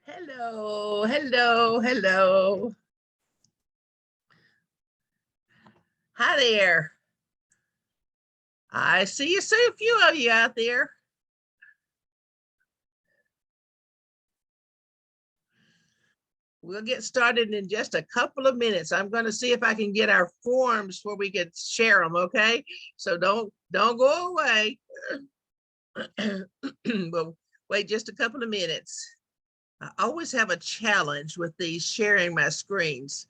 Hello, hello, hello. Hi there. I see you, see a few of you out there. We'll get started in just a couple of minutes. I'm going to see if I can get our forms where we can share them, okay? So don't go away. We'll wait just a couple of minutes. I always have a challenge with these sharing my screens,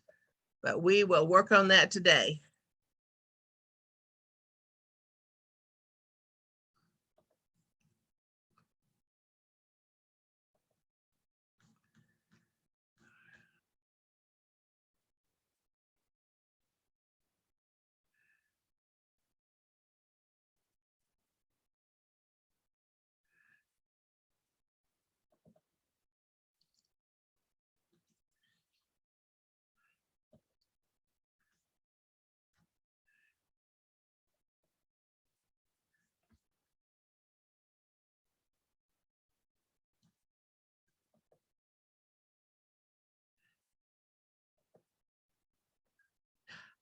but we will work on that today.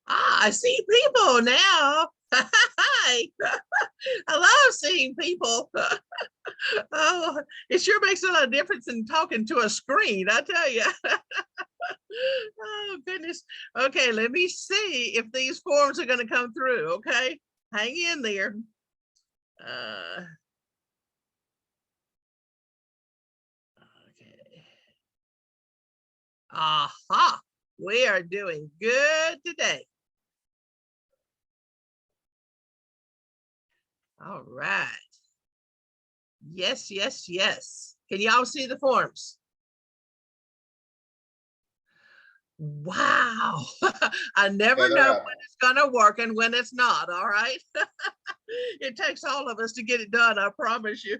I see people now. Hi. I love seeing people. Oh, it sure makes a lot of difference in talking to a screen, I tell you. Oh, goodness. Okay, let me see if these forms are going to come through, okay? Hang in there. Okay. Aha, we are doing good today. All right. Yes, yes, yes. Can y'all see the forms? Wow. I never know when it's going to work and when it's not. All right. It takes all of us to get it done. I promise you.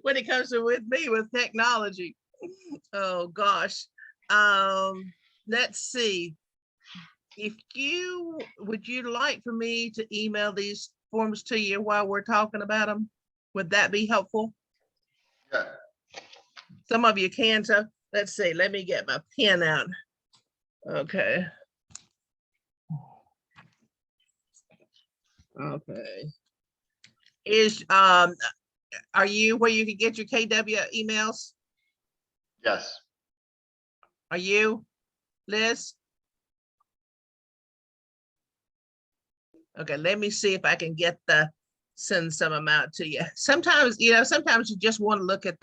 When it comes to with me with technology. Oh gosh. Let's see. If you would you like for me to email these forms to you while we're talking about them? Would that be helpful? Yeah. Some of you can. So let's see. Let me get my pen out. Okay. Okay. Are you where you can get your KW emails? Yes. Are you, Liz? Okay, let me see if I can get send some amount to you. Sometimes, sometimes you just want to look at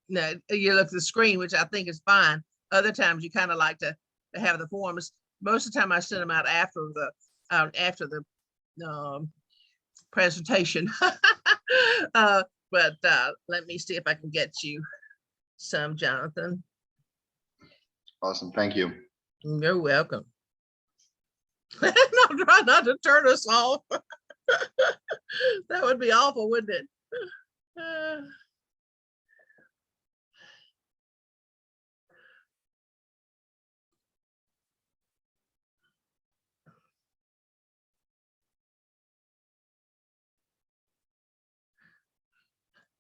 you look at the screen, which I think is fine. Other times you kind of like to have the forms. Most of the time I send them out after the presentation. But let me see if I can get you some, Jonathan. Awesome, thank you. You're welcome. No, try not to turn us off. That would be awful, wouldn't it?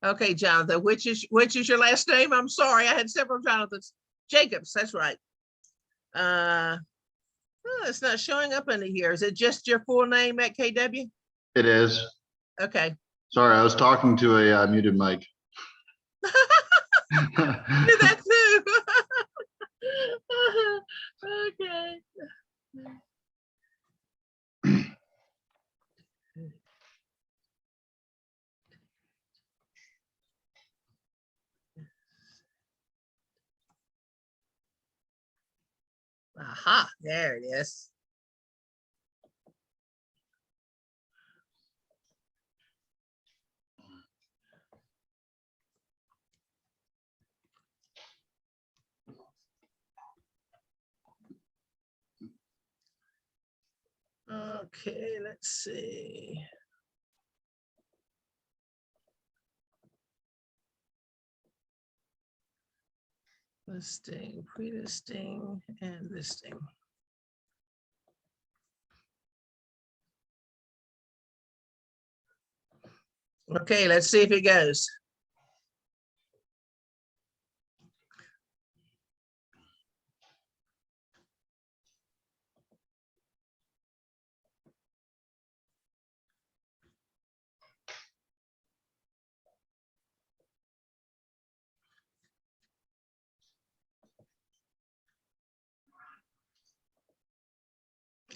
Okay, Jonathan, which is your last name? I'm sorry, I had several Jonathans. Jacobs, that's right. It's not showing up in here. Is it just your full name at KW? It is. Okay. Sorry, I was talking to a muted mic. Do that too. Okay. Aha, there it is. Okay, let's see. Listing, pre-listing, and listing. Okay, let's see if it goes.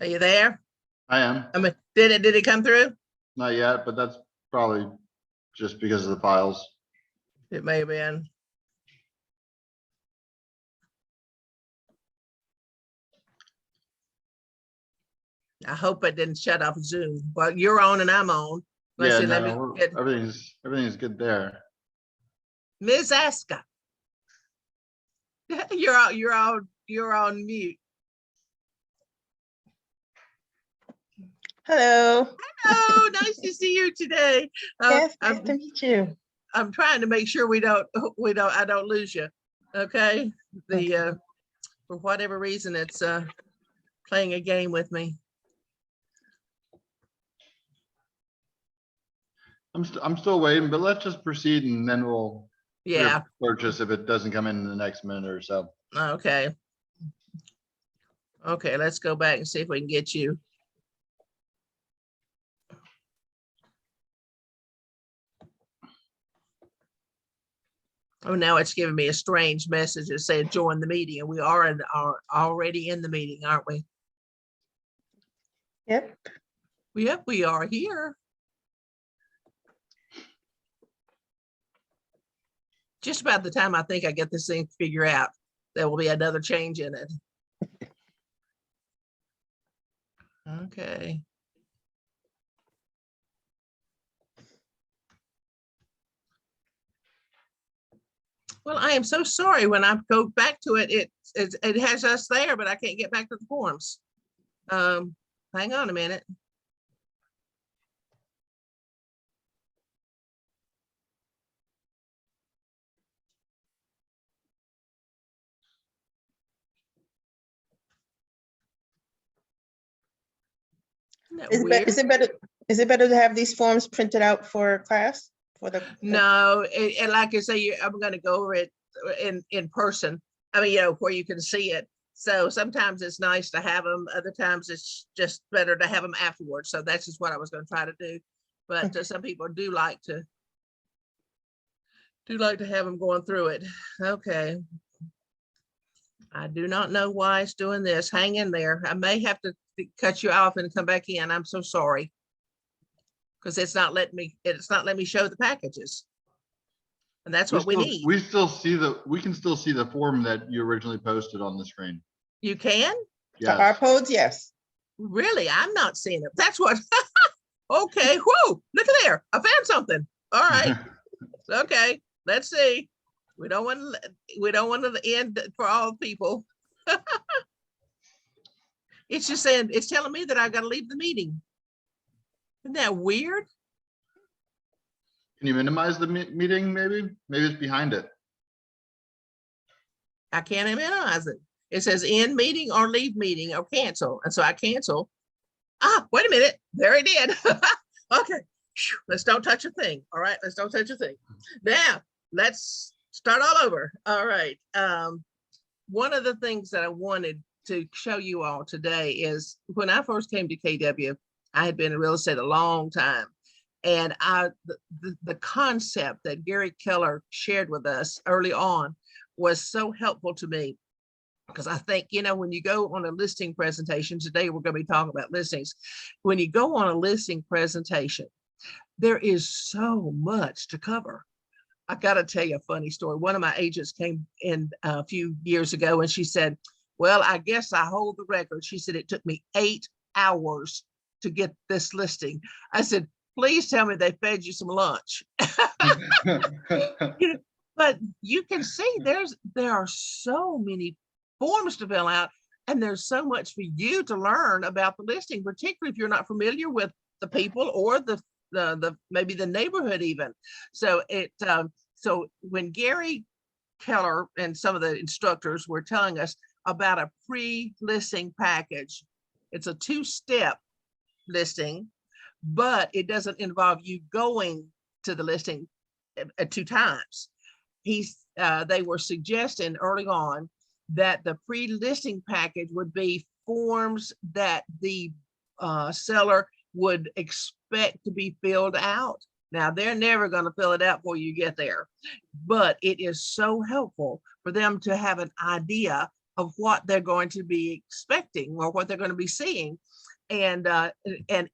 Are you there? I am. I mean, did it come through? Not yet, but that's probably just because of the files. It may have been. I hope it didn't shut off Zoom. Well, you're on and I'm on. Let's Yeah, see, let me no, get everything's good there. Ms. Aska. You're on mute. Hello. Oh, nice to see you today. Yes, nice to meet you. I'm trying to make sure I don't lose you. Okay. For whatever reason, it's playing a game with me. I'm still waiting, but let's just proceed and then we'll Yeah. purchase if it doesn't come in the next minute or so. Okay. Okay, let's go back and see if we can get you. Oh, now it's giving me a strange message that said join the meeting, and we are already in the meeting, aren't we? Yep. Yep, we are here. Just about the time I think I get this thing figured out, there will be another change in it. Okay. Well, I am so sorry. When I go back to it, it has us there, but I can't get back to the forms. Hang on a minute. Is it better to have these forms printed out for class? No, and like I say, I'm going to go over it in person. I mean, where you can see it. So sometimes it's nice to have them. Other times it's just better to have them afterwards. So that's just what I was going to try to do. But some people do like to have them going through it. Okay. I do not know why it's doing this. Hang in there. I may have to cut you off and come back in. I'm so sorry. Because it's not letting me show the packages. And that's what we need. We can still see the form that you originally posted on the screen. You can? Yes. Our codes, yes. Really? I'm not seeing it. That's what. Okay. Whoa, look at there. I found something. All right. Okay. Let's see. We don't want to end for all people. It's just saying, it's telling me that I've got to leave the meeting. Isn't that weird? Can you minimize the meeting maybe? Maybe it's behind it. I can't minimize it. It says end meeting or leave meeting or cancel. And so I cancel. Ah, wait a minute. There it did. Okay. Let's don't touch a thing. All right. Let's don't touch a thing. Now, let's start all over. All right. One of the things that I wanted to show you all today is when I first came to KW, I had been in real estate a long time. And the concept that Gary Keller shared with us early on was so helpful to me. Because I think, when you go on a listing presentation, today we're going to be talking about listings. When you go on a listing presentation, there is so much to cover. I got to tell you a funny story. One of my agents came in a few years ago and she said, well, I guess I hold the record. She said, it took me 8 hours to get this listing. I said, please tell me they fed you some lunch. But you can see there are so many forms to fill out, and there's so much for you to learn about the listing, particularly if you're not familiar with the people or the maybe the neighborhood even. So so when Gary Keller and some of the instructors were telling us about a pre-listing package, it's a 2-step listing, but it doesn't involve you going to the listing 2 times. They were suggesting early on that the pre-listing package would be forms that the seller would expect to be filled out. Now, they're never going to fill it out before you get there, but it is so helpful for them to have an idea of what they're going to be expecting or what they're going to be seeing. And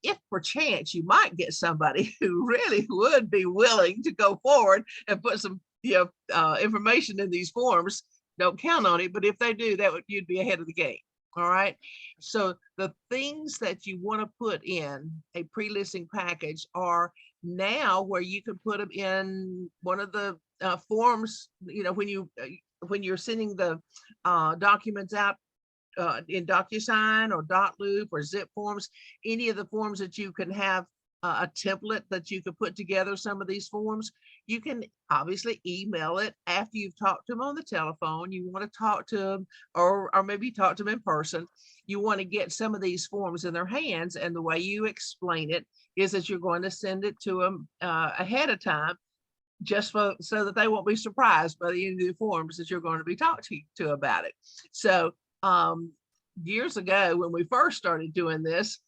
if perchance you might get somebody who really would be willing to go forward and put some information in these forms, don't count on it, but if they do, you'd be ahead of the game. All right. So the things that you want to put in a pre-listing package are now where you can put them in one of the forms, when you're sending the documents out in DocuSign or Dotloop or Zip forms, any of the forms that you can have a template that you could put together some of these forms. You can obviously email it after you've talked to them on the telephone. You want to talk to them or maybe talk to them in person. You want to get some of these forms in their hands, and the way you explain it is that you're going to send it to them ahead of time, just so that they won't be surprised by the end of the forms that you're going to be talking to about it. So years ago, when we first started doing this,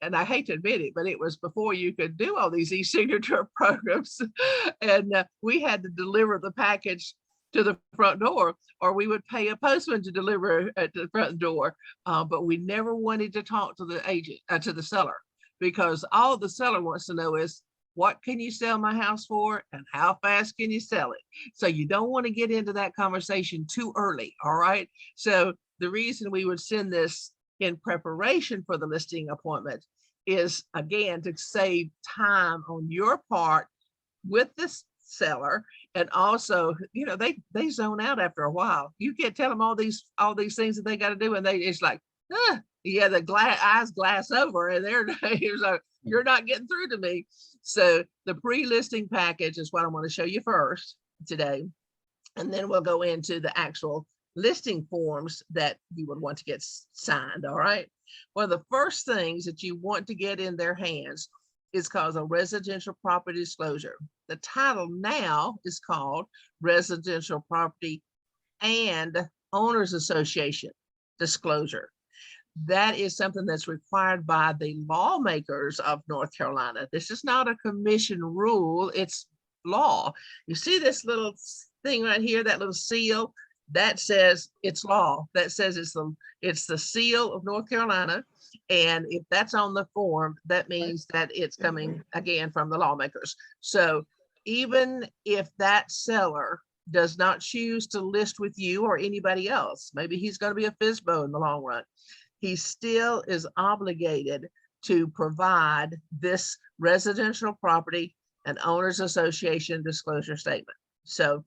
and I hate to admit it, but it was before you could do all these e-signature programs, and we had to deliver the package to the front door, or we would pay a postman to deliver at the front door. But we never wanted to talk to the agent, to the seller, because all the seller wants to know is, what can you sell my house for and how fast can you sell it? So you don't want to get into that conversation too early. All right. So the reason we would send this in preparation for the listing appointment is, again, to save time on your part with this seller. And also, they zone out after a while. You can't tell them all these things that they got to do, and it's like, the eyes glass over, and they're like, you're not getting through to me. So the pre-listing package is what I want to show you first today, and then we'll go into the actual listing forms that you would want to get signed. All right. One of the first things that you want to get in their hands is called a residential property disclosure. The title now is called Residential Property and Owners Association Disclosure. That is something that's required by the lawmakers of North Carolina. This is not a commission rule, it's law. You see this little thing right here, that little seal? That says it's law. That says it's the seal of North Carolina. And if that's on the form, that means that it's coming again from the lawmakers. So even if that seller does not choose to list with you or anybody else, maybe he's going to be a FSBO in the long run, he still is obligated to provide this residential property and owners association disclosure statement. So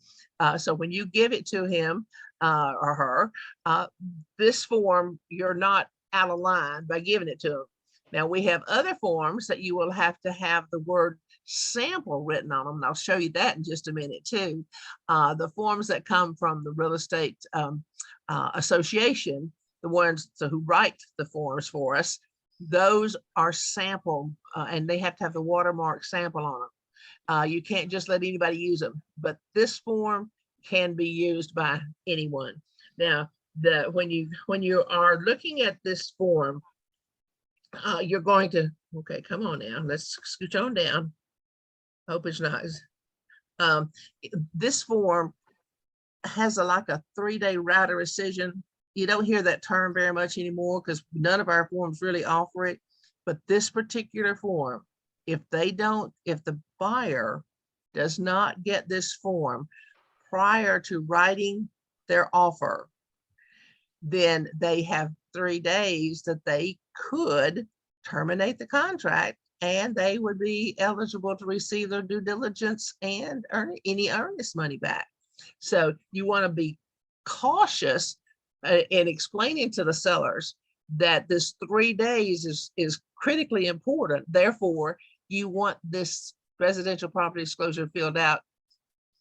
when you give it to him or her, this form, you're not out of line by giving it to him. Now we have other forms that you will have to have the word sample written on them, and I'll show you that in just a minute too. The forms that come from the real estate association, the ones who write the forms for us, those are sample, and they have to have the watermark sample on them. You can't just let anybody use them, but this form can be used by anyone. Now, when you are looking at this form, you're going to, okay, come on now, let's scooch on down. Hope it's nice. This form has like a 3-day right of rescission. You don't hear that term very much anymore because none of our forms really offer it. But this particular form, if the buyer does not get this form prior to writing their offer, then they have 3 days that they could terminate the contract, and they would be eligible to receive their due diligence and earn any earnest money back. So you want to be cautious in explaining to the sellers that this 3 days is critically important. Therefore, you want this residential property disclosure filled out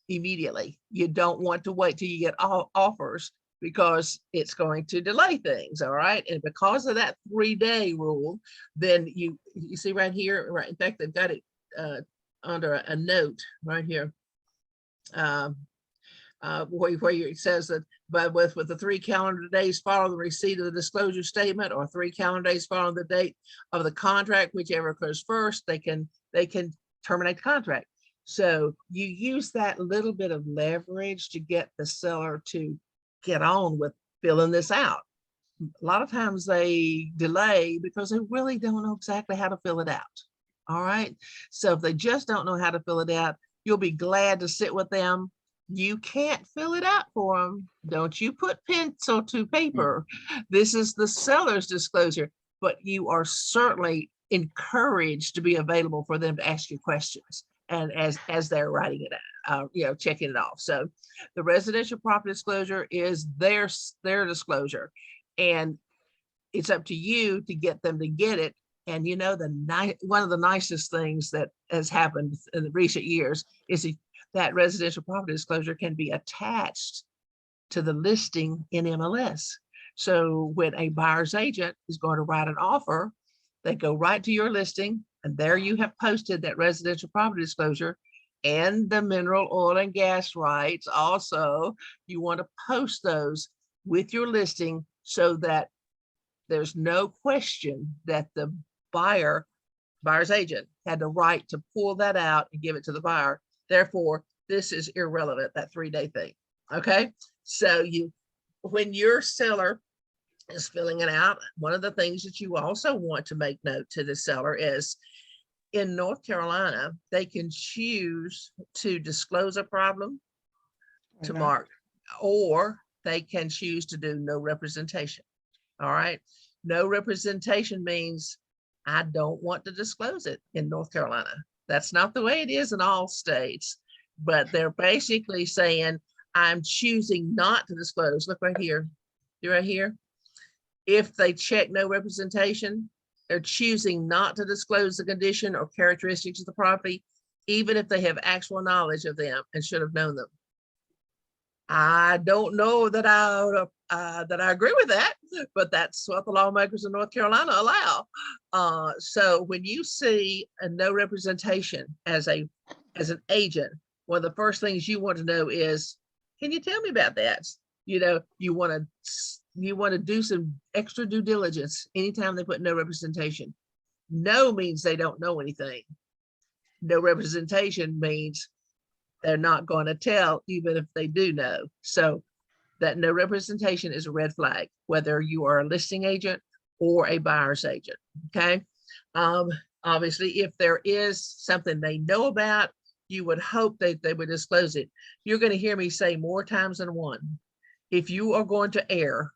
immediately. You don't want to wait till you get all offers, because it's going to delay things. All right. And because of that 3-day rule, then you see right here, right? In fact, they've got it under a note right here. Where it says that, but with the 3 calendar days following the receipt of the disclosure statement, or 3 calendar days following the date of the contract, whichever occurs first, they can terminate the contract. So you use that little bit of leverage to get the seller to get on with filling this out. a lot of times they delay because they really don't know exactly how to fill it out. All right. So if they just don't know how to fill it out, you'll be glad to sit with them. You can't fill it out for them. Don't you put pencil to paper. This is the seller's disclosure, but you are certainly encouraged to be available for them to ask you questions. And as they're writing it out, checking it off. So the residential property disclosure is their disclosure. And it's up to you to get them to get it. And one of the nicest things that has happened in the recent years is that residential property disclosure can be attached to the listing in MLS. So when a buyer's agent is going to write an offer, they go right to your listing, and there you have posted that residential property disclosure and the mineral, oil, and gas rights. Also, you want to post those with your listing so that there's no question that the buyer's agent had the right to pull that out and give it to the buyer. Therefore, this is irrelevant, that 3-day thing. Okay. So when your seller is filling it out, one of the things that you also want to make note to the seller is in North Carolina, they can choose to disclose a problem to mark, or they can choose to do no representation. All right. No representation means I don't want to disclose it in North Carolina. That's not the way it is in all states, but they're basically saying, I'm choosing not to disclose. Look right here. You're right here. If they check no representation, they're choosing not to disclose the condition or characteristics of the property, even if they have actual knowledge of them and should have known them. I don't know that I agree with that, but that's what the lawmakers in North Carolina allow. So when you see a no representation as an agent, one of the first things you want to know is, can you tell me about that? You want to do some extra due diligence anytime they put no representation. No means they don't know anything. No representation means they're not going to tell, even if they do know. So that no representation is a red flag, whether you are a listing agent or a buyer's agent. Okay. Obviously, if there is something they know about, you would hope that they would disclose it. You're going to hear me say more times than one. If you are going to err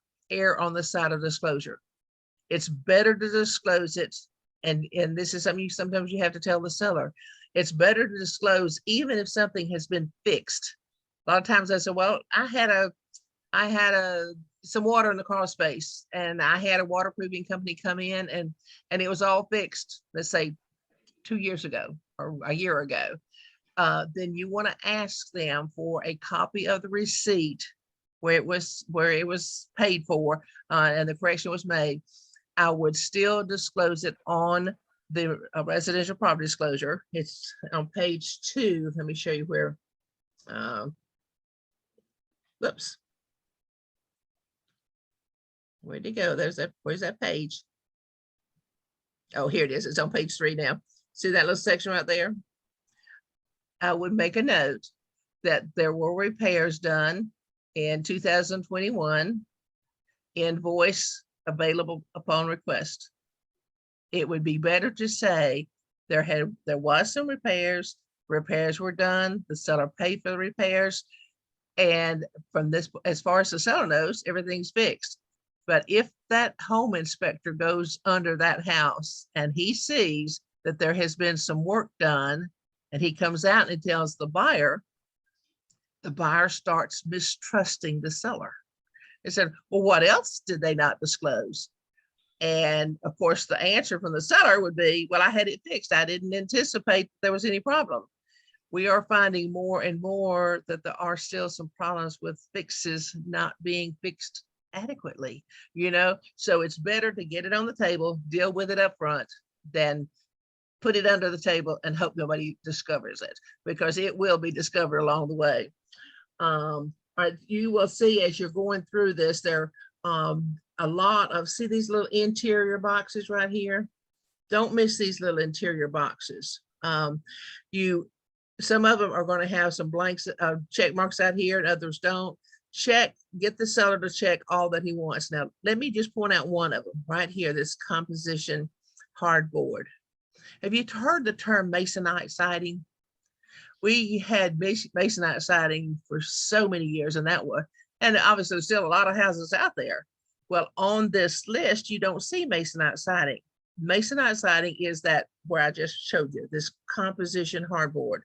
on the side of disclosure. It's better to disclose it. And this is something sometimes you have to tell the seller. It's better to disclose even if something has been fixed. A lot of times I say, well, I had some water in the crawl space, and I had a waterproofing company come in and it was all fixed, let's say 2 years ago or a year ago. Then you want to ask them for a copy of the receipt where it was paid for and the correction was made. I would still disclose it on the residential property disclosure. It's on page 2. Let me show you where. Whoops. Where'd it go? Where's that page? Oh, here it is. It's on page 3 now. See that little section right there? I would make a note that there were repairs done in 2021, invoice available upon request. It would be better to say there was some repairs were done, the seller paid for the repairs, and from this, as far as the seller knows, everything's fixed. But if that home inspector goes under that house and he sees that there has been some work done, and he comes out and tells the buyer starts mistrusting the seller. They said, well, what else did they not disclose? And of course, the answer from the seller would be, well, I had it fixed. I didn't anticipate there was any problem. We are finding more and more that there are still some problems with fixes not being fixed adequately, so it's better to get it on the table, deal with it up front, than put it under the table and hope nobody discovers it, because it will be discovered along the way. You will see as you're going through this, there a lot of, see these little interior boxes right here? Don't miss these little interior boxes. Some of them are going to have some blanks, check marks out here, and others don't. get the seller to check all that he wants. Now, let me just point out one of them right here, this composition hardboard. Have you heard the term Masonite siding? We had Masonite siding for so many years, and obviously there's still a lot of houses out there. Well, on this list, you don't see Masonite siding. Masonite siding is that where I just showed you, this composition hardboard.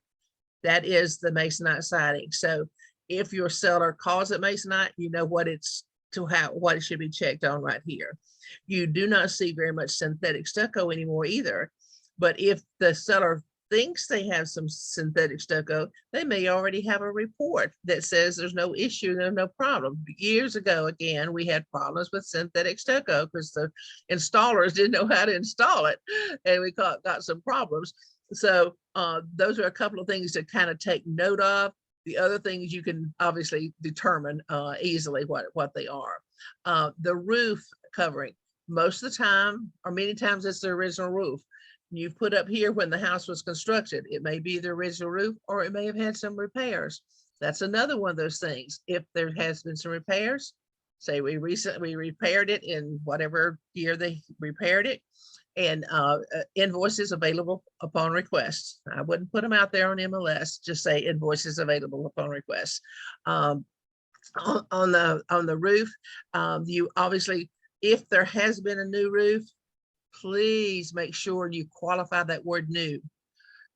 That is the Masonite siding. So if your seller calls it Masonite, you know what it should be checked on right here. You do not see very much synthetic stucco anymore either. But if the seller thinks they have some synthetic stucco, they may already have a report that says there's no issue, there's no problem. Years ago, again, we had problems with synthetic stucco because the installers didn't know how to install it, and we got some problems. So those are a couple of things to kind of take note of. The other things you can obviously determine easily what they are. The roof covering, most of the time, or many times, it's the original roof. You've put up here when the house was constructed. It may be the original roof, or it may have had some repairs. That's another one of those things. If there has been some repairs, say we recently repaired it in whatever year they repaired it, and invoices available upon request. I wouldn't put them out there on MLS, just say invoices available upon request. On the roof, you obviously, if there has been a new roof, please make sure you qualify that word new.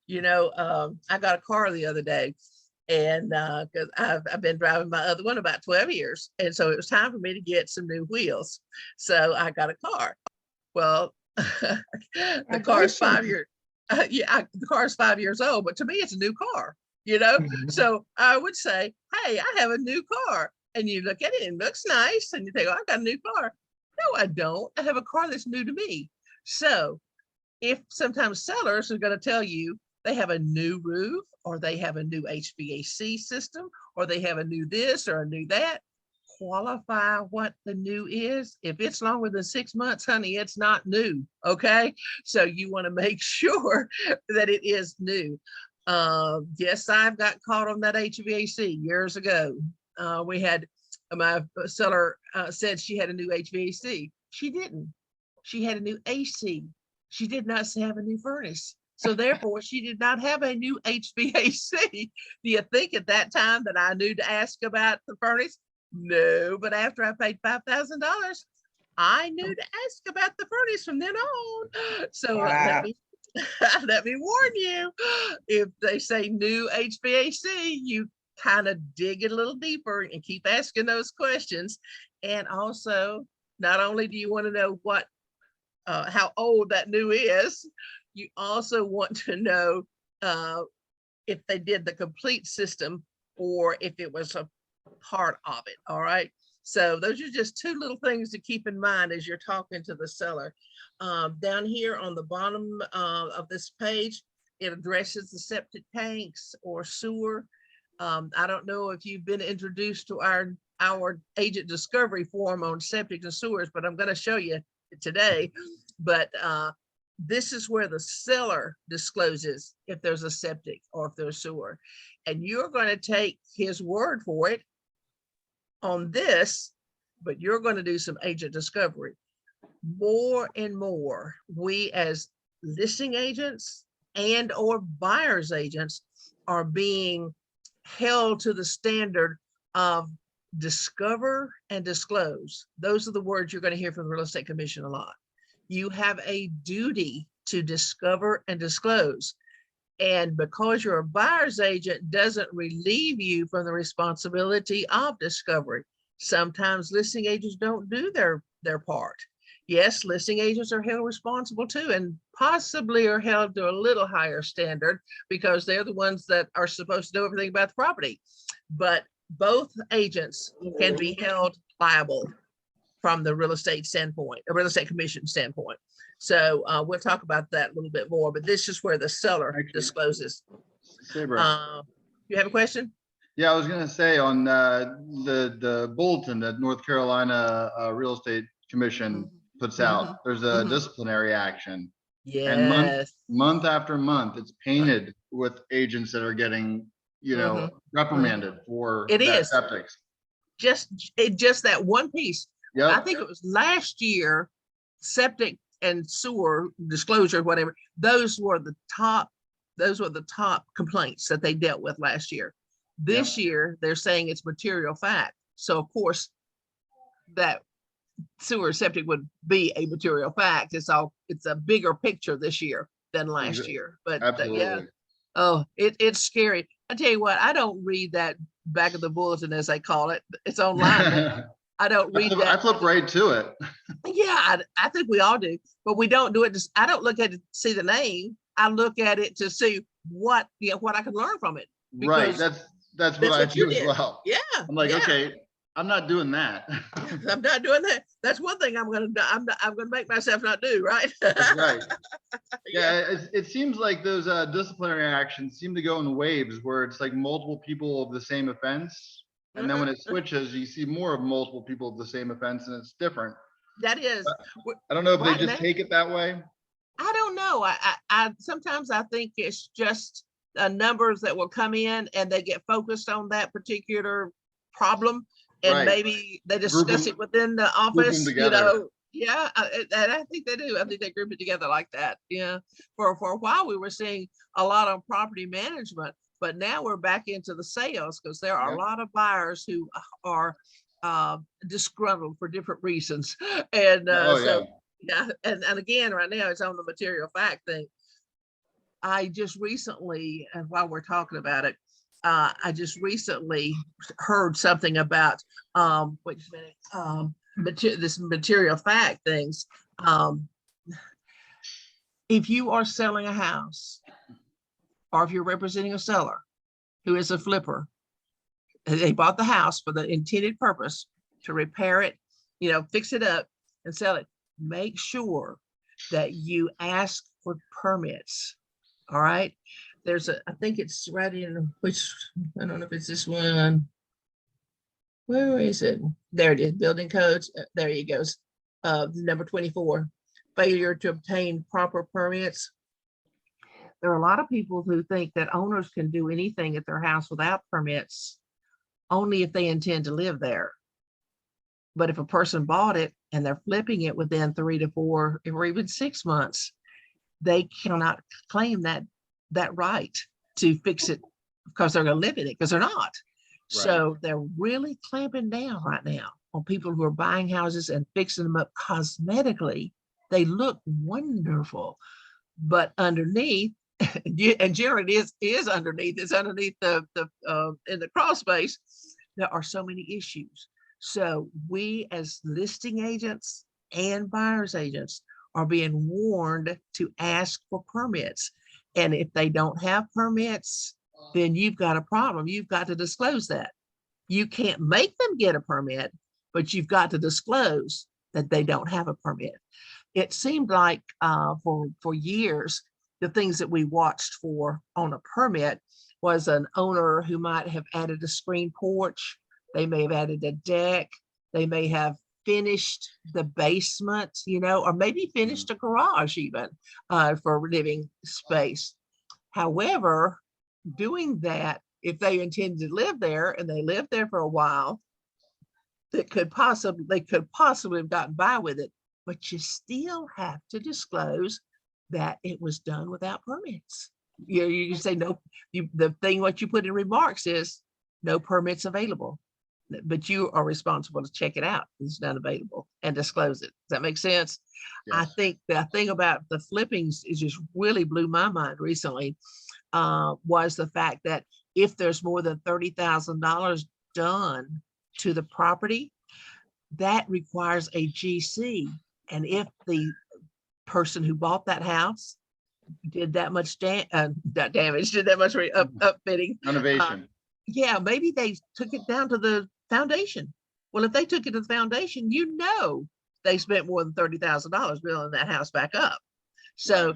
You know, I got a car the other day, and because I've been driving my other one about 12 years. And so it was time for me to get some new wheels. So I got a car. Well, the car is 5 years. The car is 5 years old, but to me, it's a new car, you know? So I would say, hey, I have a new car. And you look at it and it looks nice. And you think, oh, I got a new car. No, I don't. I have a car that's new to me. So if sometimes sellers are going to tell you they have a new roof, or they have a new HVAC system, or they have a new this or a new that, qualify what the new is. If it's longer than 6 months, honey, it's not new. Okay. So you want to make sure that it is new. Yes, I've got caught on that HVAC years ago. We had my seller said she had a new HVAC. She didn't. She had a new AC. She did not have a new furnace. So therefore, she did not have a new HVAC. Do you think at that time that I knew to ask about the furnace? No, but after I paid $5,000, I knew to ask about the furnace from then on. So wow. let me warn you, if they say new HVAC, you kind of dig it a little deeper and keep asking those questions. And also, not only do you want to know how old that new is, you also want to know if they did the complete system or if it was a part of it. All right. So those are just two little things to keep in mind as you're talking to the seller. Down here on the bottom of this page, it addresses the septic tanks or sewer. I don't know if you've been introduced to our agent discovery form on septic and sewers, but I'm going to show you today. But this is where the seller discloses if there's a septic or if there's sewer, and you're going to take his word for it on this, but you're going to do some agent discovery. More and more, we as listing agents and or buyer's agents are being held to the standard of discover and disclose. Those are the words you're going to hear from the Real Estate Commission a lot. You have a duty to discover and disclose. And because you're a buyer's agent doesn't relieve you from the responsibility of discovery. Sometimes listing agents don't do their part. Yes, listing agents are held responsible too, and possibly are held to a little higher standard because they're the ones that are supposed to know everything about the property. But both agents can be held liable from the real estate standpoint, a real estate commission standpoint. So we'll talk about that a little bit more, but this is where the seller discloses. You have a question? Yeah, I was going to say on the bulletin that North Carolina Real Estate Commission puts out, there's a disciplinary action. Yes. And month after month, it's painted with agents that are getting, reprimanded for septics. just that one piece. Yep. I think it was last year, septic and sewer disclosure, whatever, those were the top complaints that they dealt with last year. This year, they're saying it's material fact. So of course, that sewer septic would be a material fact. It's a bigger picture this year than last year. But yeah, oh, it's scary. I tell you what, I don't read that back of the bulletin, as they call it. It's online now. I don't read that. I flip right to it. Yeah, I think we all do, but we don't do it. I don't look at it to see the name. I look at it to see what I can learn from it. Right. That's what I do as well. Yeah. I'm like, okay, I'm not doing that. I'm not doing that. That's one thing I'm going to do. I'm going to make myself not do, right? That's right. Yeah, it seems like those disciplinary actions seem to go in waves where it's like multiple people of the same offense. And then when it switches, you see more of multiple people of the same offense, and it's different. That is. I don't know if they just take it that way. I don't know. I sometimes I think it's just numbers that will come in and they get focused on that particular problem, and maybe they discuss it within the office. Yeah, and I think they do. I think they group it together like that. Yeah, for a while we were seeing a lot on property management, but now we're back into the sales because there are a lot of buyers who are disgruntled for different reasons, and yeah, and again, right now it's on the material fact thing. I just recently, and while we're talking about it, I just recently heard something about wait a minute, this material fact things. If you are selling a house, or if you're representing a seller who is a flipper, they bought the house for the intended purpose to repair it, fix it up and sell it, make sure that you ask for permits. All right. I think it's right in I don't know if it's this one. Where is it? There it is, building codes. There you go. Number 24, failure to obtain proper permits. There are a lot of people who think that owners can do anything at their house without permits, only if they intend to live there. But if a person bought it and they're flipping it within 3 to 4 or even 6 months, they cannot claim that right to fix it because they're going to live in it, because they're not. Right. So they're really clamping down right now on people who are buying houses and fixing them up cosmetically. They look wonderful, but underneath, and generally it is underneath. It's underneath the in the crawl space. There are so many issues. So we as listing agents and buyer's agents are being warned to ask for permits. And if they don't have permits, then you've got a problem. You've got to disclose that. You can't make them get a permit, but you've got to disclose that they don't have a permit. It seemed like for years, the things that we watched for on a permit was an owner who might have added a screen porch. They may have added a deck. They may have finished the basement, or maybe finished a garage even for living space. However, doing that, if they intend to live there and they lived there for a while, they could possibly have gotten by with it, but you still have to disclose that it was done without permits. You can say no. The thing what you put in remarks is no permits available, but you are responsible to check it out. It's not available and disclose it. Does that make sense? Yes. I think the thing about the flippings is just really blew my mind recently was the fact that if there's more than $30,000 done to the property, that requires a GC. And if the person who bought that house did that much damage, did that much upfitting, renovation. Yeah, maybe they took it down to the foundation. Well, if they took it to the foundation, they spent more than $30,000 building that house back up. So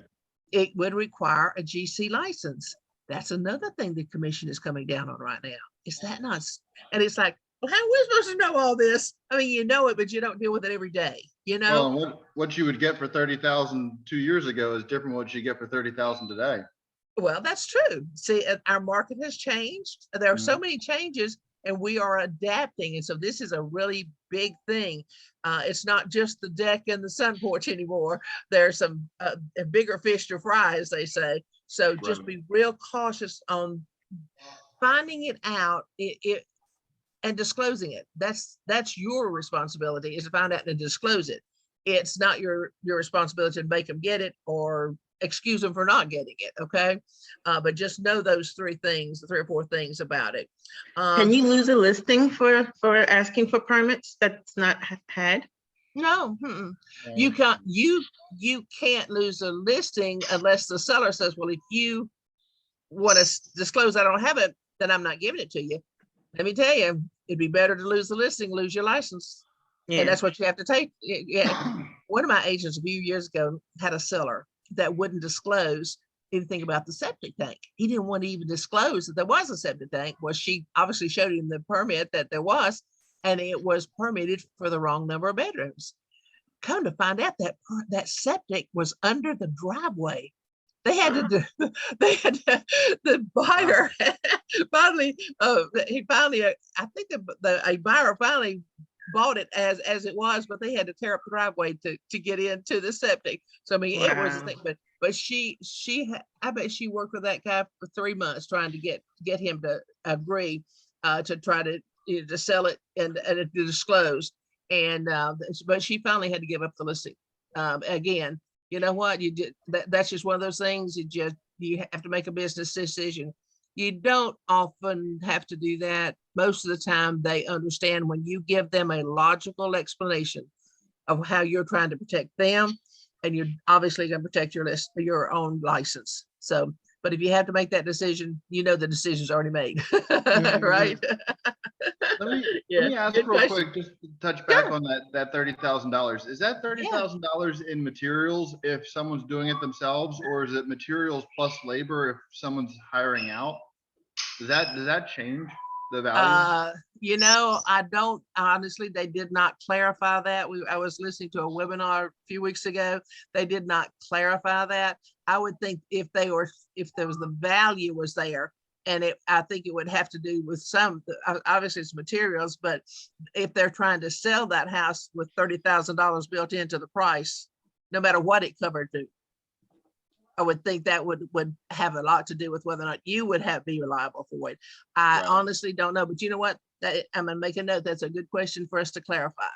it would require a GC license. That's another thing the commission is coming down on right now. Is that not? And it's like, well, how are we supposed to know all this? I mean, you know it, but you don't deal with it every day, Well, what you would get for $30,000 2 years ago is different what you get for $30,000 today. Well, that's true. See, our market has changed. There are so many changes. and we are adapting. And so this is a really big thing. It's not just the deck and the sun porch anymore. There's some bigger fish to fry, as they say. So just be real cautious on finding it out and disclosing it. That's your responsibility, is to find out and disclose it. It's not your responsibility to make them get it or excuse them for not getting it. Okay. But just know those three or four things about it. Can you lose a listing for asking for permits that's not had? No, you can't lose a listing unless the seller says, well, if you want to disclose I don't have it, then I'm not giving it to you. Let me tell you, it'd be better to lose the listing, lose your license. Yeah. And that's what you have to take. Yeah. One of my agents a few years ago had a seller that wouldn't disclose anything about the septic tank. He didn't want to even disclose that there was a septic tank. Well, she obviously showed him the permit that there was, and it was permitted for the wrong number of bedrooms. Come to find out that septic was under the driveway. They had to do, the buyer finally, I think a buyer finally bought it as it was, but they had to tear up the driveway to get into the septic. So I mean, it was a thing, but I bet she worked with that guy for 3 months trying to get him to agree to try to sell it and to disclose. And but she finally had to give up the listing. Again, you know what, that's just one of those things. You have to make a business decision. You don't often have to do that. Most of the time they understand when you give them a logical explanation of how you're trying to protect them, and you're obviously going to protect your own license. So, but if you have to make that decision, the decision's already made. Right? Let me ask real quick, just to touch back on that $30,000. Is that $30,000 in materials if someone's doing it themselves, or is it materials plus labor if someone's hiring out? Does that change the value? I don't honestly. They did not clarify that. I was listening to a webinar a few weeks ago. They did not clarify that. I would think if there was the value was there. And I think it would have to do with obviously it's materials, but if they're trying to sell that house with $30,000 built into the price, no matter what it covered to, I would think that would have a lot to do with whether or not you would be reliable for it. I honestly don't know, but you know what? I'm going to make a note. That's a good question for us to clarify.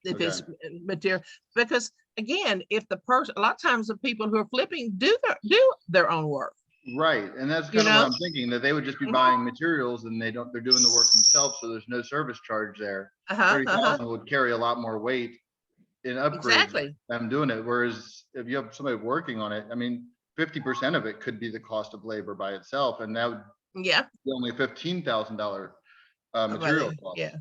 If it's material, because again, if the person, a lot of times the people who are flipping do their own work. Right, and that's kind of what I'm thinking, that they would just be buying materials and they're doing the work themselves, so there's no service charge there. 30,000 would carry a lot more weight in upgrades. Exactly. I'm doing it. Whereas if you have somebody working on it, I mean, 50% of it could be the cost of labor by itself, and that would be only $15,000 material cost. Yeah.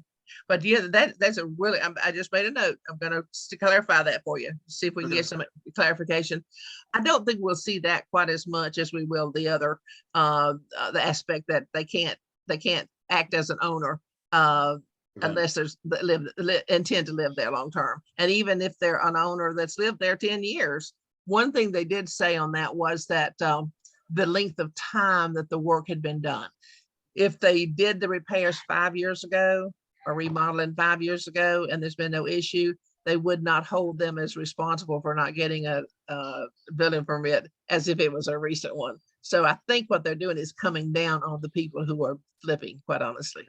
But that's a really, I just made a note. I'm going to clarify that for you, see if we can get some clarification. I don't think we'll see that quite as much as we will the other, the aspect that they can't act as an owner unless they intend to live there long term. And even if they're an owner that's lived there 10 years, one thing they did say on that was that the length of time that the work had been done. If they did the repairs 5 years ago, or remodeling 5 years ago, and there's been no issue, they would not hold them as responsible for not getting a building permit as if it was a recent one. So I think what they're doing is coming down on the people who are flipping, quite honestly,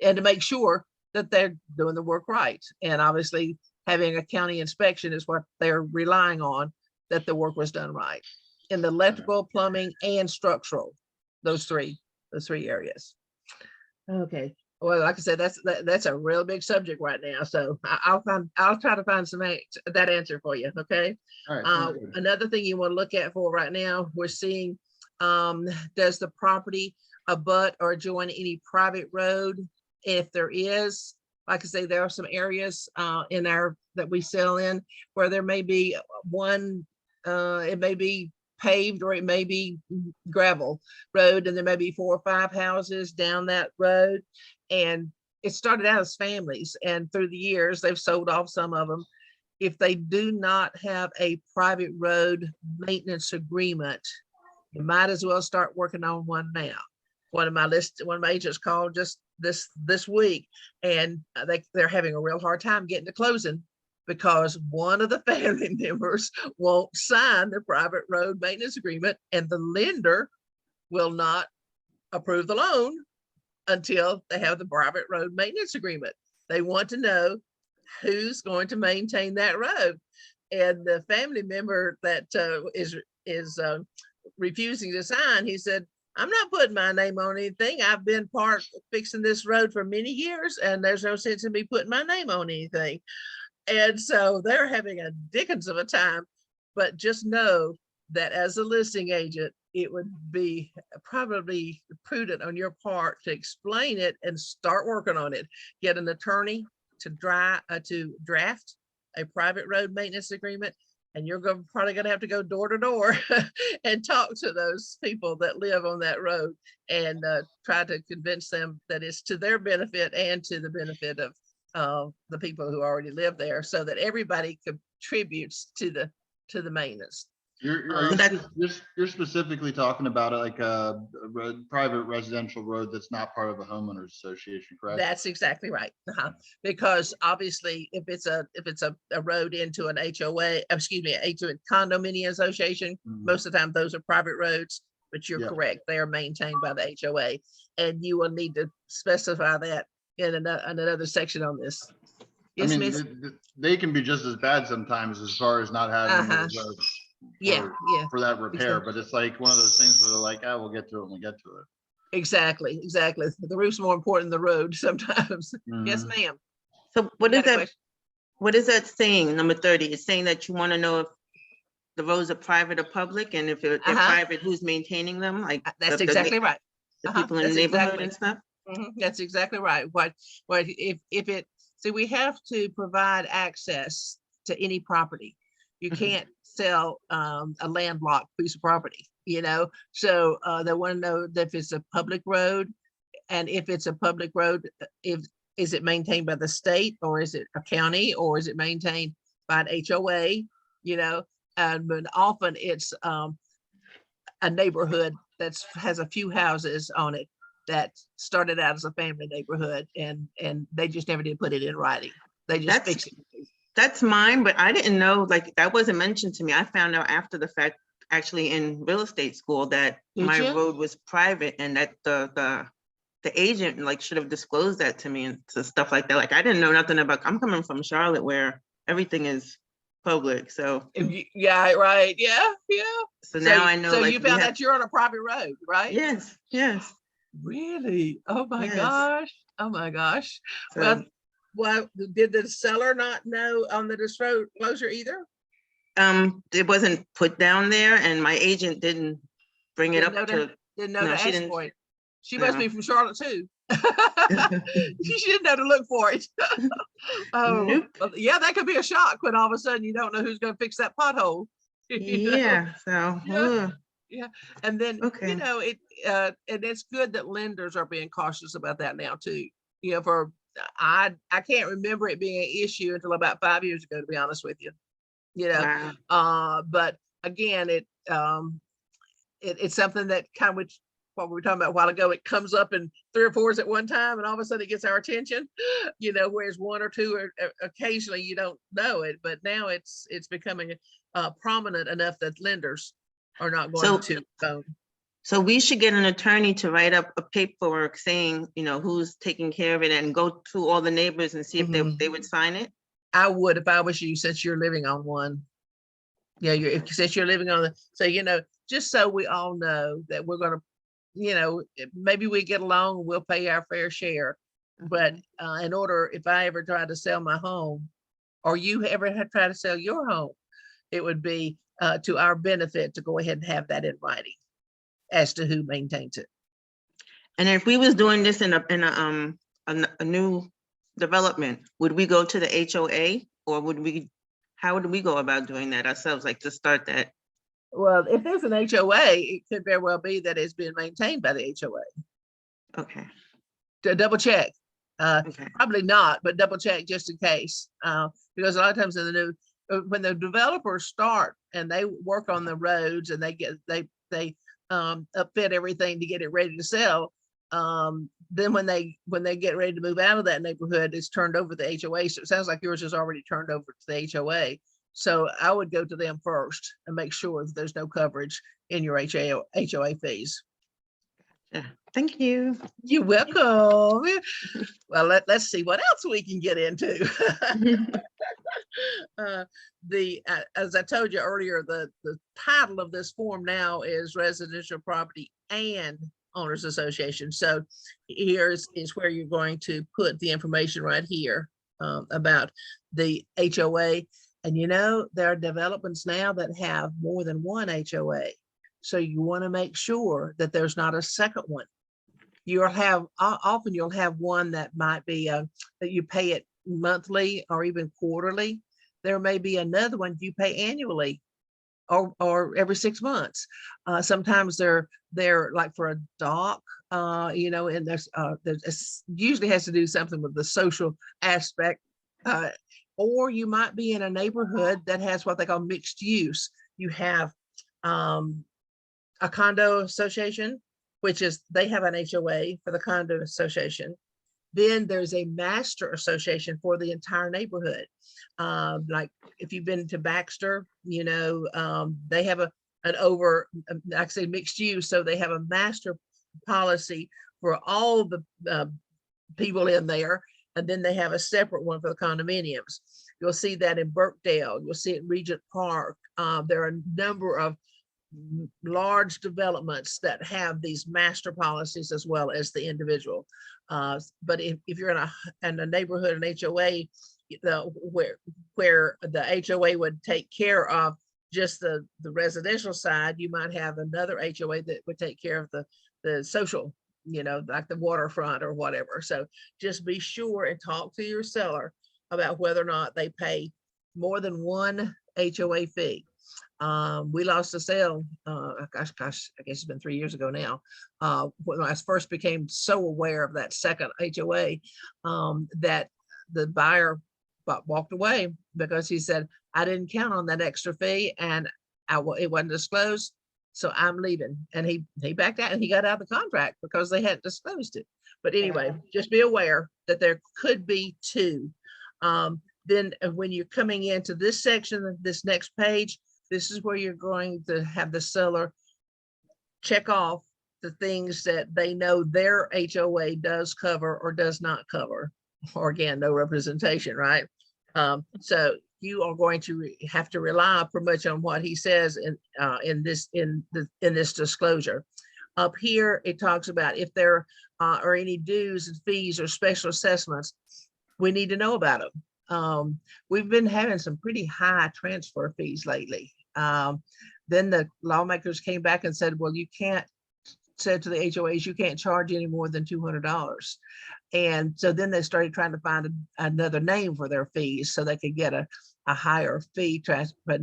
and to make sure that they're doing the work right. And obviously having a county inspection is what they're relying on, that the work was done right in the electrical, plumbing, and structural, those three areas. Okay. Well, like I said, that's a real big subject right now. So I'll try to find that answer for you. Okay. All right, another thing you want to look at for right now, we're seeing, does the property abut or adjoin any private road? If there is, like I say, there are some areas that we sell in where there may be one, it may be paved or it may be gravel road, and there may be 4 or 5 houses down that road. And it started out as families, and through the years they've sold off some of them. If they do not have a private road maintenance agreement, you might as well start working on one now. one of my agents called just this week, and they're having a real hard time getting to closing because one of the family members won't sign the private road maintenance agreement, and the lender will not approve the loan until they have the private road maintenance agreement. They want to know who's going to maintain that road. And the family member that is refusing to sign, he said, I'm not putting my name on anything. I've been part of fixing this road for many years, and there's no sense in me putting my name on anything. And so they're having a dickens of a time, but just know that as a listing agent, it would be probably prudent on your part to explain it and start working on it. Get an attorney to draft a private road maintenance agreement, and you're probably going to have to go door to door and talk to those people that live on that road and try to convince them that it's to their benefit and to the benefit of the people who already live there, so that everybody contributes to the maintenance. You're specifically talking about it like a private residential road that's not part of a homeowners association, correct? That's exactly right. Because obviously, if it's a road into an HOA, into a condominium association, most of the time those are private roads. But you're correct; they are maintained by the HOA, and you will need to specify that in another section on this. Yes, I mean, they can be just as bad sometimes as far as not having those roads. For that repair, but it's like one of those things where they're like, we'll get to it when we get to it. Exactly. The roof's more important than the road sometimes. Yes, ma'am. So what is that? What is that saying? Number 30 is saying that you want to know if the roads are private or public, and if they're private, who's maintaining them? Like that's exactly right. The people in the neighborhood and stuff. That's exactly right. What if it? See, we have to provide access to any property. You can't sell a landlocked piece of property, so they want to know that if it's a public road, and if it's a public road, is it maintained by the state, or is it a county, or is it maintained by an HOA, but often it's a neighborhood that has a few houses on it that started out as a family neighborhood, and they just never did put it in writing. They just fix it. That's mine, but I didn't know, like, that wasn't mentioned to me. I found out after the fact, actually in real estate school, that my road was private, and that the agent should have disclosed that to me and stuff like that. Like, I didn't know nothing about. I'm coming from Charlotte, where everything is public. So yeah, right, yeah. So now I know. So you found that you're on a private road, right? Yes. Really? Oh my gosh. So, well, did the seller not know on the disclosure either? It wasn't put down there, and my agent didn't bring it up to. Didn't know to ask for it. She must be from Charlotte too. She didn't know to look for it. Nope. Yeah, that could be a shock when all of a sudden you don't know who's going to fix that pothole. Yeah. So. Yeah. And then and it's good that lenders are being cautious about that now too. I can't remember it being an issue until about 5 years ago, to be honest with you. Wow. But again, it's something that kind of, what we were talking about a while ago, it comes up in 3 or 4s at one time, and all of a sudden it gets our attention. Whereas 1 or 2 are occasionally you don't know it, but now it's becoming prominent enough that lenders are not going to. So we should get an attorney to write up a paperwork saying, who's taking care of it, and go to all the neighbors and see if they would sign it. I would if I was you, since you're living on one. Yeah, since you're living on the, so just so we all know that we're going to, maybe we get along and we'll pay our fair share. But if I ever try to sell my home, or you ever try to sell your home, it would be to our benefit to go ahead and have that in writing as to who maintains it. And if we was doing this in a new development, would we go to the HOA, or how would we go about doing that ourselves, like to start that? Well, if there's an HOA, it could very well be that it's being maintained by the HOA. Okay. To double check. Probably not, but double check just in case. Because a lot of times when the developers start and they work on the roads, and they upfit everything to get it ready to sell. Then when they get ready to move out of that neighborhood, it's turned over to the HOA. So it sounds like yours is already turned over to the HOA. So I would go to them first and make sure that there's no coverage in your HOA fees. Yeah, thank you. You're welcome. Well, let's see what else we can get into. As I told you earlier, the title of this form now is Residential Property and Owners Association. So here's where you're going to put the information right here about the HOA. And you know, there are developments now that have more than one HOA. So you want to make sure that there's not a second one. You'll have, often you'll have one that might be that you pay it monthly or even quarterly. There may be another one you pay annually or every 6 months. Sometimes they're like for a dock, you know, and there's usually has to do something with the social aspect. Or you might be in a neighborhood that has what they call mixed use. You have a condo association, which is they have an HOA for the condo association. Then there's a master association for the entire neighborhood. Like if you've been to Baxter, you know, they have like I say, mixed use. So they have a master policy for all the people in there. And then they have a separate one for the condominiums. You'll see that in Birkdale. You'll see it in Regent Park. There are a number of large developments that have these master policies as well as the individual. But if you're in a neighborhood, an HOA, where the HOA would take care of just the residential side, you might have another HOA that would take care of the social, you know, like the waterfront or whatever. So just be sure and talk to your seller about whether or not they pay more than one HOA fee. We lost a sale, gosh, I guess it's been 3 years ago now. When I first became so aware of that second HOA, that the buyer walked away because he said, I didn't count on that extra fee and it wasn't disclosed. So I'm leaving. And he backed out and he got out of the contract because they hadn't disclosed it. But anyway, just be aware that there could be two. Then when you're coming into this section, this next page, this is where you're going to have the seller check off the things that they know their HOA does cover or does not cover, or again, no representation, right? So you are going to have to rely pretty much on what he says in this disclosure. Up here, it talks about if there are any dues and fees or special assessments, we need to know about them. We've been having some pretty high transfer fees lately. Then the lawmakers came back and said, well, you can't, said to the HOAs, you can't charge any more than $200. And so then they started trying to find another name for their fees so they could get a higher fee transfer. But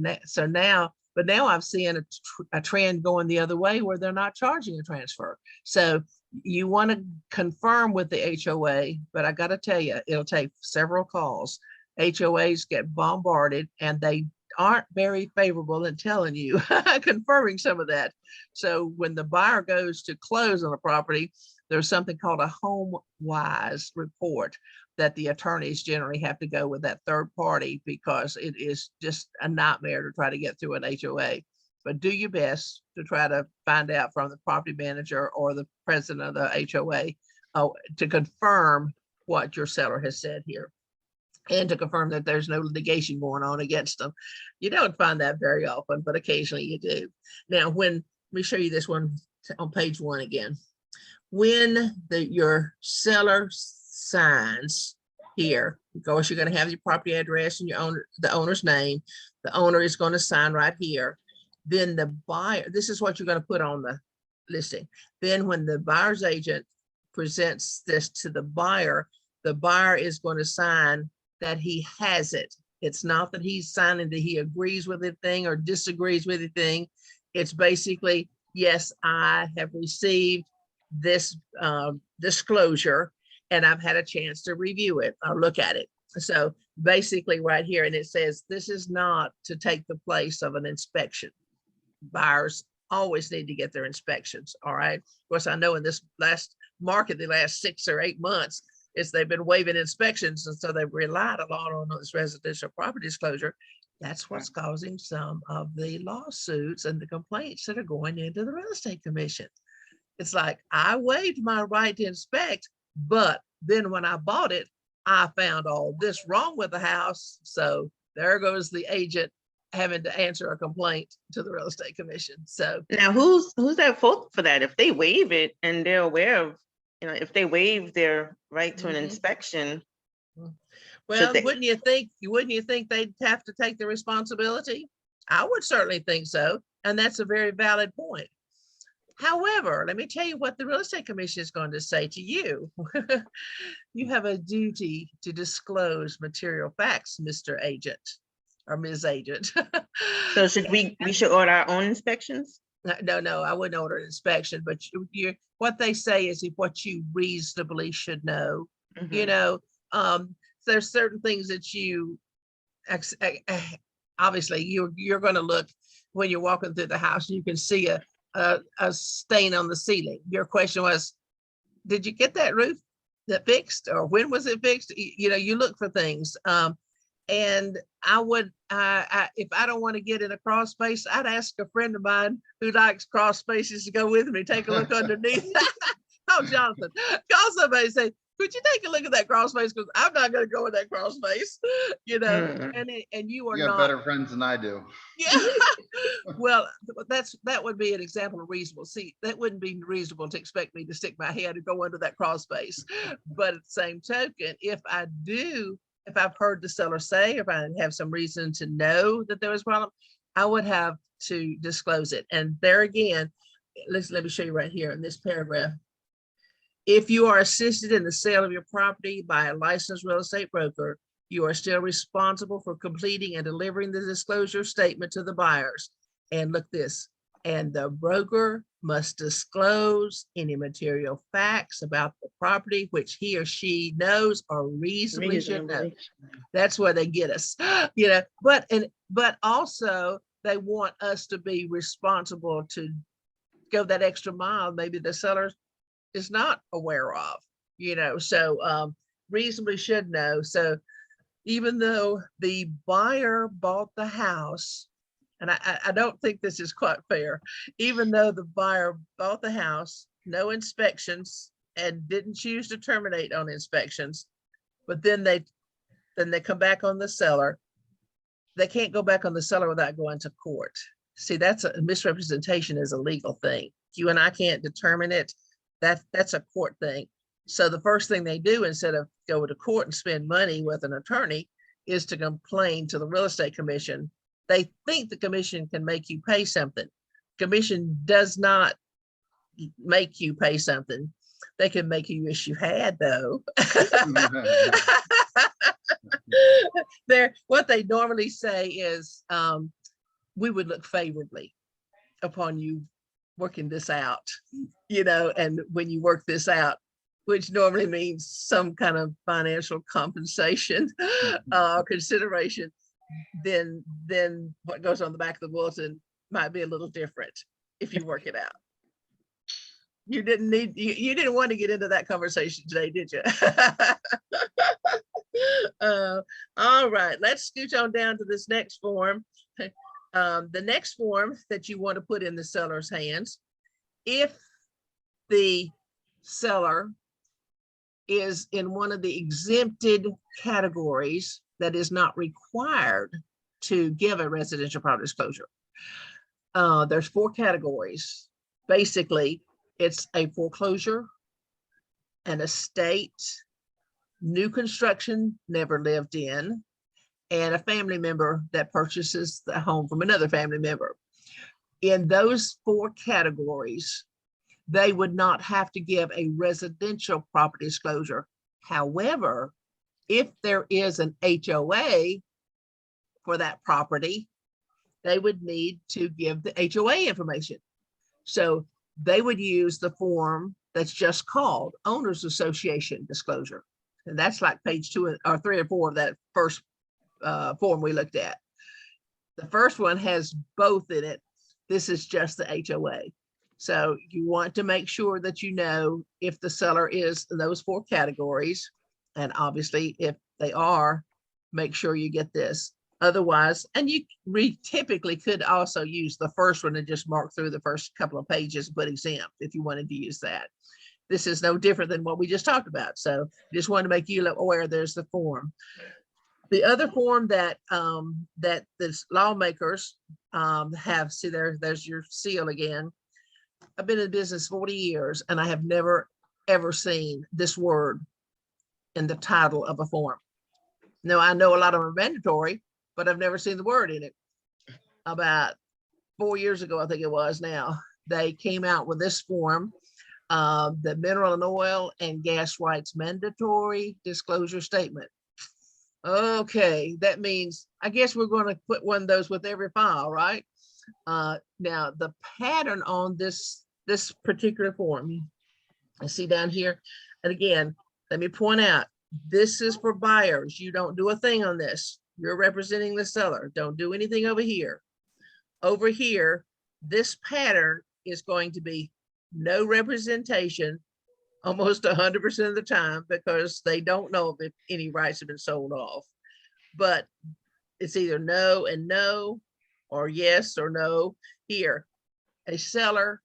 now I've seen a trend going the other way where they're not charging a transfer. So you want to confirm with the HOA, but I got to tell you, it'll take several calls. HOAs get bombarded and they aren't very favorable in telling you, confirming some of that. So when the buyer goes to close on a property, there's something called a home-wise report that the attorneys generally have to go with that third party because it is just a nightmare to try to get through an HOA. But do your best to try to find out from the property manager or the president of the HOA to confirm what your seller has said here, and to confirm that there's no litigation going on against them. You don't find that very often, but occasionally you do. Now, let me show you this one on page 1 again. When your seller signs here, of course, you're going to have your property address and the owner's name. The owner is going to sign right here. Then the buyer, this is what you're going to put on the listing. Then when the buyer's agent presents this to the buyer is going to sign that he has it. It's not that he's signing that he agrees with the thing or disagrees with the thing. It's basically, yes, I have received this disclosure and I've had a chance to review it or look at it. So basically right here, and it says, this is not to take the place of an inspection. Buyers always need to get their inspections. All right. Of course, I know in this last market, the last 6 or 8 months, is they've been waiving inspections. And so they've relied a lot on this residential property disclosure. That's what's causing some of the lawsuits and the complaints that are going into the real estate commission. It's like, I waived my right to inspect, but then when I bought it, I found all this wrong with the house. So there goes the agent having to answer a complaint to the real estate commission. So now who's at fault for that? If they waive it and they're aware of, if they waive their right to an inspection. Well, wouldn't you think they'd have to take the responsibility? I would certainly think so. And that's a very valid point. However, let me tell you what the real estate commission is going to say to you. You have a duty to disclose material facts, Mr. Agent or Ms. Agent. So should we should order our own inspections? No, I wouldn't order an inspection, but what they say is what you reasonably should know. There's certain things that you obviously you're going to look when you're walking through the house. You can see a stain on the ceiling. Your question was, did you get that roof fixed, or when was it fixed? You look for things. And I would, if I don't want to get in a crawl space, I'd ask a friend of mine who likes crawl spaces to go with me, take a look underneath. Oh, Jonathan, call somebody and say, could you take a look at that crawl space? Because I'm not going to go in that crawl space, and you are not. Better friends than I do. Yeah. Well, that would be an example of reasonable. See, that wouldn't be reasonable to expect me to stick my head and go under that crawl space. But at the same token, if I've heard the seller say, if I have some reason to know that there was a problem, I would have to disclose it. And there again, let me show you right here in this paragraph. If you are assisted in the sale of your property by a licensed real estate broker, you are still responsible for completing and delivering the disclosure statement to the buyers. And look this, and the broker must disclose any material facts about the property which he or she knows or reasonably should know. That's where they get us, but also they want us to be responsible to go that extra mile. Maybe the seller is not aware of, so reasonably should know. So even though the buyer bought the house, and I don't think this is quite fair, even though the buyer bought the house, no inspections, and didn't choose to terminate on inspections, but then they come back on the seller, they can't go back on the seller without going to court. See, that's a misrepresentation is a legal thing. You and I can't determine it. That's a court thing. So the first thing they do, instead of go to court and spend money with an attorney, is to complain to the real estate commission. They think the commission can make you pay something. Commission does not make you pay something. They can make you wish you had, though. What they normally say is, we would look favorably upon you working this out, and when you work this out, which normally means some kind of financial compensation or consideration, then what goes on the back of the bulletin might be a little different if you work it out. You didn't want to get into that conversation today, did you? All right, let's scooch on down to this next form. The next form that you want to put in the seller's hands, if the seller is in one of the exempted categories that is not required to give a residential property disclosure. There's 4 categories. Basically, it's a foreclosure, an estate, new construction never lived in, and a family member that purchases the home from another family member. In those 4 categories, they would not have to give a residential property disclosure. However, if there is an HOA for that property, they would need to give the HOA information. So they would use the form that's just called Owners Association Disclosure. And that's like page 2 or 3 or 4 of that first form we looked at. The first one has both in it. This is just the HOA. So you want to make sure that you know if the seller is in those 4 categories. And obviously, if they are, make sure you get this. Otherwise, and you typically could also use the first one and just mark through the first couple of pages, but exempt if you wanted to use that. This is no different than what we just talked about. So just wanted to make you aware there's the form. The other form that that the lawmakers have, see there's your seal again. I've been in business 40 years and I have never, ever seen this word in the title of a form. Now, I know a lot of them are mandatory, but I've never seen the word in it. About 4 years ago, I think it was now, they came out with this form, the mineral and oil and gas rights mandatory disclosure statement. Okay, that means, I guess we're going to put one of those with every file, right? Now, the pattern on this particular form, I see down here, and again, let me point out, this is for buyers. You don't do a thing on this. You're representing the seller. Don't do anything over here. Over here, this pattern is going to be no representation almost 100% of the time, because they don't know if any rights have been sold off. But it's either no and no, or yes or no. Here, a seller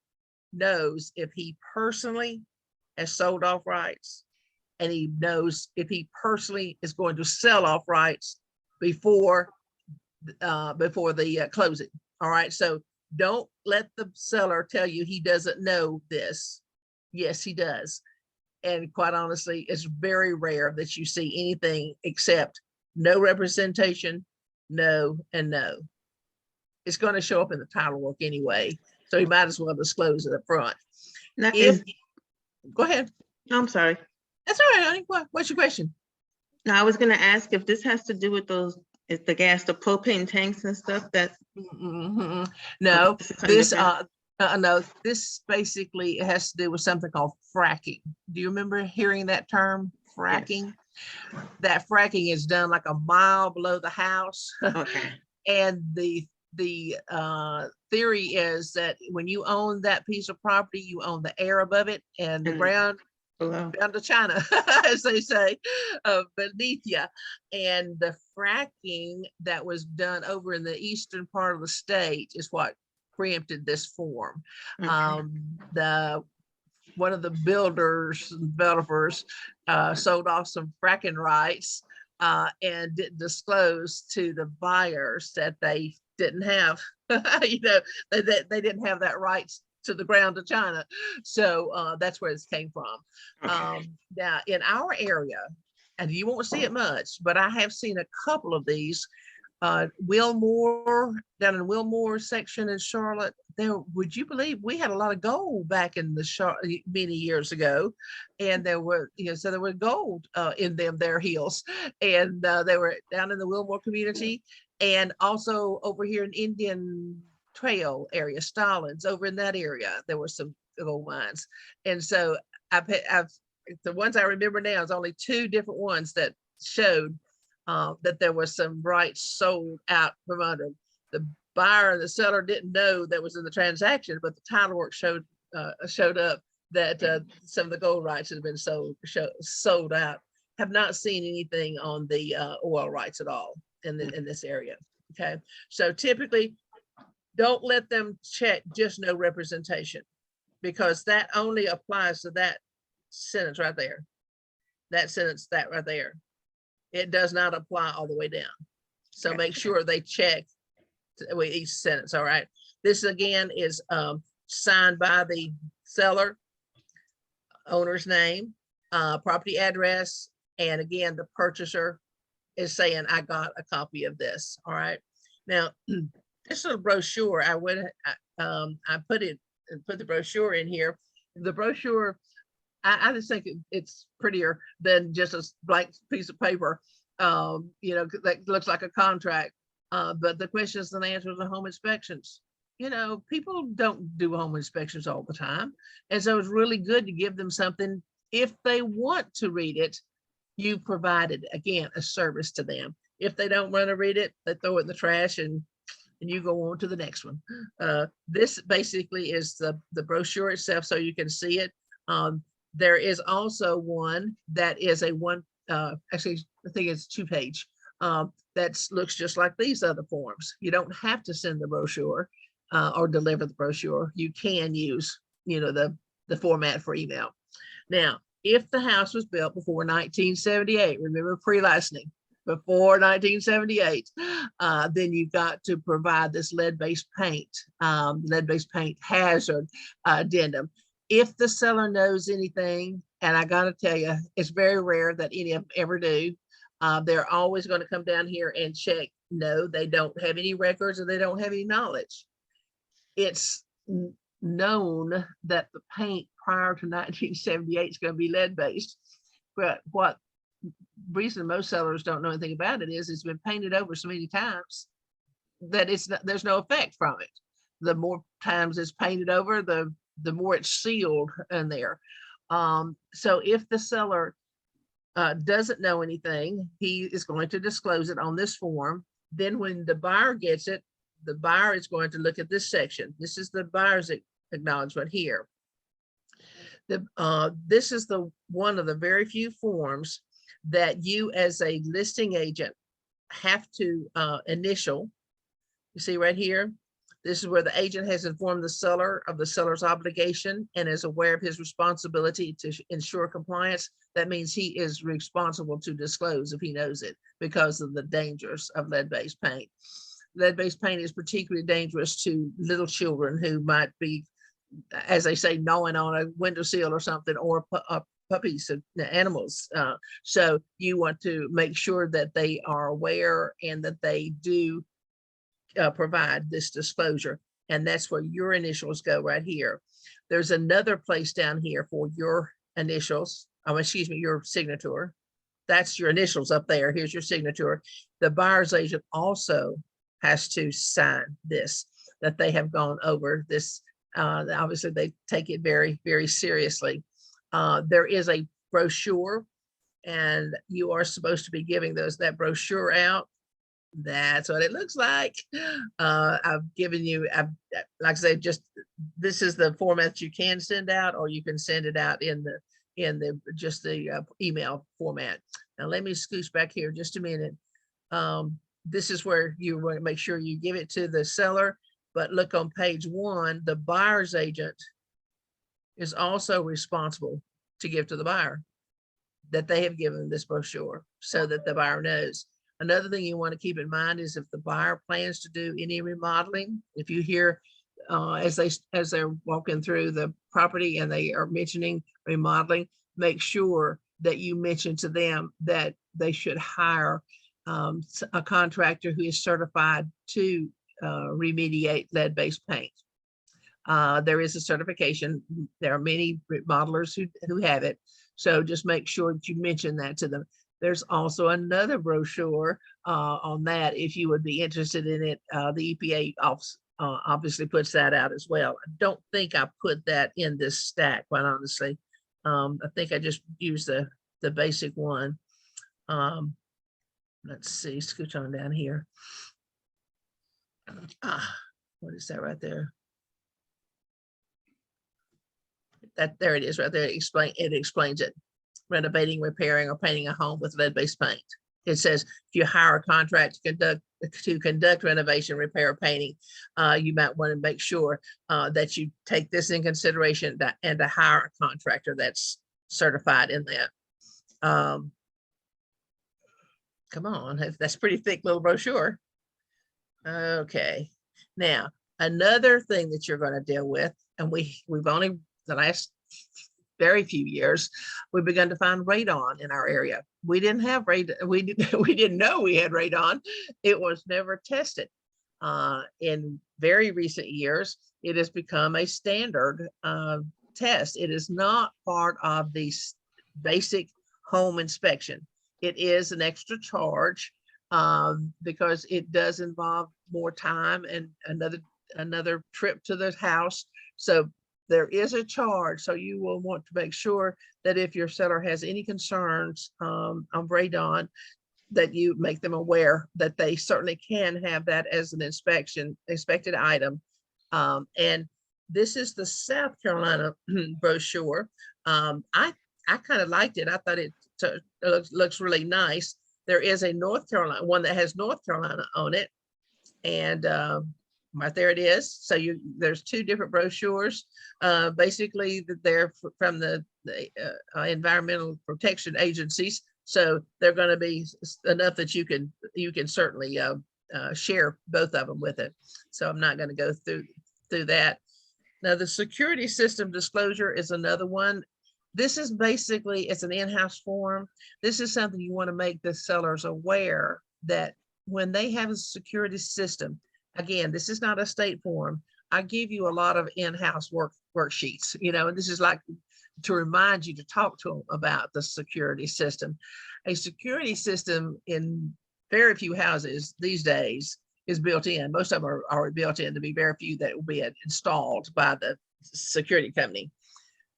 knows if he personally has sold off rights, and he knows if he personally is going to sell off rights before the closing. All right, so don't let the seller tell you he doesn't know this. Yes, he does. And quite honestly, it's very rare that you see anything except no representation, no, and no. It's going to show up in the title work anyway, so you might as well disclose it up front. Now, Go ahead. I'm sorry. That's all right, honey. What's your question? Now, I was going to ask if this has to do with those, is the gas, the propane tanks and stuff that. No, this no, this basically has to do with something called fracking. Do you remember hearing that term, fracking? Yes. That fracking is done like a mile below the house. Okay. And the theory is that when you own that piece of property, you own the air above it and the ground down to China, as they say, beneath you. And the fracking that was done over in the eastern part of the state is what preempted this form. Okay. One of the developers sold off some fracking rights and didn't disclose to the buyers that they didn't have, they didn't have that rights to the ground to China. So that's where this came from. Okay. Now in our area, and you won't see it much, but I have seen a couple of these. Wilmore, down in Wilmore section in Charlotte, there, would you believe we had a lot of gold back in the many years ago, and there were, so there was gold in their hills, and they were down in the Wilmore community, and also over here in Indian Trail area, Stallings, over in that area, there were some gold mines. And so I've the ones I remember now is only 2 different ones that showed that there was some rights sold out from under. The buyer and the seller didn't know that was in the transaction, but the title work showed up that some of the gold rights had been sold out. Have not seen anything on the oil rights at all in this area. Okay, so typically don't let them check just no representation, because that only applies to that sentence right there. That sentence, that right there. It does not apply all the way down. So make sure they check with each sentence. All right. This again is signed by the seller, owner's name, property address, and again, the purchaser is saying, I got a copy of this. All right. Now, this little brochure, I put the brochure in here. The brochure, I just think it's prettier than just a blank piece of paper, that looks like a contract. But the questions and answers are home inspections. People don't do home inspections all the time. And so it's really good to give them something. If they want to read it, you provided, again, a service to them. If they don't want to read it, they throw it in the trash and and you go on to the next one. This basically is the brochure itself, so you can see it. There is also one that is a actually, I think it's 2-page, that looks just like these other forms. You don't have to send the brochure or deliver the brochure. You can use, the format for email. Now, if the house was built before 1978, remember pre-licensing, before 1978, then you've got to provide this lead-based paint hazard addendum. If the seller knows anything, and I got to tell you, it's very rare that any of them ever do, they're always going to come down here and check. No, they don't have any records, and they don't have any knowledge. It's known that the paint prior to 1978 is going to be lead-based, but what reason most sellers don't know anything about it is it's been painted over so many times that there's no effect from it. The more times it's painted over, the more it's sealed in there. So if the seller doesn't know anything, he is going to disclose it on this form. Then when the buyer gets it, the buyer is going to look at this section. This is the buyer's acknowledgement here. This is one of the very few forms that you as a listing agent have to initial. You see right here, this is where the agent has informed the seller of the seller's obligation and is aware of his responsibility to ensure compliance. That means he is responsible to disclose if he knows it, because of the dangers of lead-based paint. Lead-based paint is particularly dangerous to little children who might be, as they say, gnawing on a windowsill or something, or puppies and animals. So you want to make sure that they are aware and that they do provide this disclosure. And that's where your initials go right here. There's another place down here for your initials. Excuse me, your signature. That's your initials up there. Here's your signature. The buyer's agent also has to sign this, that they have gone over this. Obviously, they take it very, very seriously. There is a brochure, and you are supposed to be giving that brochure out. That's what it looks like. I've given you, like I said, just this is the format you can send out, or you can send it out in the email format. Now let me scooch back here just a minute. This is where you want to make sure you give it to the seller. But look on page 1, the buyer's agent is also responsible to give to the buyer that they have given this brochure, so that the buyer knows. Another thing you want to keep in mind is if the buyer plans to do any remodeling, if you hear as they're walking through the property and they are mentioning remodeling, make sure that you mention to them that they should hire a contractor who is certified to remediate lead-based paint. There is a certification. There are many remodelers who have it. So just make sure that you mention that to them. There's also another brochure on that if you would be interested in it. The EPA office obviously puts that out as well. I don't think I put that in this stack, quite honestly. I think I just used the basic one. Let's see, scooch on down here. What is that right there? There it is right there. It explains it. Renovating, repairing, or painting a home with lead-based paint. It says if you hire a contract to conduct renovation, repair, or painting, you might want to make sure that you take this in consideration and to hire a contractor that's certified in that. Come on, that's pretty thick little brochure. Okay, now another thing that you're going to deal with, and we've only the last very few years, we've begun to find radon in our area. We didn't have radon. We didn't know we had radon. It was never tested. In very recent years, it has become a standard test. It is not part of the basic home inspection. It is an extra charge because it does involve more time and another trip to the house. So there is a charge. So you will want to make sure that if your seller has any concerns of radon, that you make them aware that they certainly can have that as an inspected item. And this is the South Carolina brochure. I kind of liked it. I thought it looks really nice. There is a North Carolina one that has North Carolina on it, and right there it is. So there's two different brochures. Basically, they're from the environmental protection agencies. So they're going to be enough that you can certainly share both of them with it. So I'm not going to go through that. Now, the security system disclosure is another one. This is basically, it's an in-house form. This is something you want to make the sellers aware that when they have a security system, again, this is not a state form. I give you a lot of in-house worksheets, and this is like to remind you to talk to them about the security system. A security system in very few houses these days is built in. Most of them are already built in. To be very few that will be installed by the security company.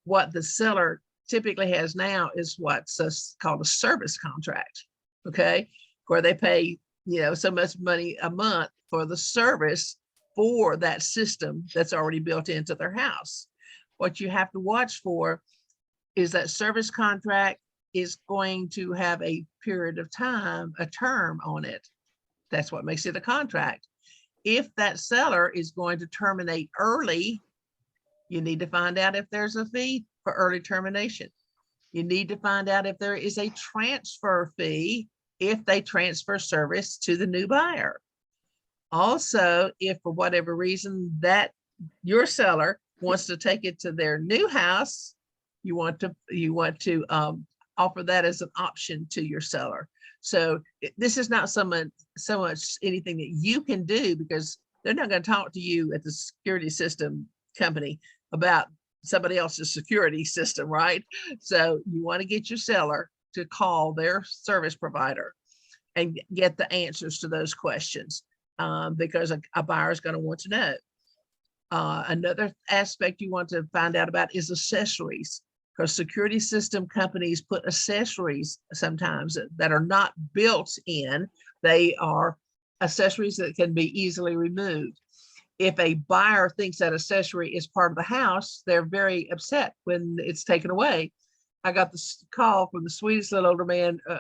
What the seller typically has now is what's called a service contract, okay, where they pay, so much money a month for the service for that system that's already built into their house. What you have to watch for is that service contract is going to have a period of time, a term on it. That's what makes it a contract. If that seller is going to terminate early, you need to find out if there's a fee for early termination. You need to find out if there is a transfer fee if they transfer service to the new buyer. Also, if for whatever reason that your seller wants to take it to their new house, you want to offer that as an option to your seller. So this is not so much anything that you can do, because they're not going to talk to you at the security system company about somebody else's security system, right? So you want to get your seller to call their service provider and get the answers to those questions, because a buyer is going to want to know. Another aspect you want to find out about is accessories, because security system companies put accessories sometimes that are not built in. They are accessories that can be easily removed. If a buyer thinks that accessory is part of the house, they're very upset when it's taken away. I got this call from the sweetest little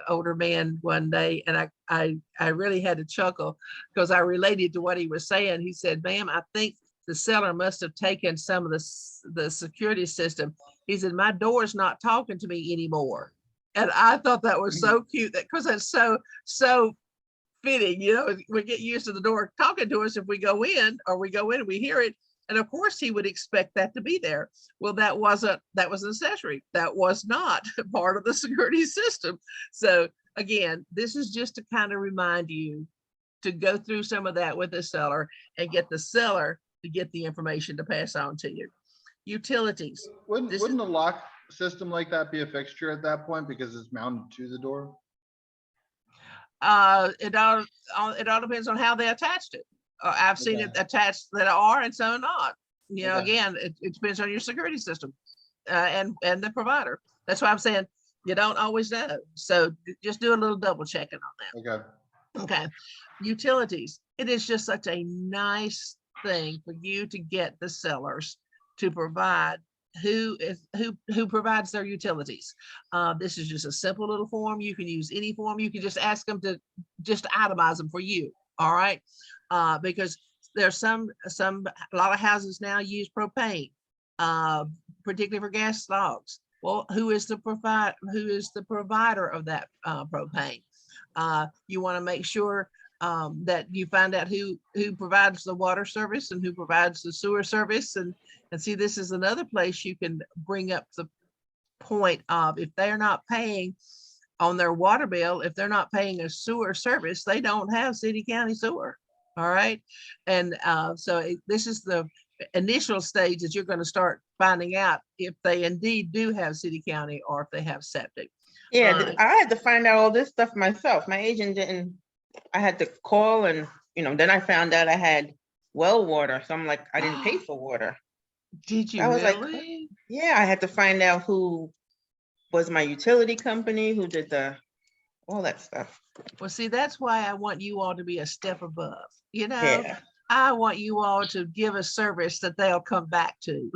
older man one day, and I really had to chuckle because I related to what he was saying. He said, "Ma'am, I think the seller must have taken some of the security system." He said, "My door's not talking to me anymore." And I thought that was so cute, that because that's so fitting, we get used to the door talking to us if we go in, and we hear it. And of course he would expect that to be there. Well, that was an accessory. That was not part of the security system. So again, this is just to kind of remind you to go through some of that with the seller and get the seller to get the information to pass on to you. Utilities. Wouldn't a lock system like that be a fixture at that point because it's mounted to the door? It all depends on how they attached it. I've seen it attached that are and some not. Again, it depends on your security system and the provider. That's why I'm saying you don't always know. So just do a little double checking on that. Okay. Utilities. It is just such a nice thing for you to get the sellers to provide who provides their utilities. This is just a simple little form. You can use any form. You can just ask them to just itemize them for you. All right. Because there's a lot of houses now use propane, particularly for gas logs. Well, who is the provider of that propane? You want to make sure that you find out who provides the water service and who provides the sewer service. And see, this is another place you can bring up the point of, if they're not paying on their water bill, if they're not paying a sewer service, they don't have city county sewer. All right. And this is the initial stage that you're going to start finding out if they indeed do have city county or if they have septic. Yeah, I had to find out all this stuff myself. My agent didn't. I had to call, and then I found out I had well water. So I'm like, I didn't pay for water. Did you? I was really? like, yeah, I had to find out who was my utility company, who did all that stuff. Well, see, that's why I want you all to be a step above, you know? Yeah. I want you all to give a service that they'll come back to.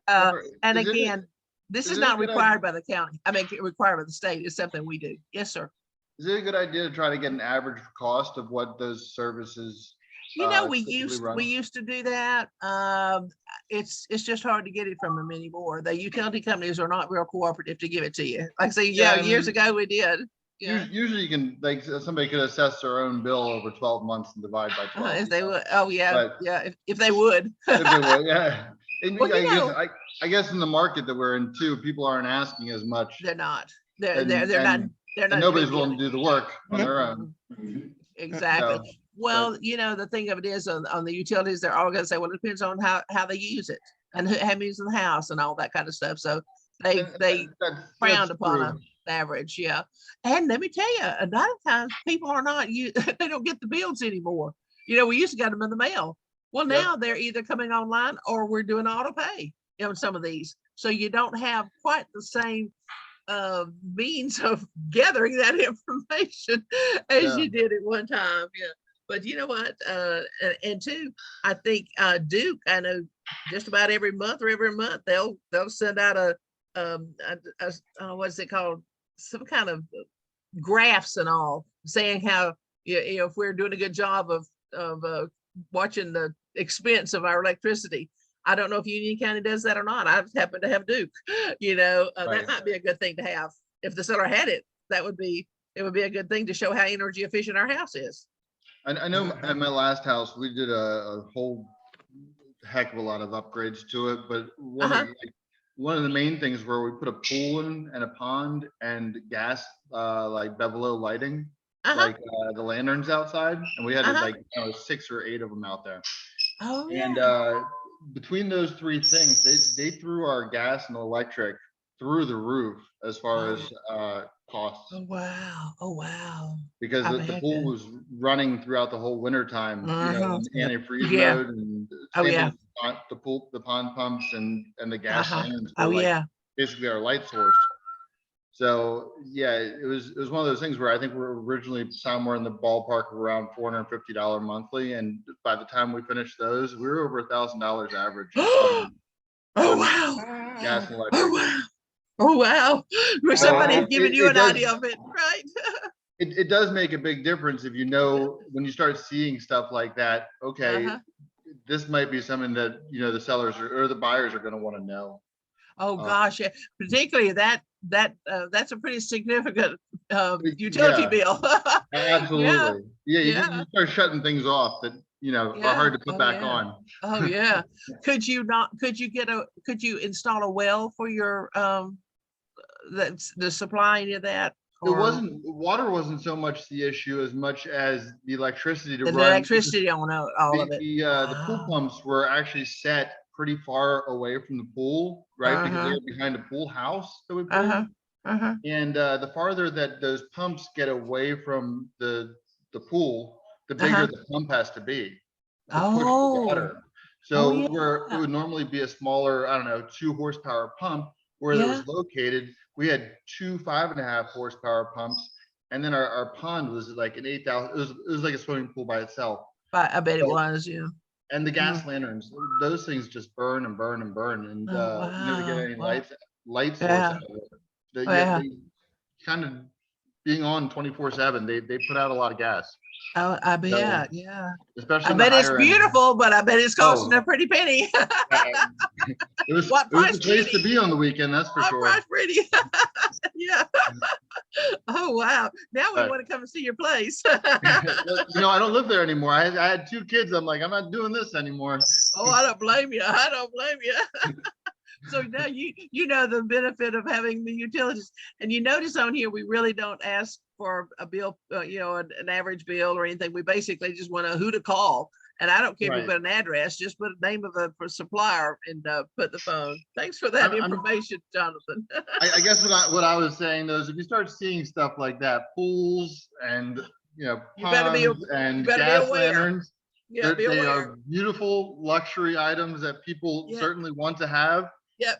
And Is it- again, this is is it a not good required by the county. I mean, required by the state. It's something we do. Yes, sir. Is it a good idea to try to get an average cost of what those services? You know, typically run? we used to do that. It's just hard to get it from them anymore. The utility companies are not real cooperative to give it to you. Like I say, Yeah, yeah, I years mean, ago we did. Yeah. Usually you can, like, somebody could assess their own bill over 12 months and divide by 12. If they would, oh yeah, But yeah, if they would. if they would, yeah. And Well, you know, I guess in the market that we're in too, people aren't asking as much, they're not. and They're not. They're and not. nobody's doing willing to do the work on their own. Exactly. So, Well, you know, the thing of it is on the utilities, they're all gonna say, well, it depends on how they use it and how many use in the house and all that kind of stuff. So they that's frowned upon true. an average, yeah. And let me tell you, a lot of times people are not they don't get the bills anymore. You know, we used to get them in the mail. Well, Yep. now they're either coming online or we're doing auto pay on some of these. So you don't have quite the same means of gathering that information as Yeah. you did at one time. Yeah. But you know what? And two, I think Duke, I know just about every month they'll send out a what's it called? Some kind of graphs and all saying how you know if we're doing a good job of watching the expense of our electricity. I don't know if Union County does that or not. I happen to have Duke. You know, Right. that might be a good thing to have. If the seller had it, it would be a good thing to show how energy efficient our house is. I know at my last house, we did a whole heck of a lot of upgrades to it, but one of the main things where we put a pool in and a pond and gas, like bevel lighting, like the lanterns outside, and we had like 6 or 8 of them out there. Oh, And yeah. between those 3 things, they threw our gas and electric through the roof as far as costs, Oh, wow. Oh, wow. because I the bet pool you. was running throughout the whole winter time, you know, in antifreeze Yeah. mode, and Oh, same yeah. with the pond pumps and the gas lanterns were Oh, like yeah. basically our light source. So yeah, it was one of those things where I think we're originally somewhere in the ballpark of around $450 monthly, and by the time we finished those, we were over $1,000 average. Oh, on wow. gas and Oh, electric. wow. Oh, wow. Where So somebody's giving you it an does, idea of it, right? it does make a big difference if you know, when you start seeing stuff like that, okay, this might be something that, you know, the sellers or the buyers are going to want to know. Oh, gosh, yeah. Particularly that's a pretty significant utility Yeah. bill. Absolutely. Yeah, Yeah. you start shutting things off that, you know, are hard to put back on. Oh, yeah. Could you install a well for your the supply any of that? Water wasn't so much the issue as much as the electricity to The run. electricity on all of it. The pool pumps were actually set pretty far away from the pool, right? Because they were behind a pool house that we put in. And the farther that those pumps get away from the pool, the bigger the pump has to be to push the water. So where it would normally be a smaller, I don't know, 2 horsepower pump, where it was located, we had 2 5.5 horsepower pumps, and then our pond was like an 8,000. It was like a swimming pool by itself. I bet it was, yeah. And the gas lanterns, those things just burn and burn and burn, and you never get any light source out of it. Yet they kind of being on 24/7, they put out a lot of gas. Oh, I bet, yeah. Especially I bet it's beautiful, but I bet it's costing a pretty penny. It was the place to be on the weekend, that's for sure. Price pretty. Yeah. Oh, wow. Now we want to come and see your place. You know, I don't live there anymore. I had 2 kids. I'm like, I'm not doing this anymore. Oh, I don't blame you. I don't blame you. So now you know the benefit of having the utilities, and you notice on here we really don't ask for a bill, you know, an average bill or anything. We basically just want to know who to call, and I don't care if you put an address, just put a name of a supplier and put the phone. Thanks for that information, Jonathan. I guess what I was saying though is if you start seeing stuff like that, pools and, you know, ponds and gas lanterns, they are beautiful luxury items that people certainly want to have.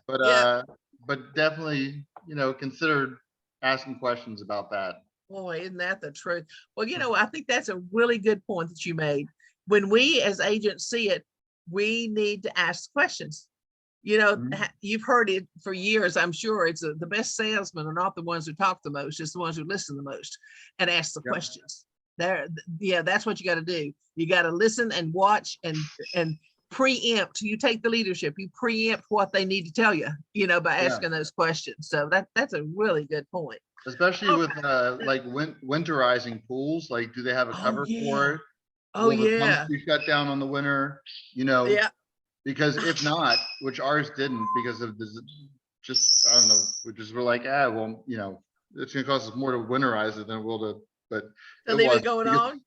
But definitely, you know, consider asking questions about that. Boy, isn't that the truth? Well, I think that's a really good point that you made. When we as agents see it, we need to ask questions. You've heard it for years, I'm sure. It's the best salesmen are not the ones who talk the most, it's the ones who listen the most and ask the questions. That's what you got to do. You got to listen and watch and preempt. You take the leadership, you preempt what they need to tell you, by asking those questions. So that's a really good point. Especially with like winterizing pools, like do they have a cover for it? Oh, Will the yeah. pumps be shut down on the winter? Yeah. Because if not, which ours didn't, because of this, just, I don't know, we're like, well, it's gonna cost us more to winterize it than it will to, but To leave it going on.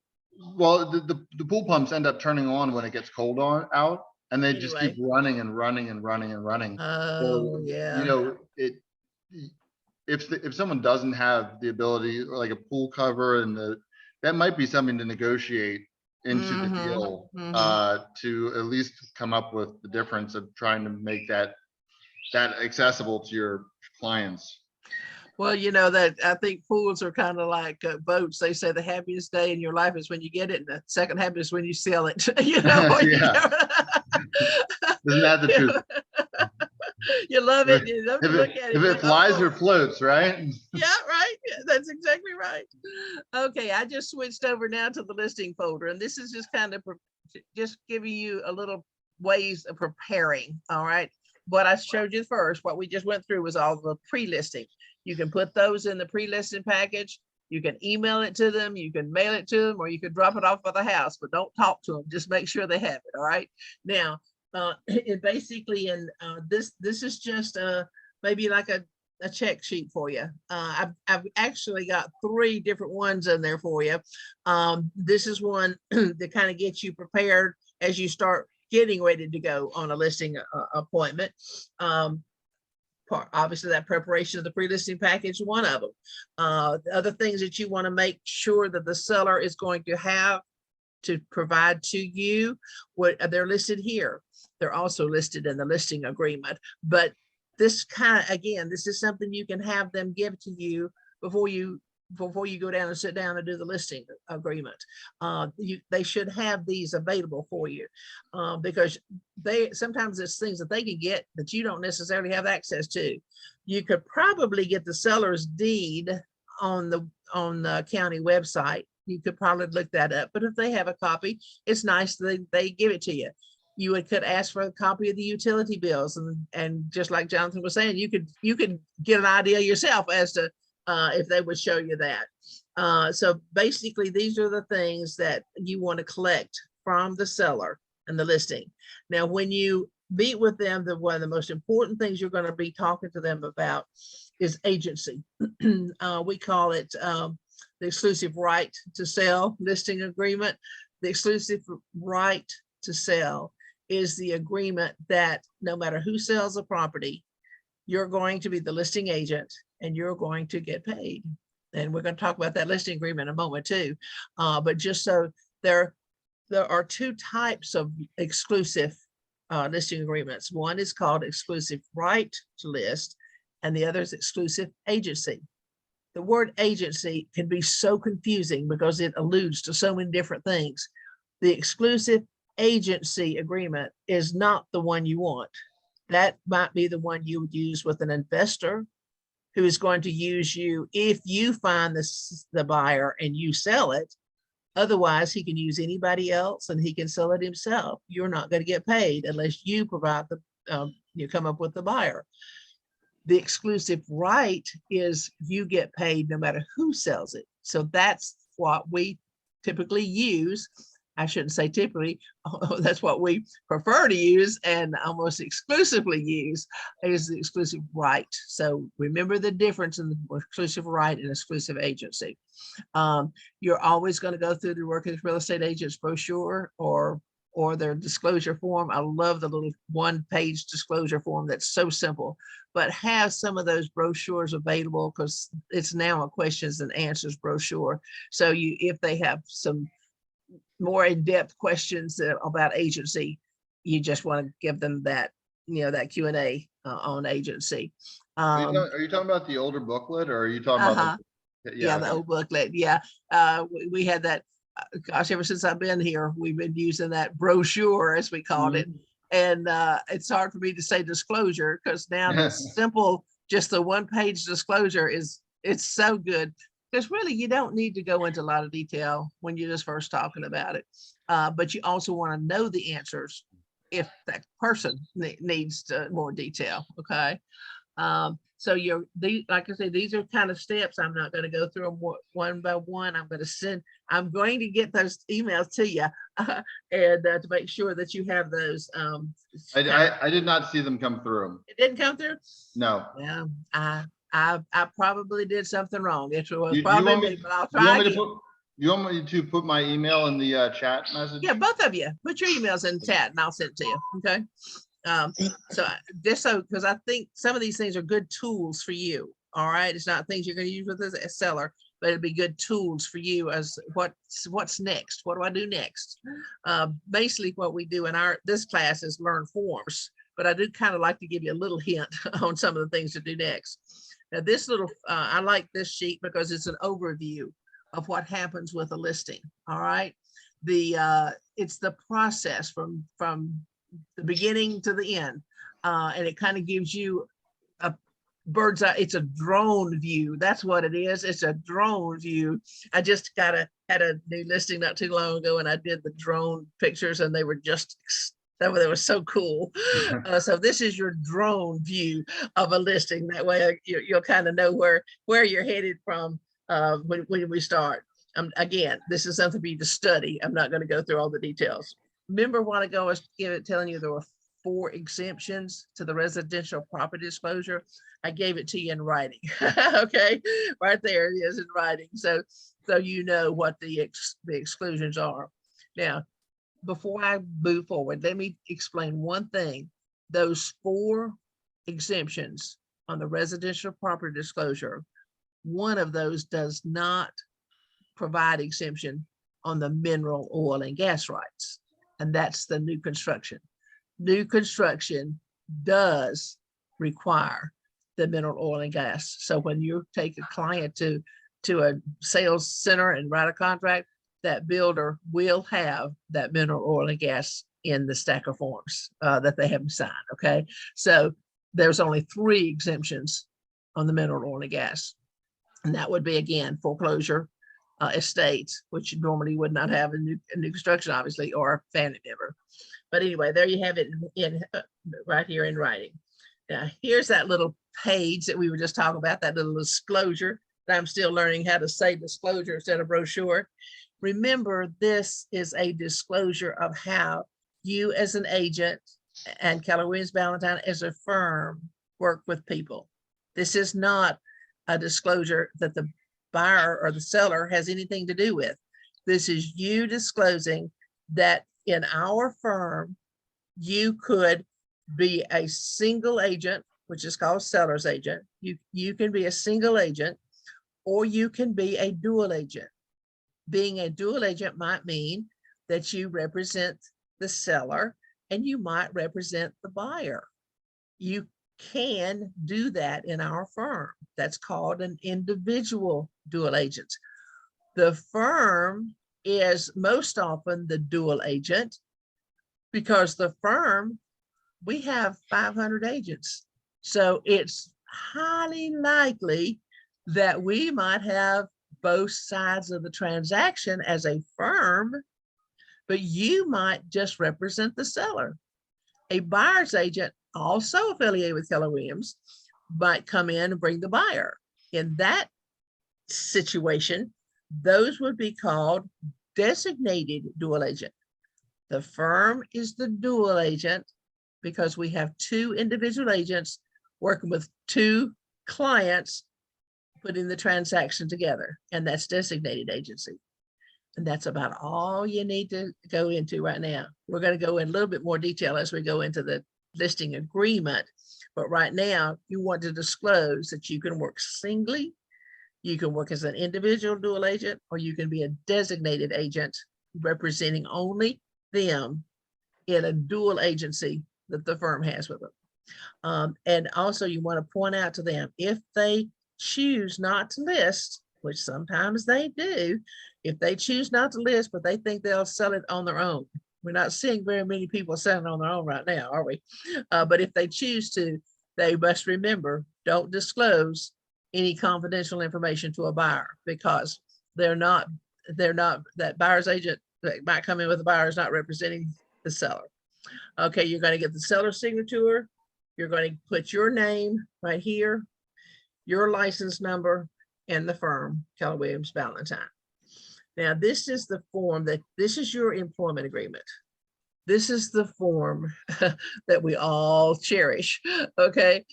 well, the pool pumps end up turning on when it gets cold out, and they just keep Anyway. running and running and running and running. Oh, So, yeah. if someone doesn't have the ability, or like a pool cover, that might be something to negotiate into the deal, to at least come up with the difference of trying to make that accessible to your clients. Well, that I think pools are kind of like boats. They say the happiest day in your life is when you get it, and the second happiest when you sell it. Yeah. Isn't that the truth? You love it. You love to look at it. If it flies or floats, right? Yeah, right. That's exactly right. Okay, I just switched over now to the listing folder, and this is just kind of just giving you a little ways of preparing. All right. What I showed you first, what we just went through was all the pre-listing. You can put those in the pre-listing package. You can email it to them, you can mail it to them, or you can drop it off at the house, but don't talk to them. Just make sure they have it. All right. Now, it basically, and this is just maybe like a check sheet for you. I've actually got 3 different ones in there for you. This is one that kind of gets you prepared as you start getting ready to go on a listing appointment. Obviously that preparation of the pre-listing package, one of them. The other things that you want to make sure that the seller is going to have to provide to you, what they're listed here. They're also listed in the listing agreement, but this again, this is something you can have them give to you before you go down and sit down and do the listing agreement. They should have these available for you, because sometimes there's things that they can get that you don't necessarily have access to. You could probably get the seller's deed on the county website. You could probably look that up, but if they have a copy, it's nice that they give it to you. You could ask for a copy of the utility bills, and just like Jonathan was saying, you could get an idea yourself as to if they would show you that. So basically, these are the things that you want to collect from the seller and the listing. Now, when you meet with them, one of the most important things you're going to be talking to them about is agency. We call it the exclusive right to sell listing agreement. The exclusive right to sell is the agreement that no matter who sells a property, you're going to be the listing agent and you're going to get paid. And we're going to talk about that listing agreement in a moment too. But just so there are 2 types of exclusive listing agreements. One is called exclusive right to list, and the other is exclusive agency. The word agency can be so confusing because it alludes to so many different things. The exclusive agency agreement is not the one you want. That might be the one you would use with an investor who is going to use you if you find the buyer and you sell it. Otherwise, he can use anybody else and he can sell it himself. You're not going to get paid unless you provide you come up with the buyer. The exclusive right is you get paid no matter who sells it. So that's what we typically use. I shouldn't say typically, that's what we prefer to use and almost exclusively use is the exclusive right. So remember the difference in the exclusive right and exclusive agency. You're always going to go through the Working Real Estate Agents brochure or their disclosure form. I love the little 1-page disclosure form that's so simple, but have some of those brochures available because it's now a questions and answers brochure. So if they have some more in-depth questions about agency, you just want to give them that, that Q&A on agency. Are you talking about the older booklet, or are you talking Uh-huh. about the? Yeah, the old booklet. Yeah. We had that, gosh, ever since I've been here, we've been using that brochure, as we called it. And it's hard for me to say disclosure, because now the simple, just the one-page disclosure it's so good. Because really, you don't need to go into a lot of detail when you're just first talking about it. But you also want to know the answers if that person needs more detail. Okay. So like I said, these are kind of steps. I'm not going to go through them one by one. I'm going to get those emails to you and to make sure that you have those. I did not see them come through. It didn't come through? No. Yeah, I probably did something wrong. It was You probably want me, me, but I'll try again. You want me to put my email in the chat message? Yeah, both of you. Put your emails in the chat and I'll send it to you. Okay. Because I think some of these things are good tools for you. All right. It's not things you're going to use with a seller, but it'd be good tools for you as what's next. What do I do next? Basically what we do in this class is learn forms, but I do kind of like to give you a little hint on some of the things to do next. Now this little, I like this sheet because it's an overview of what happens with a listing. All right. It's the from the beginning to the end. And it kind of gives you a bird's eye. It's a drone view. That's what it is. It's a drone view. I just had a new listing not too long ago, and I did the drone pictures, and they were they were so cool. So this is your drone view of a listing. That way you'll kind of know where you're headed from when we start. Again, this is something for you to study. I'm not going to go through all the details. Remember a while ago, I was telling you there were 4 exemptions to the residential property disclosure. I gave it to you in writing. Okay, right there it is in writing. So you know what the exclusions are. Now, before I move forward, let me explain one thing. Those 4 exemptions on the residential property disclosure, one of those does not provide exemption on the mineral, oil, and gas rights. And that's the new construction. New construction does require the mineral, oil, and gas. So when you take a client to a sales center and write a contract, that builder will have that mineral, oil, and gas in the stack of forms that they haven't signed. Okay. So there's only 3 exemptions on the mineral, oil, and gas. And that would be, again, foreclosure, estates, which you normally would not have in new construction, obviously, or a family member. But anyway, there you have it in right here in writing. Now, here's that little page that we were just talking about, that little disclosure that I'm still learning how to say disclosure instead of brochure. Remember, this is a disclosure of how you as an agent and Keller Williams Ballantyne as a firm work with people. This is not a disclosure that the buyer or the seller has anything to do with. This is you disclosing that in our firm, you could be a single agent, which is called seller's agent. You can be a single agent, or you can be a dual agent. Being a dual agent might mean that you represent the seller and you might represent the buyer. You can do that in our firm. That's called an individual dual agent. The firm is most often the dual agent because the firm, we have 500 agents. So it's highly likely that we might have both sides of the transaction as a firm, but you might just represent the seller. A buyer's agent, also affiliated with Keller Williams, might come in and bring the buyer. In that situation, those would be called designated dual agent. The firm is the dual agent because we have 2 individual agents working with 2 clients putting the transaction together, and that's designated agency. And that's about all you need to go into right now. We're going to go in a little bit more detail as we go into the listing agreement. But right now, you want to disclose that you can work singly, you can work as an individual dual agent, or you can be a designated agent representing only them in a dual agency that the firm has with them. And also you want to point out to them, if they choose not to list, which sometimes they do, if they choose not to list, but they think they'll sell it on their own. We're not seeing very many people selling on their own right now, are we? But if they choose to, they must remember, don't disclose any confidential information to a buyer, because that buyer's agent that might come in with the buyer is not representing the seller. Okay, you're going to get the seller's signature. You're going to put your name right here, your license number, and the firm, Keller Williams Valentine. Now, this is the form this is your employment agreement. This is the form that we all cherish, okay?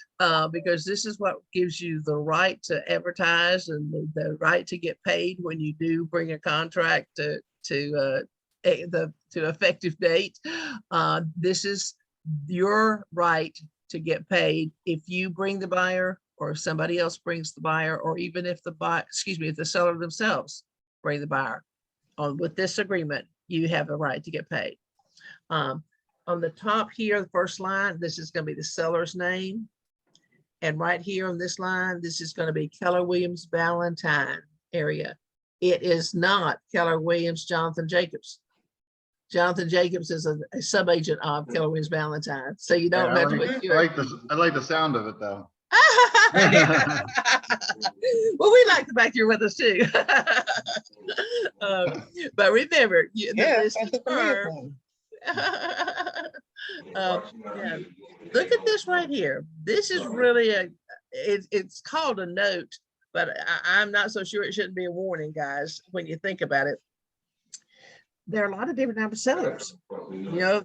Because this is what gives you the right to advertise and the right to get paid when you do bring a contract to effective date. This is your right to get paid if you bring the buyer, or if somebody else brings the buyer, or even if if the seller themselves bring the buyer. With this agreement, you have the right to get paid. On the top here, the first line, this is going to be the seller's name. And right here on this line, this is going to be Keller Williams Valentine area. It is not Keller Williams Jonathan Jacobs. Jonathan Jacobs is a sub-agent of Keller Williams Valentine. So you don't have to put your... I like the sound of it though. Well, we like the fact you're with us too. But remember, this is firm. Yeah. Look at this right here. This is really it's called a note, but I'm not so sure it shouldn't be a warning, guys, when you think about it. There are a lot of different types of sellers.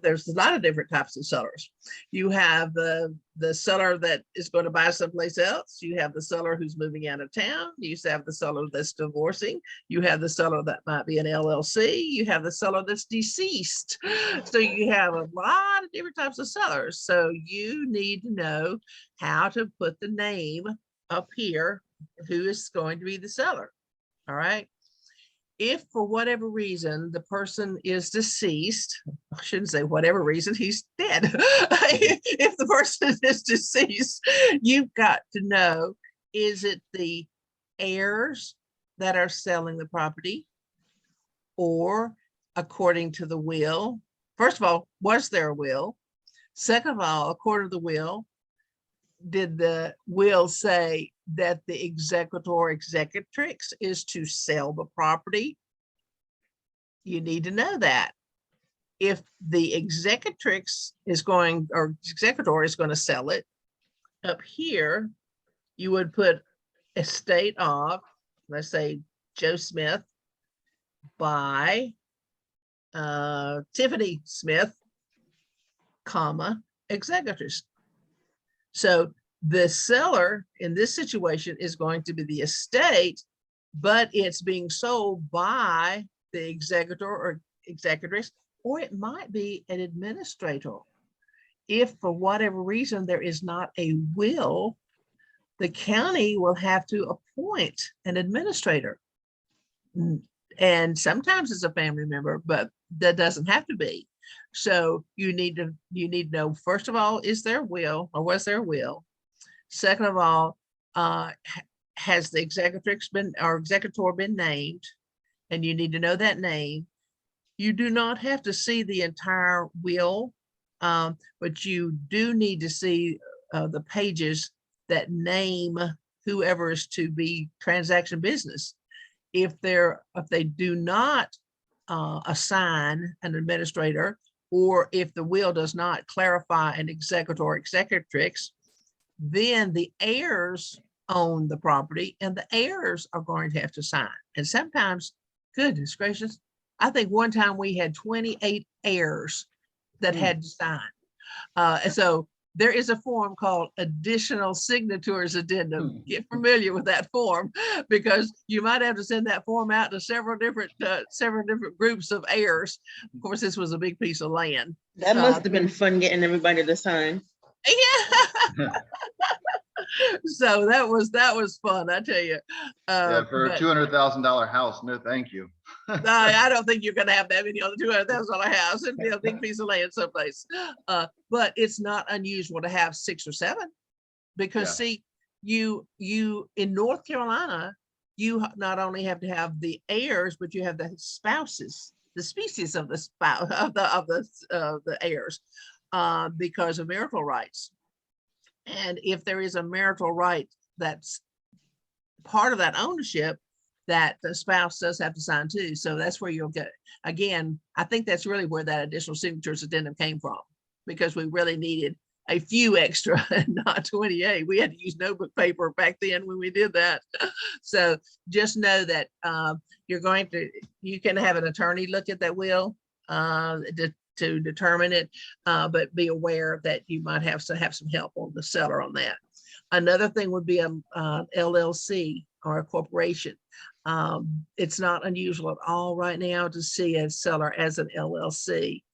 There's a lot of different types of sellers. You have the seller that is going to buy someplace else. You have the seller who's moving out of town. You have the seller that's divorcing. You have the seller that might be an LLC. You have the seller that's deceased. So you have a lot of different types of sellers. So you need to know how to put the name up here, who is going to be the seller. All right. If for whatever reason the person is deceased, I shouldn't say whatever reason, he's dead. If the person is deceased, you've got to know, is it the heirs that are selling the property? Or according to the will? First of all, was there a will? Second of all, according to the will, did the will say that the executor or executrix is to sell the property? You need to know that. If the executrix is going, or executor is going to sell it, up here, you would put estate of, let's say, Joe Smith by Tiffany Smith, comma, executors. So the seller in this situation is going to be the estate, but it's being sold by the executor or executrix, or it might be an administrator. If for whatever reason there is not a will, the county will have to appoint an administrator. And sometimes it's a family member, but that doesn't have to be. So you need to know, first of all, is there a will, or was there a will? Second of all, has the executrix been, or executor been named? And you need to know that name. You do not have to see the entire will, but you do need to see the pages that name whoever is to be transaction business. If they do not assign an administrator, or if the will does not clarify an executor or executrix, then the heirs own the property and the heirs are going to have to sign. And sometimes, goodness gracious, I think one time we had 28 heirs that had to sign. And so there is a form called Additional Signatures Addendum. Get familiar with that form, because you might have to send that form out to several different groups of heirs. Of course, this was a big piece of land. That must have been fun getting everybody to sign. Yeah. So that was fun, I tell you. Yeah, for a But $200,000 house, no, thank you. I don't think you're gonna have that many on the $200,000 house. It'd be a big piece of land someplace. But it's not unusual to have 6 or 7, because Yeah. see, you in North Carolina, you not only have to have the heirs, but you have the spouses, the species of the spouse of the heirs, because of marital rights. And if there is a marital right that's part of that ownership, that the spouse does have to sign too. So that's where you'll get, again, I think that's really where that additional signatures addendum came from, because we really needed a few extra and not 28. We had to use notebook paper back then when we did that. So just know that you can have an attorney look at that will to determine it, but be aware that you might have to have some help on the seller on that. Another thing would be a LLC or a corporation. It's not unusual at all right now to see a seller as an LLC.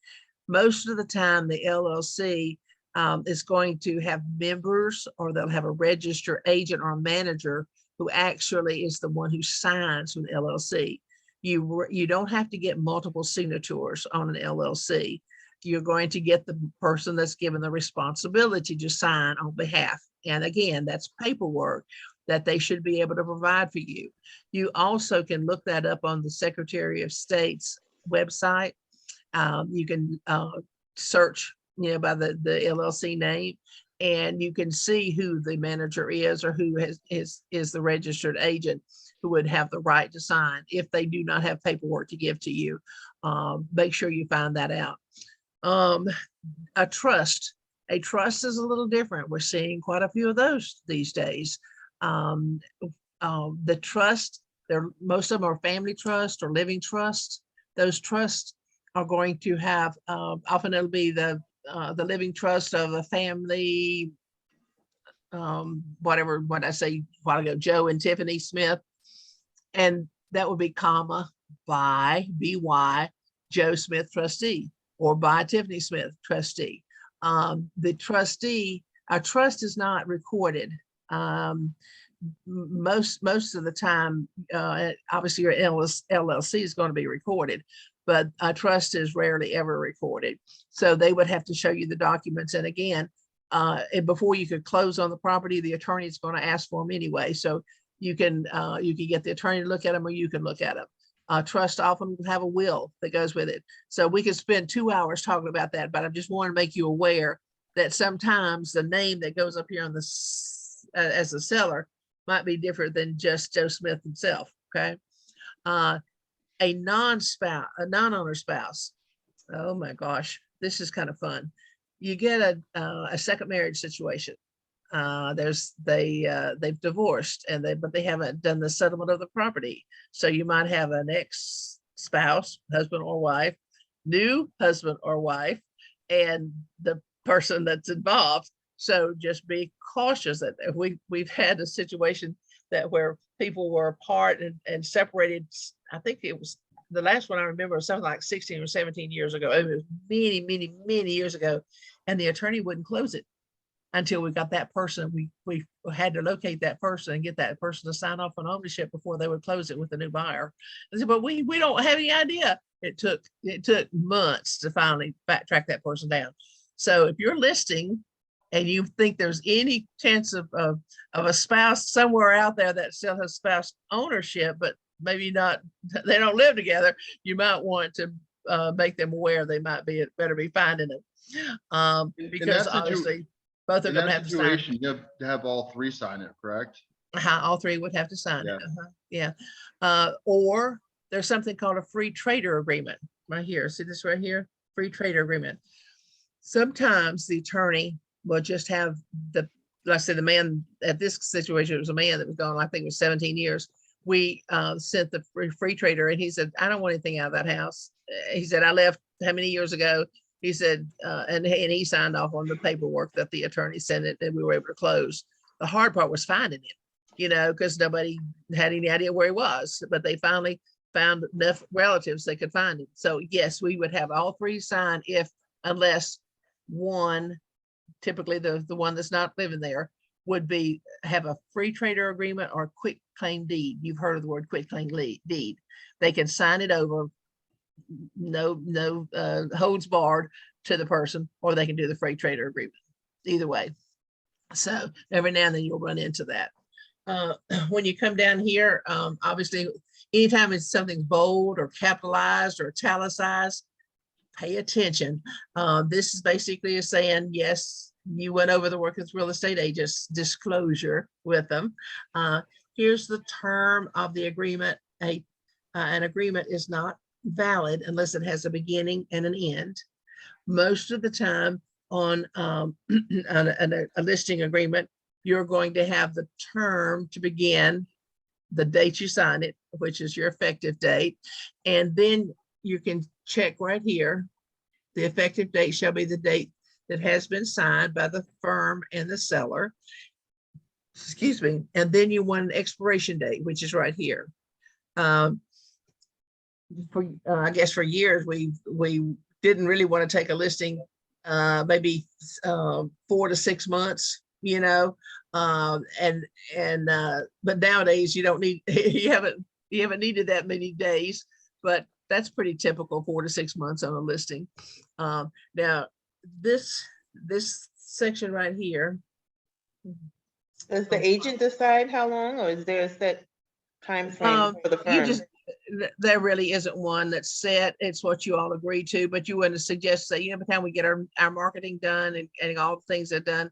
Most of the time, the LLC is going to have members, or they'll have a registered agent or a manager who actually is the one who signs with an LLC. You don't have to get multiple signatures on an LLC. You're going to get the person that's given the responsibility to sign on behalf. And again, that's paperwork that they should be able to provide for you. You also can look that up on the Secretary of State's website. You can search, by the LLC name, and you can see who the manager is, or who is the registered agent who would have the right to sign if they do not have paperwork to give to you. Make sure you find that out. A trust is a little different. We're seeing quite a few of those these days. The trust, most of them are family trust or living trust. Those trusts are going to have, often it'll be the living trust of a family, what I say a while ago, Joe and Tiffany Smith. And that would be by Joe Smith trustee, or by Tiffany Smith trustee. The trustee, our trust is not recorded. Most of the time, obviously your LLC is going to be recorded, but a trust is rarely ever recorded. So they would have to show you the documents. And again, and before you could close on the property, the attorney is going to ask for them anyway. So you can get the attorney to look at them, or you can look at them. Trust often have a will that goes with it. So we could spend 2 hours talking about that, but I just want to make you aware that sometimes the name that goes up here on this as a seller might be different than just Joe Smith himself. Okay. A non-owner spouse. Oh my gosh, this is kind of fun. You get a second marriage situation. They've divorced, but they haven't done the settlement of the property. So you might have an ex-spouse, husband or wife, new husband or wife, and the person that's involved. So just be cautious that we've had a situation where people were apart and separated. I think it was the last one I remember was something like 16 or 17 years ago. It was many years ago, and the attorney wouldn't close it until we got that person. We had to locate that person and get that person to sign off on ownership before they would close it with the new buyer. I said, but we don't have any idea. It took months to finally backtrack that person down. So if you're listing and you think there's any chance of a spouse somewhere out there that still has spouse ownership, but maybe not, they don't live together, you might want to make them aware they might better be finding them, because obviously both of them have to sign. You have to have all 3 sign it, correct? All 3 would have to sign it. Yeah. Or there's something called a free trader agreement right here. See this right here? Free trader agreement. Sometimes the attorney will just have let's say the man at this situation, it was a man that was gone, I think it was 17 years. We sent the free trader, and he said, I don't want anything out of that house. He said, I left how many years ago? He said, and he signed off on the paperwork that the attorney sent it, and we were able to close. The hard part was finding him, because nobody had any idea where he was, but they finally found enough relatives they could find him. So yes, we would have all 3 signed unless one typically the one that's not living there, would be have a free trader agreement or a quit claim deed. You've heard of the word quit claim deed. They can sign it over, no holds barred to the person, or they can do the free trader agreement. Either way. So every now and then you'll run into that. When you come down here, obviously, anytime it's something bold or capitalized or italicized, pay attention. This is basically saying, yes, you went over the work with real estate agents disclosure with them. Here's the term of the agreement. An agreement is not valid unless it has a beginning and an end. Most of the time on a listing agreement, you're going to have the term to begin the date you sign it, which is your effective date. And then you can check right here. The effective date shall be the date that has been signed by the firm and the seller. Excuse me. And then you want an expiration date, which is right here. I guess for years, we didn't really want to take a listing, maybe 4 to 6 months, you know, but nowadays you don't need, you haven't needed that many days, but that's pretty typical, 4 to 6 months on a listing. Now this section right here. Does the agent decide how long, or is there a set time frame for the firm? There really isn't one that's set. It's what you all agree to, but you wouldn't suggest, say, by the time we get our marketing done and all the things are done,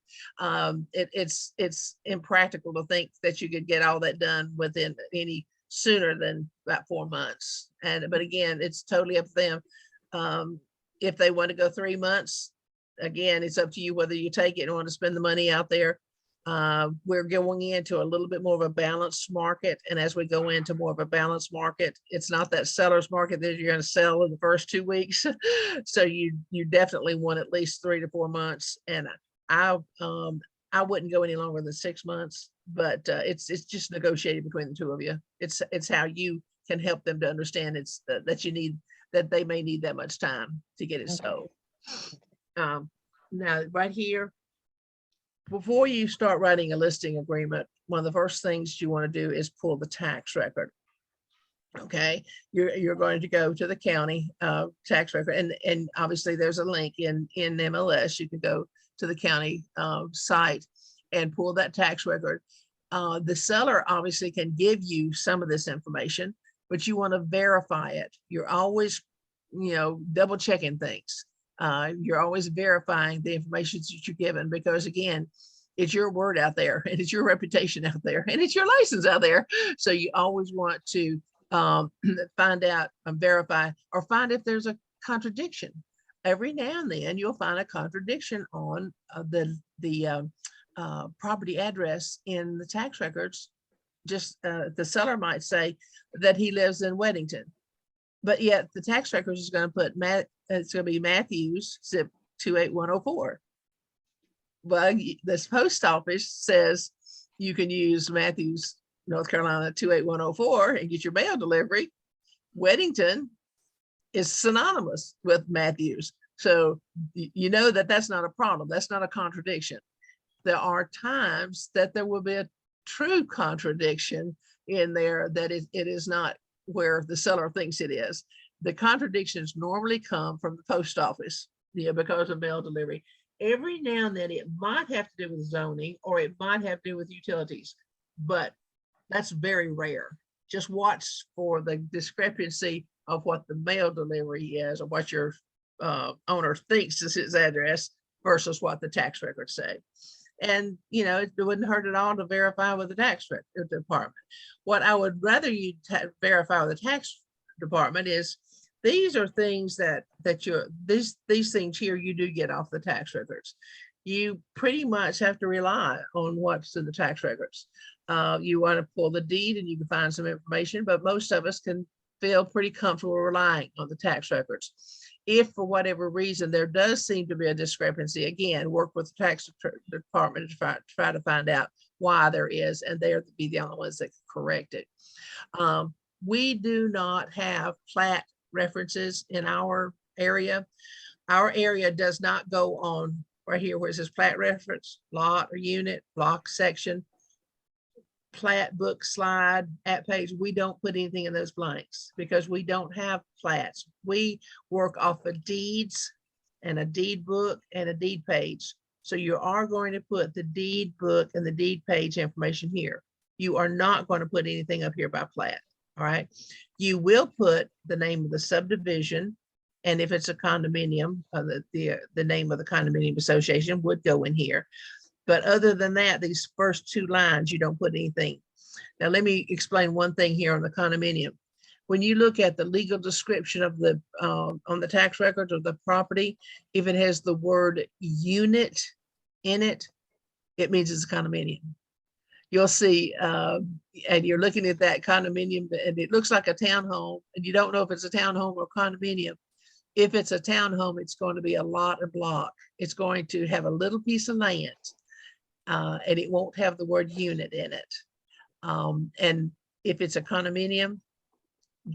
it's impractical to think that you could get all that done within any sooner than about 4 months. But again, it's totally up to them. If they want to go 3 months, again, it's up to you whether you take it and want to spend the money out there. We're going into a little bit more of a balanced market. And as we go into more of a balanced market, it's not that seller's market that you're going to sell in the first 2 weeks. So you definitely want at least 3 to 4 months. And I wouldn't go any longer than 6 months, but it's just negotiated between the two of you. It's how you can help them to understand that they may need that much time to get it sold. Now right here, before you start writing a listing agreement, one of the first things you want to do is pull the tax record. Okay, you're going to go to the county tax record, and obviously there's a link in MLS. You can go to the county site and pull that tax record. The seller obviously can give you some of this information, but you want to verify it. You're always, double checking things. You're always verifying the information that you're given, because again, it's your word out there, and it's your reputation out there, and it's your license out there. So you always want to find out and verify, or find if there's a contradiction. Every now and then you'll find a contradiction on the property address in the tax records. Just the seller might say that he lives in Weddington, but yet the tax records is going to put it's going to be Matthews, zip 28104. Well, this post office says you can use Matthews, North Carolina 28104 and get your mail delivery. Weddington is synonymous with Matthews. So you know that that's not a problem. That's not a contradiction. There are times that there will be a true contradiction in there that it is not where the seller thinks it is. The contradictions normally come from the post office, because of mail delivery. Every now and then it might have to do with zoning, or it might have to do with utilities, but that's very rare. Just watch for the discrepancy of what the mail delivery is, or what your owner thinks is his address versus what the tax records say. And it wouldn't hurt at all to verify with the tax department. What I would rather you verify with the tax department is, these are things these things here you do get off the tax records. You pretty much have to rely on what's in the tax records. You want to pull the deed and you can find some information, but most of us can feel pretty comfortable relying on the tax records. If for whatever reason there does seem to be a discrepancy, again, work with the tax department to try to find out why there is, and they'll be the only ones that can correct it. We do not have plat references in our area. Our area does not go on right here where it says plat reference, lot or unit, block section, plat book slide at page. We don't put anything in those blanks because we don't have plats. We work off of deeds and a deed book and a deed page. So you are going to put the deed book and the deed page information here. You are not going to put anything up here by plat. All right. You will put the name of the subdivision. And if it's a condominium, the name of the condominium association would go in here. But other than that, these first two lines, you don't put anything. Now, let me explain one thing here on the condominium. When you look at the legal description of the on the tax records of the property, if it has the word unit in it, it means it's a condominium. You'll see, and you're looking at that condominium, and it looks like a townhome, and you don't know if it's a townhome or condominium. If it's a townhome, it's going to be a lot and block. It's going to have a little piece of land, and it won't have the word unit in it. And if it's a condominium,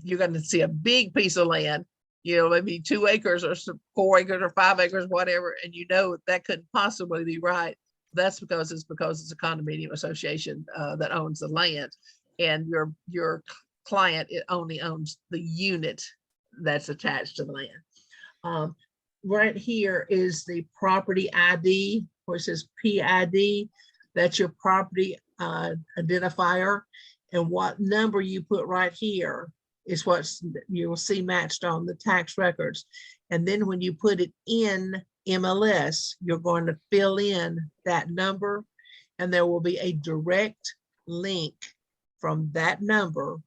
you're going to see a big piece of land, you know, maybe 2 acres or 4 acres or 5 acres, whatever. And you know, that couldn't possibly be right. That's because it's a condominium association that owns the land, and your client, it only owns the unit that's attached to the land. Right here is the property ID, where it says PID. That's your property identifier, and what number you put right here is what you will see matched on the tax records. And then when you put it in MLS, you're going to fill in that number, and there will be a direct link from that number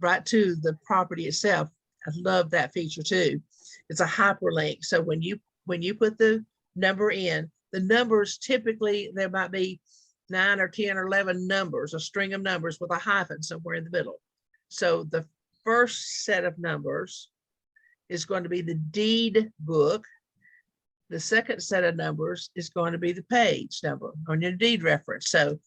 right to the property itself. I love that feature too. It's a hyperlink. So when you put the number in, the numbers typically, there might be 9 or 10 or 11 numbers, a string of numbers with a hyphen somewhere in the middle. So the first set of numbers is going to be the deed book. The second set of numbers is going to be the page number on your deed reference. So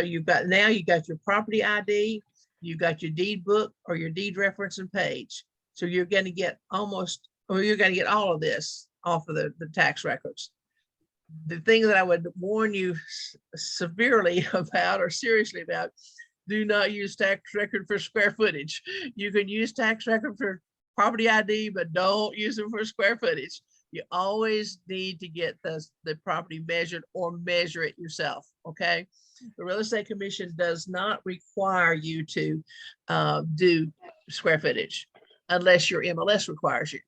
you've got, now you got your property ID, you got your deed book or your deed reference and page. So you're going to get almost, or you're going to get all of this off of the tax records. The thing that I would warn you severely about or seriously about, do not use tax record for square footage. You can use tax record for property ID, but don't use them for square footage. You always need to get the property measured or measure it yourself, okay? The Real Estate Commission does not require you to do square footage unless your MLS requires you.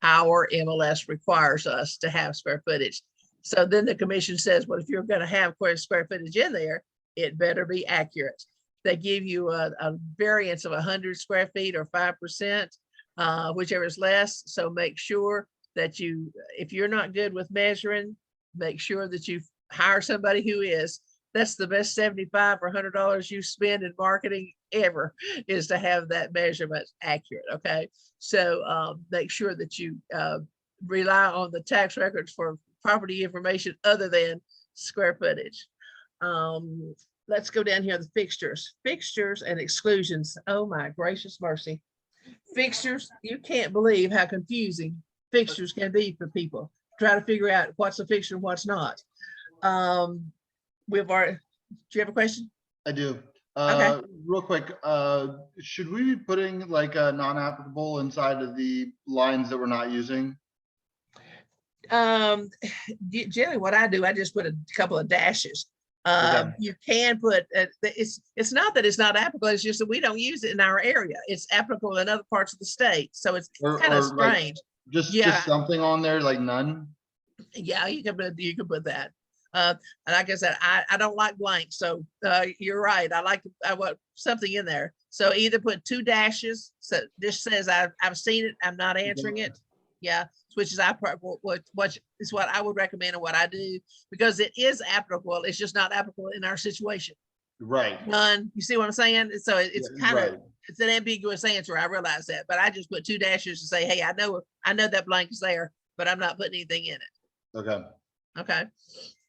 Our MLS requires us to have square footage. So then the commission says, well, if you're going to have square footage in there, it better be accurate. They give you a variance of 100 square feet or 5%, whichever is less. So make sure that you, if you're not good with measuring, make sure that you hire somebody who is. That's the best $75 or $100 you spend in marketing ever, is to have that measurement accurate. Okay, so make sure that you rely on the tax records for property information other than square footage. Let's go down here, the fixtures and exclusions. Oh my gracious mercy. Fixtures, you can't believe how confusing fixtures can be for people. Try to figure out what's a fixture and what's not. We've already, do you have a question? I do. Okay. Real quick, should we be putting like a non-applicable inside of the lines that we're not using? Generally what I do, I just put a couple of dashes. Okay. You can put, it's not that it's not applicable, it's just that we don't use it in our area. It's applicable in other parts of the state. So it's kind of strange. Like just something on there, like none? Yeah, you can put that. And like I said, I don't like blanks. So you're right. I want something in there. So either put 2 dashes. So this says I've seen it. I'm not answering it. Yeah, which is what is what I would recommend and what I do, because it is applicable. It's just not applicable in our situation. Right. None. You see what I'm saying? So it's kind of, right. It's an ambiguous answer. I realize that, but I just put 2 dashes to say, hey, I know that blank is there, but I'm not putting anything in it. Okay. Okay.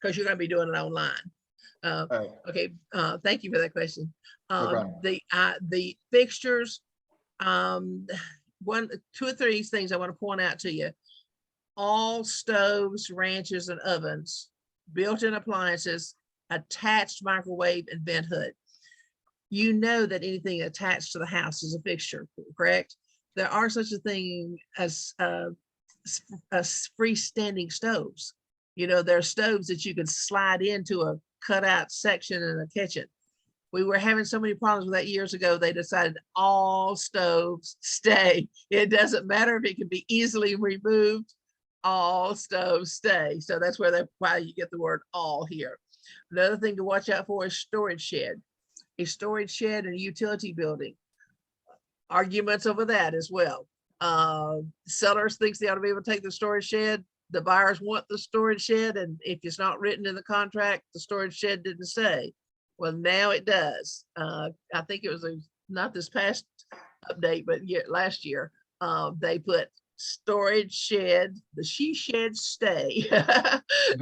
Because you're going to be doing it online. Right. Okay. Thank you for that question. Okay. The fixtures, 2 or 3 things I want to point out to you. all stoves, ranches, and ovens, built-in appliances, attached microwave and vent hood. You know that anything attached to the house is a fixture, correct? There are such a thing as freestanding stoves. There are stoves that you can slide into a cutout section in a kitchen. We were having so many problems with that years ago. They decided all stoves stay. It doesn't matter if it can be easily removed. All stoves stay. So that's why you get the word all here. Another thing to watch out for is storage shed. A storage shed in a utility building. Arguments over that as well. Sellers thinks they ought to be able to take the storage shed. The buyers want the storage shed, and if it's not written in the contract, the storage shed didn't stay. Well, now it does. I think it was not this past update, but last year, they put storage shed, the she shed stay.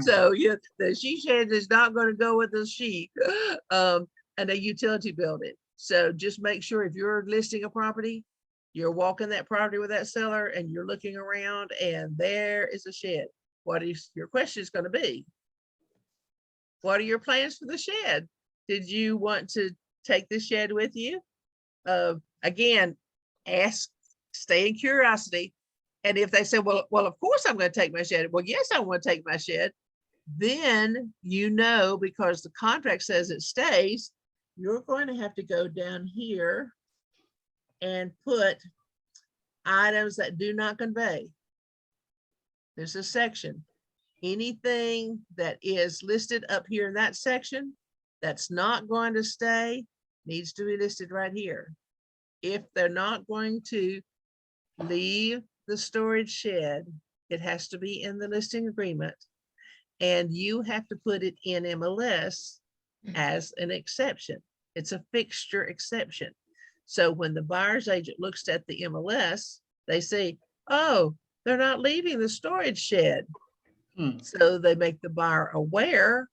So the she shed is not going to go with the she, and a utility building. So just make sure if you're listing a property, you're walking that property with that seller and you're looking around and there is a shed. What is your question is going to be? What are your plans for the shed? Did you want to take the shed with you? Again, ask, stay in curiosity. And if they say, well, of course I'm going to take my shed. Well, yes, I want to take my shed. Then, because the contract says it stays, you're going to have to go down here and put items that do not convey. There's a section. Anything that is listed up here in that section that's not going to stay needs to be listed right here. If they're not going to leave the storage shed, it has to be in the listing agreement, and you have to put it in MLS as an exception. It's a fixture exception. So when the buyer's agent looks at the MLS, they say, oh, they're not leaving the storage shed. So they make the buyer aware.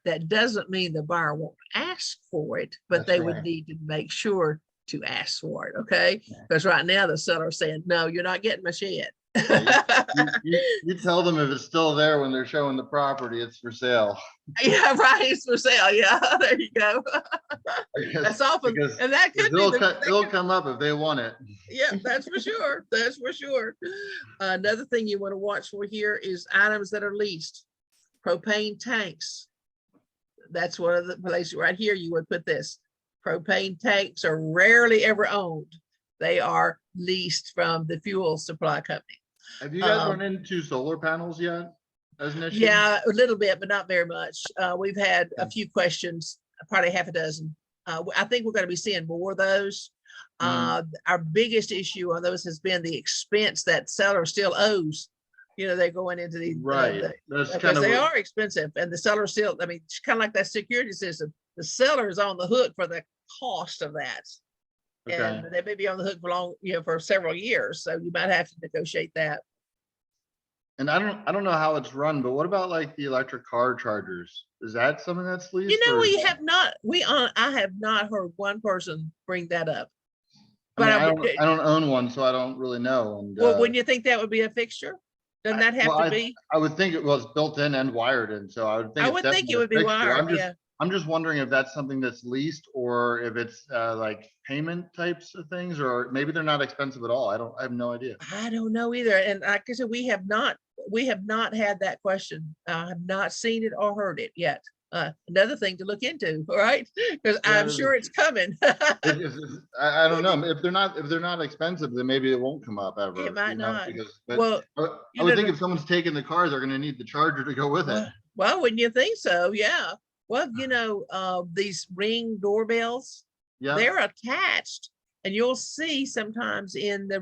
That doesn't mean the buyer won't ask for it, but they would need to make sure to ask for it, okay? Because right now the seller's saying, no, you're not getting my shed. You tell them if it's still there when they're showing the property, it's for sale. Yeah, right, it's for sale. Yeah, there you go. That's often, and that could it'll come up if they want it. Yeah, that's for sure. That's for sure. Another thing you want to watch for here is items that are leased. Propane tanks. That's one of the places right here you would put this. Propane tanks are rarely ever owned. They are leased from the fuel supply company. Have you guys run into solar panels yet as an issue? Yeah, a little bit, but not very much. We've had a few questions, probably half a dozen. I think we're going to be seeing more of those. Our biggest issue on those has been the expense that seller still owes. They're going into the That's because they are expensive, and the seller still. I mean, it's kind of like that security system. The seller is on the hook for the cost of that, and they may be on the hook for long, for several years. So you might have to negotiate that. And I don't know how it's run, but what about like the electric car chargers? Is that something that's leased? We have not. I have not heard one person bring that up. But I don't own one, so I don't really know. And well, wouldn't you think that would be a fixture? Doesn't that have to be? I would think it was built in and wired in, so I would think. I would think it would be wired. I'm just wondering if that's something that's leased or if it's like payment types of things, or maybe they're not expensive at all. I have no idea. I don't know either. And like I said, we have not had that question. I have not seen it or heard it yet. Another thing to look into, all right? Because I'm sure it's coming. I don't know if they're not expensive, then maybe it won't come up ever. It might not. Well, I would think if someone's taking the car, they're going to need the charger to go with it. Well, wouldn't you think so? Yeah. Well, these Ring doorbells, they're attached, and you'll see sometimes in the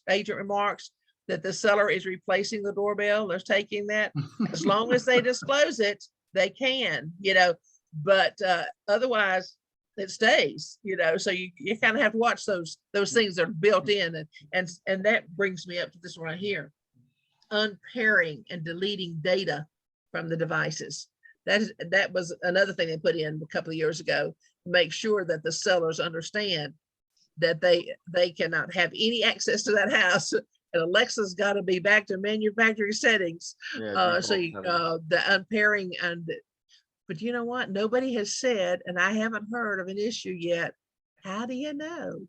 agent remarks, that the seller is replacing the doorbell. They're taking that. As long as they disclose it, they can, but otherwise it stays, so you kind of have to watch those things that are built in. And that brings me up to this one right here. Unpairing and deleting data from the devices. That was another thing they put in a couple of years ago to make sure that the sellers understand that they cannot have any access to that house and Alexa's got to be back to manufacturing settings. Yeah, So the unpairing but you know what? Nobody has said, and I haven't heard of an issue yet. How do you know?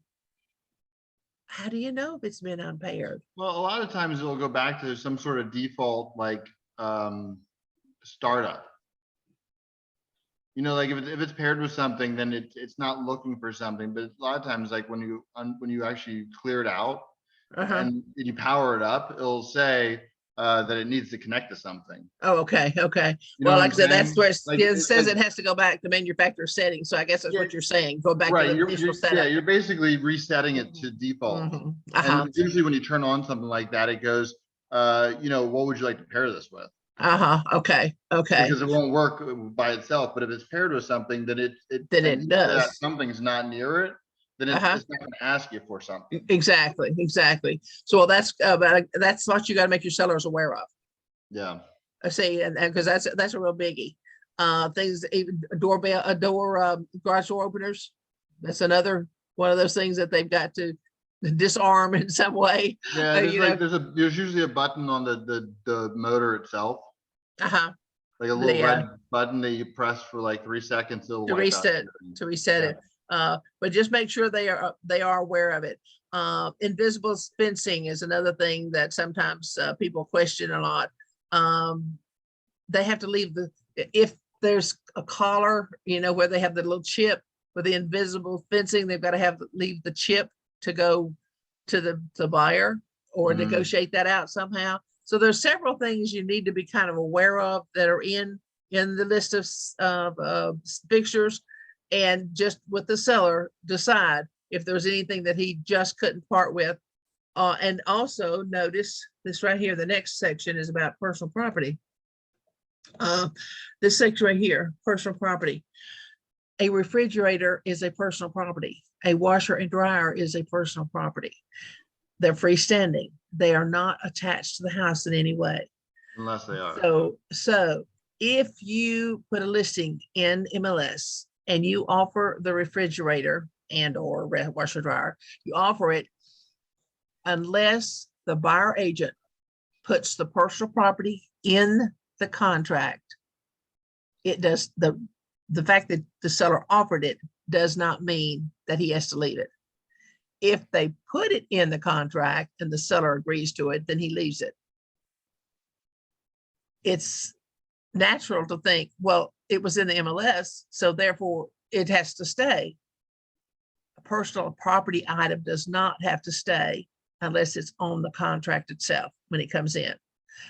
How do you know if it's been unpaired? Well, a lot of times it'll go back to some sort of default, like startup. You know, like if it's paired with something, then it's not looking for something. But a lot of times, like when you actually clear it out and you power it up, it'll say that it needs to connect to something. Oh, okay. You know Well, what like I I'm said, that's saying? where Like, it says like- it has to go back to manufacturer settings. So I guess that's Yeah, what you're saying. Go back to right. the You're, initial you're setup. yeah, you're basically resetting it to default. And usually when you turn on something like that, it goes, you know, what would you like to pair this with? Okay. Because it won't work by itself. But if it's paired with something, then Then it and does. that something's not near it, then it's not going to ask you for something. Exactly. So that's what you got to make your sellers aware of. Yeah. I say, and because that's a real biggie. Things, even garage door openers. That's another one of those things that they've got to disarm in some way. Yeah, there's usually a button on the motor itself. Like a little red button that you press for like 3 seconds to reset it. But just make sure they are aware of it. Invisible fencing is another thing that sometimes people question a lot. They have to leave if there's a collar, you know, where they have the little chip with the invisible fencing, they've got to leave the chip to go to the buyer or negotiate that out somehow. So there's several things you need to be kind of aware of that are in the list of fixtures, and just with the seller decide if there's anything that he just couldn't part with. And also notice this right here, the next section is about personal property. This section right here, personal property. A refrigerator is a personal property. A washer and dryer is a personal property. They're freestanding. They are not attached to the house in any way. Unless they are. So if you put a listing in MLS and you offer the refrigerator and or washer dryer, you offer it unless the buyer agent puts the personal property in the contract. It does the fact that the seller offered it does not mean that he has to leave it. If they put it in the contract and the seller agrees to it, then he leaves it. It's natural to think, well, it was in the MLS, so therefore it has to stay. A personal property item does not have to stay unless it's on the contract itself when it comes in.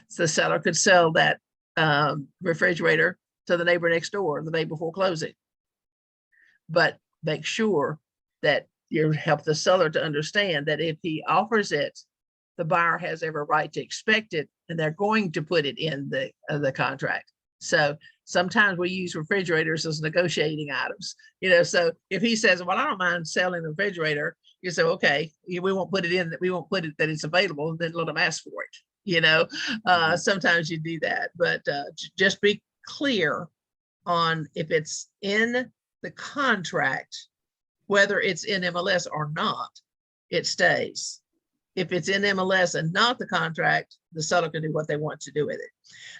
So the seller could sell that refrigerator to the neighbor next door the day before closing. But make sure that you help the seller to understand that if he offers it, the buyer has every right to expect it, and they're going to put it in the contract. So sometimes we use refrigerators as negotiating items, you know. So if he says, well, I don't mind selling the refrigerator, you say, okay, we won't put it in, that we won't put it that it's available, and then let them ask for it, you know. Sometimes you do that, but just be clear on if it's in the contract, whether it's in MLS or not, it stays. If it's in MLS and not the contract, the seller can do what they want to do with it.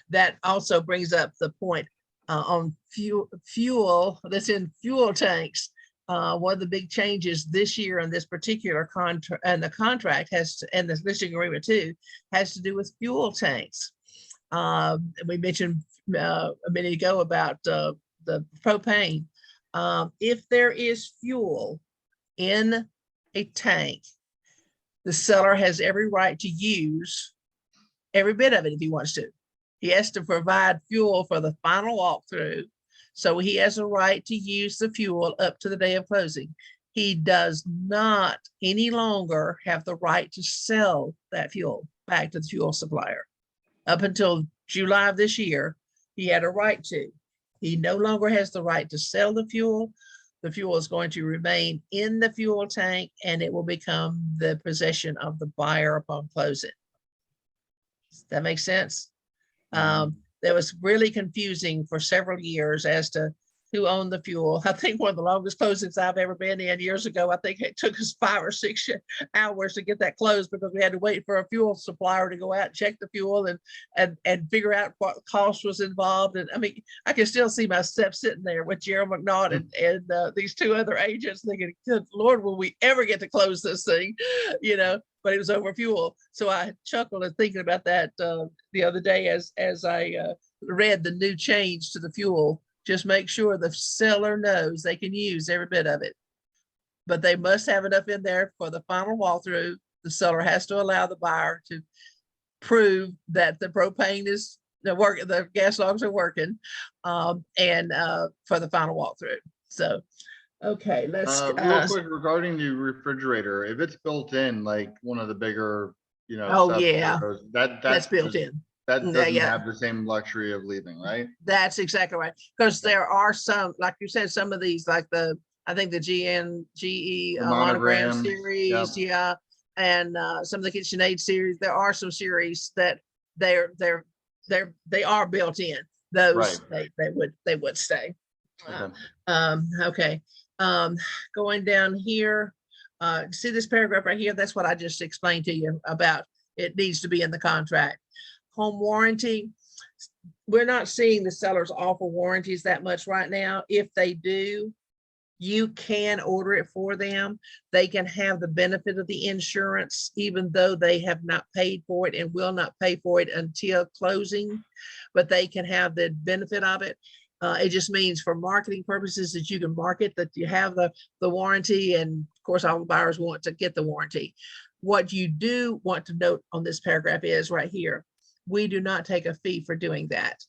That also brings up the point on fuel that's in fuel tanks. One of the big changes this year in this particular contract, and the contract has to, and the listing agreement too, has to do with fuel tanks. We mentioned a minute ago about the propane. If there is fuel in a tank, the seller has every right to use every bit of it if he wants to. He has to provide fuel for the final walkthrough. So he has a right to use the fuel up to the day of closing. He does not any longer have the right to sell that fuel back to the fuel supplier. Up until July of this year, he had a right to. He no longer has the right to sell the fuel. The fuel is going to remain in the fuel tank, and it will become the possession of the buyer upon closing. Does that make sense? That was really confusing for several years as to who owned the fuel. I think one of the longest closings I've ever been in years ago. I think it took us 5 or 6 hours to get that closed because we had to wait for a fuel supplier to go out and check the fuel and figure out what cost was involved. And I mean, I can still see myself sitting there with Gerald McNaught and these 2 other agents thinking, good Lord, will we ever get to close this thing? You know, but it was over fuel. So I chuckled and thinking about that the other day as I read the new change to the fuel. Just make sure the seller knows they can use every bit of it, but they must have enough in there for the final walkthrough. The seller has to allow the buyer to prove that the propane is the gas logs are working, and for the final walkthrough. So, okay, let's real quick regarding the refrigerator. If it's built in, like one of the bigger, oh yeah, that's built in. That doesn't have the same luxury of leaving, right? That's exactly right. Because there are some, like you said, some of these, like I think the GE monogram series, yeah, and some of the KitchenAid series. There are some series that they are built in. Those right. they would stay. Okay. Going down here, see this paragraph right here? That's what I just explained to you about. It needs to be in the contract. Home warranty, we're not seeing the sellers offer warranties that much right now. If they do, you can order it for them. They can have the benefit of the insurance, even though they have not paid for it and will not pay for it until closing, but they can have the benefit of it. It just means for marketing purposes that you can market that you have the warranty, and of course all the buyers want to get the warranty. What you do want to note on this paragraph is right here, we do not take a fee for doing that.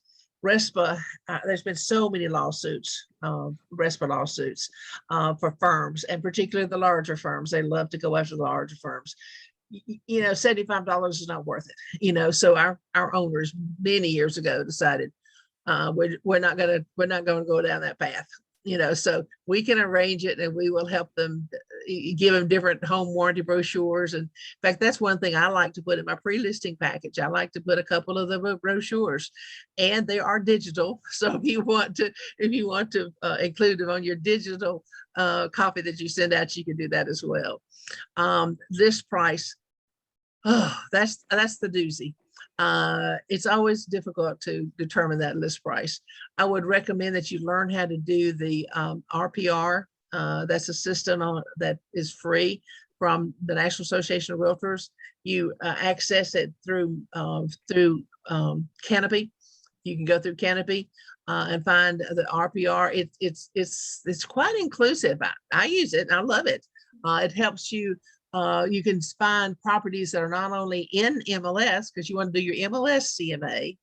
RESPA, there's been so many lawsuits, RESPA lawsuits for firms, and particularly the larger firms. They love to go after the larger firms. You know, $75 is not worth it. So our owners many years ago decided we're not going to go down that path. So we can arrange it, and we will help them, give them different home warranty brochures. And in fact, that's one thing I like to put in my pre-listing package. I like to put a couple of the brochures, and they are digital. So if you want to include them on your digital copy that you send out, you can do that as well. List price, that's the doozy. It's always difficult to determine that list price. I would recommend that you learn how to do the RPR. That's a system that is free from the National Association of Realtors. You access it through Canopy. You can go through Canopy and find the RPR. It's quite inclusive. I use it and I love it. It helps you. You can find properties that are not only in MLS, because you want to do your MLS CMA,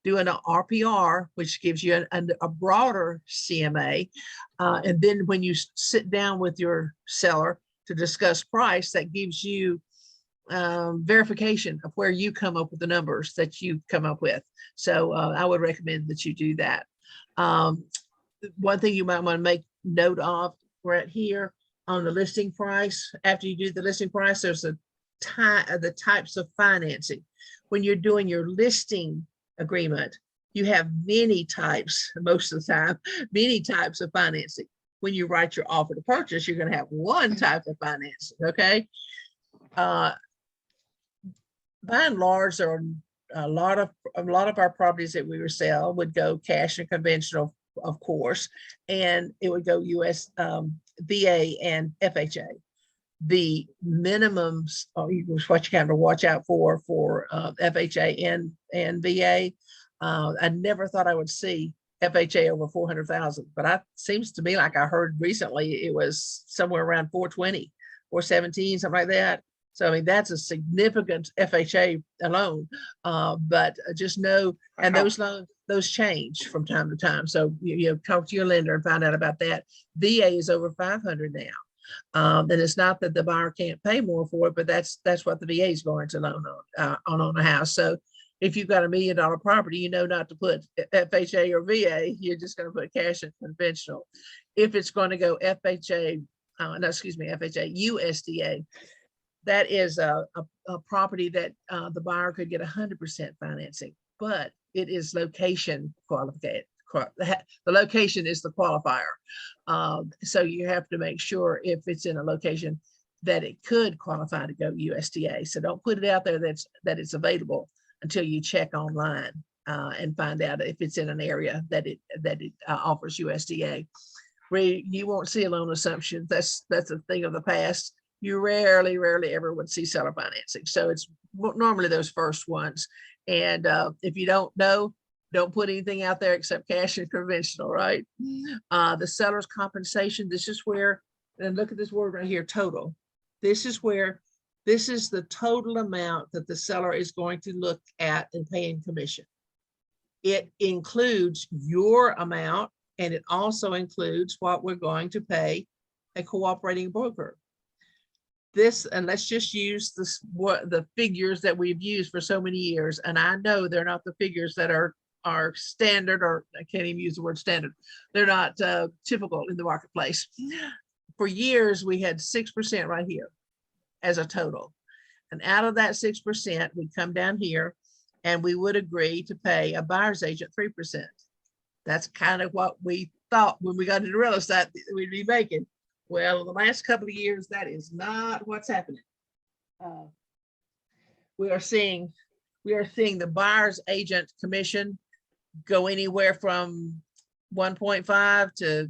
doing an RPR, which gives you a broader CMA. And then when you sit down with your seller to discuss price, that gives you verification of where you come up with the numbers that you come up with. So I would recommend that you do that. One thing you might want to make note of right here, on the listing price, after you do the listing price, there's the types of financing. When you're doing your listing agreement, you have many types, most of the time, many types of financing. When you write your offer to purchase, you're going to have one type of financing, okay? By and large, there are a lot of our properties that we resell would go cash and conventional, of course, and it would go US VA and FHA. The minimums what you have to watch out for FHA and VA. I never thought I would see FHA over 400,000, but it seems to me like I heard recently it was somewhere around 420 or 17, something like that. So I mean that's a significant FHA alone, but just know, and those change from time to time. So you talk to your lender and find out about that. VA is over 500 now, and it's not that the buyer can't pay more for it, but that's what the VA is going to loan on a house. So if you've got $1 million property, not to put FHA or VA, you're just going to put cash and conventional. If it's going to go FHA, FHA USDA. That is a property that the buyer could get 100% financing, but it is location the location is the qualifier. So you have to make sure if it's in a location that it could qualify to go USDA. So don't put it out there that it's available until you check online and find out if it's in an area that it offers USDA. You won't see a loan assumption. That's a thing of the past. You rarely ever would see seller financing. So it's normally those first ones. And if you don't know, don't put anything out there except cash and conventional, right? The seller's compensation, this is where, and look at this word right here, total. This is the total amount that the seller is going to look at and pay in commission. It includes your amount, and it also includes what we're going to pay a cooperating broker. This, and let's just use this, the figures that we've used for so many years. And I know they're not the figures that are standard, or I can't even use the word standard. They're not typical in the marketplace. For years, we had 6% right here as a total. And out of that 6%, we'd come down here and we would agree to pay a buyer's agent 3%. That's kind of what we thought when we got into real estate we'd be making. Well, the last couple of years, that is not what's happening. We are seeing the buyer's agent commission go anywhere from 1.5 to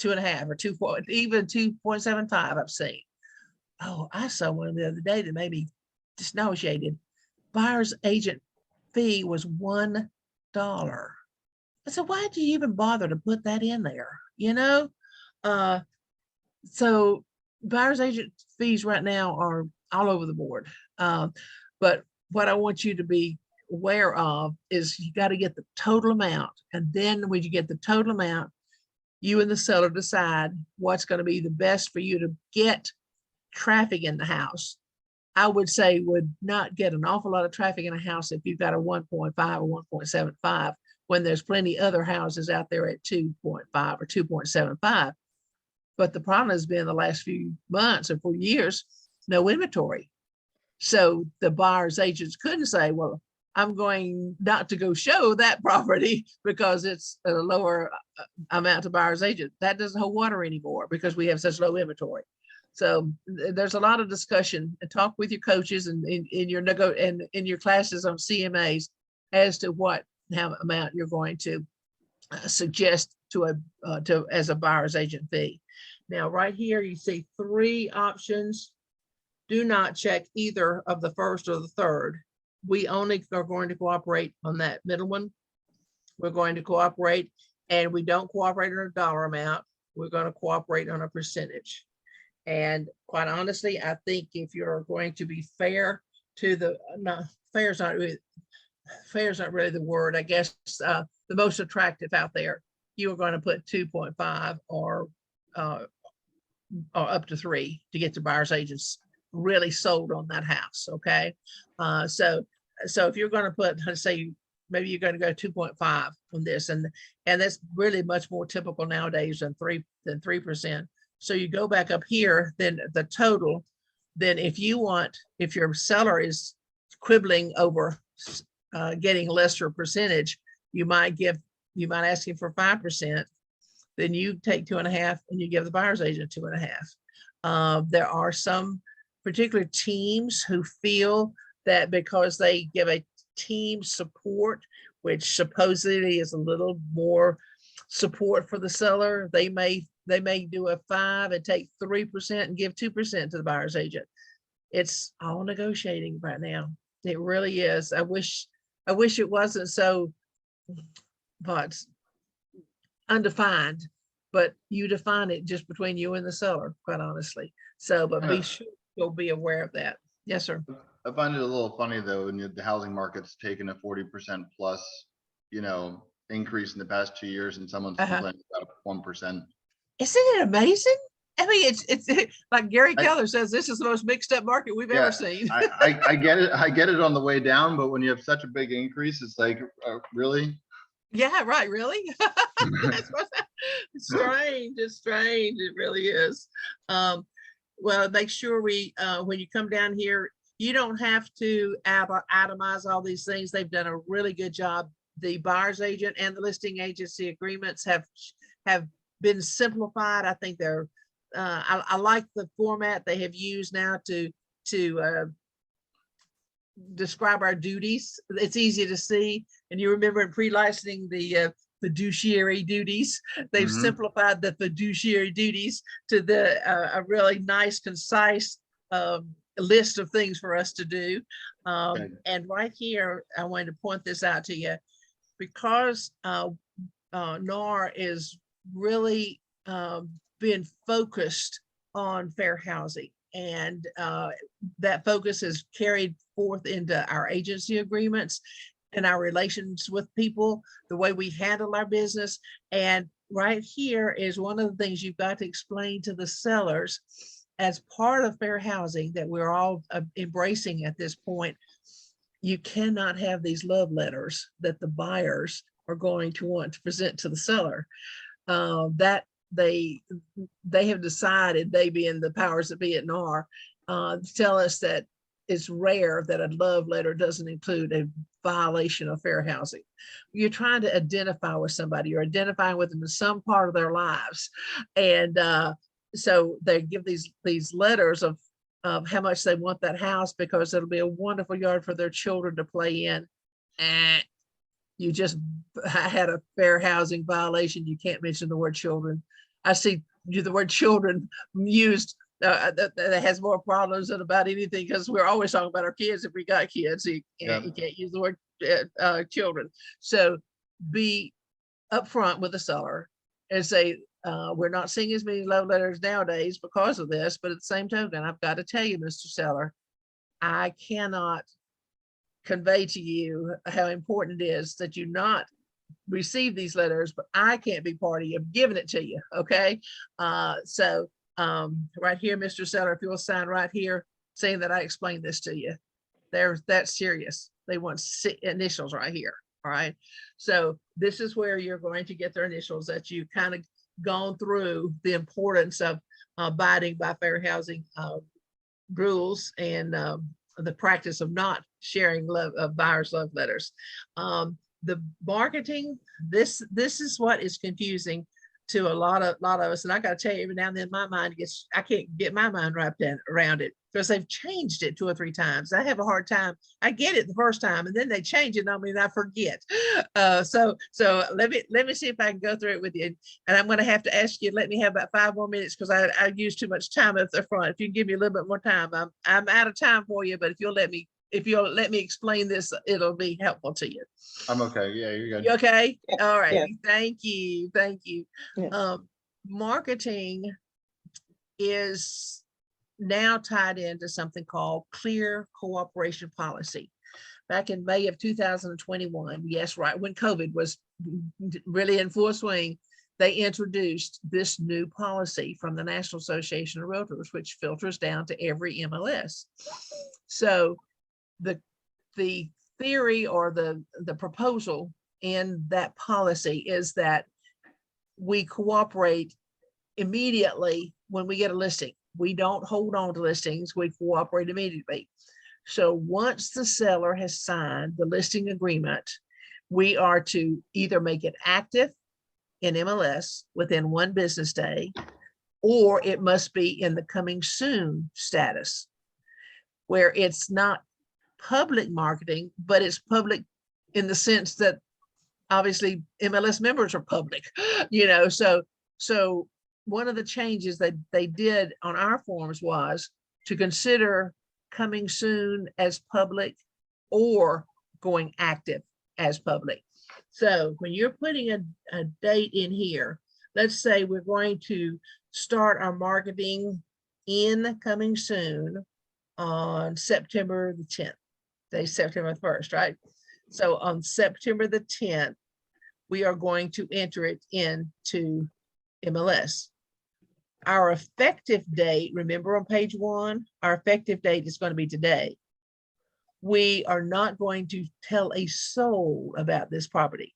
2.5 or 2, even 2.75. I've seen. Oh, I saw one the other day that made me just nauseated. Buyer's agent fee was $1. I said, why do you even bother to put that in there? You know, so buyer's agent fees right now are all over the board. But what I want you to be aware of is you got to get the total amount. And then when you get the total amount, you and the seller decide what's going to be the best for you to get traffic in the house. I would say would not get an awful lot of traffic in a house if you've got a 1.5 or 1.75, when there's plenty other houses out there at 2.5 or 2.75. But the problem has been the last few months or for years, no inventory. So the buyer's agents couldn't say, well, I'm going not to go show that property because it's a lower amount to buyer's agent. That doesn't hold water anymore because we have such low inventory. So there's a lot of discussion, and talk with your coaches and in your classes on CMAs as to what amount you're going to suggest as a buyer's agent fee. Now, right here, you see 3 options. Do not check either of the first or the third. We only are going to cooperate on that middle one. We're going to cooperate, and we don't cooperate on a dollar amount. We're going to cooperate on a percentage. And quite honestly, I think if you're going to be fair to fair is not really the word, I guess, the most attractive out there, you are going to put 2.5 or up to 3 to get the buyer's agents really sold on that house. Okay. So if you're going to put, let's say, maybe you're going to go 2.5 on this, and that's really much more typical nowadays than 3%. So you go back up here, then the total, then if your seller is quibbling over getting lesser percentage, you might ask him for 5%, then you take 2.5 and you give the buyer's agent 2.5. There are some particular teams who feel that because they give a team support, which supposedly is a little more support for the seller, they may do a 5 and take 3% and give 2% to the buyer's agent. It's all negotiating right now. It really is. I wish it wasn't so, but undefined, but you define it just between you and the seller, quite honestly. So, but be sure you'll be aware of that. Yes, sir. I find it a little funny though, when the housing market's taken a 40% plus, increase in the past 2 years, and someone's complaining about 1%. Isn't it amazing? I mean, it's like Gary Keller says, this is the most mixed up market we've ever seen. I get it. I get it on the way down, but when you have such a big increase, it's like, really? Yeah, right. Really? It's strange. It's strange. It really is. Well, make sure when you come down here, you don't have to itemize all these things. They've done a really good job the buyer's agent and the listing agency agreements have been simplified. I think they're, I like the format they have used now to describe our duties. It's easy to see. And you remember in pre-licensing the fiduciary duties, they've simplified the fiduciary duties to the a really nice, concise list of things for us to do. And right here, I wanted to point this out to you, because NAR is really been focused on fair housing, and that focus is carried forth into our agency agreements and our relations with people, the way we handle our business. And right here is one of the things you've got to explain to the sellers as part of fair housing that we're all embracing at this point. You cannot have these love letters that the buyers are going to want to present to the seller. That they have decided, they being the powers that be at NAR, tell us that it's rare that a love letter doesn't include a violation of fair housing. You're trying to identify with somebody, you're identifying with them in some part of their lives. And so they give these letters of how much they want that house because it'll be a wonderful yard for their children to play in. And you just had a fair housing violation. You can't mention the word children. I see the word children used that has more problems than about anything, because we're always talking about our kids if we got kids. You can't use the word children. So be upfront with the seller and say, we're not seeing as many love letters nowadays because of this, but at the same token, I've got to tell you, Mr. Seller, I cannot convey to you how important it is that you not receive these letters, but I can't be party of giving it to you. Okay. So right here, Mr. Seller, if you'll sign right here saying that I explained this to you, that's serious. They want initials right here. All right. So this is where you're going to get their initials, that you kind of gone through the importance of abiding by fair housing rules and the practice of not sharing buyers' love letters. The marketing, this is what is confusing to a lot of us. And I got to tell you, every now and then my mind I can't get my mind wrapped around it, because they've changed it 2 or 3 times. I have a hard time. I get it the first time, and then they change it on me and I forget. So let me see if I can go through it with you. And I'm going to have to ask you, let me have about 5 more minutes, because I used too much time up the front. If you can give me a little bit more time, I'm out of time for you, but if you'll let me explain this, it'll be helpful to you. I'm okay. Yeah, you're good. You okay? Yeah. All right. Yeah. Thank you. Yeah. Marketing is now tied into something called clear cooperation policy. Back in May of 2021, yes, right when COVID was really in full swing, they introduced this new policy from the National Association of Realtors, which filters down to every MLS. So the theory or the proposal in that policy is that we cooperate immediately when we get a listing. We don't hold on to listings, we cooperate immediately. So once the seller has signed the listing agreement, we are to either make it active in MLS within 1 business day, or it must be in the coming soon status, where it's not public marketing, but it's public in the sense that obviously MLS members are public, so one of the changes that they did on our forms was to consider coming soon as public or going active as public. So when you're putting a date in here, let's say we're going to start our marketing in coming soon on September the 10th. Today's September 1st, right? So on September the 10th, we are going to enter it into MLS. Our effective date, remember on page 1, our effective date is going to be today. We are not going to tell a soul about this property.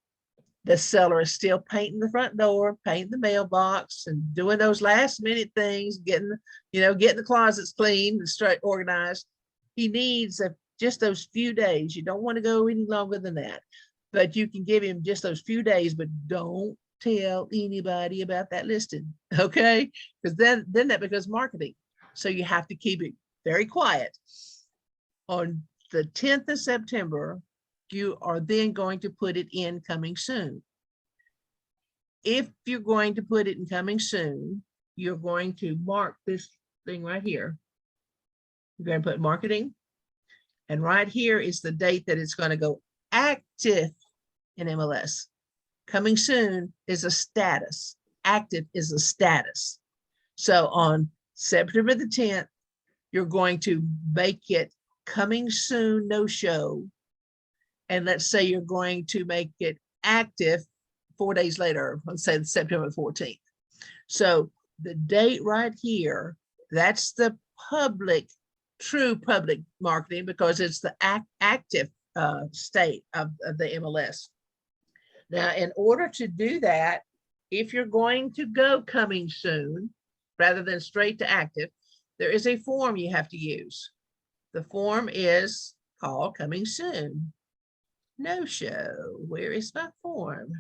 The seller is still painting the front door, painting the mailbox, and doing those last minute things, getting the closets clean and straight organized. He needs just those few days. You don't want to go any longer than that. but you can give him just those few days, but don't tell anybody about that listing, okay? Because then that becomes marketing. So you have to keep it very quiet. On the 10th of September, you are then going to put it in coming soon. If you're going to put it in coming soon, you're going to mark this thing right here. You're going to put marketing. And right here is the date that it's going to go active in MLS. Coming soon is a status. Active is a status. So on September the 10th, you're going to make it coming soon, no show. And let's say you're going to make it active 4 days later, let's say September 14th. So the date right here, that's the public, true public marketing, because it's the active state of the MLS. Now, in order to do that, if you're going to go coming soon, rather than straight to active, there is a form you have to use. The form is called coming soon. No show. Where is my form?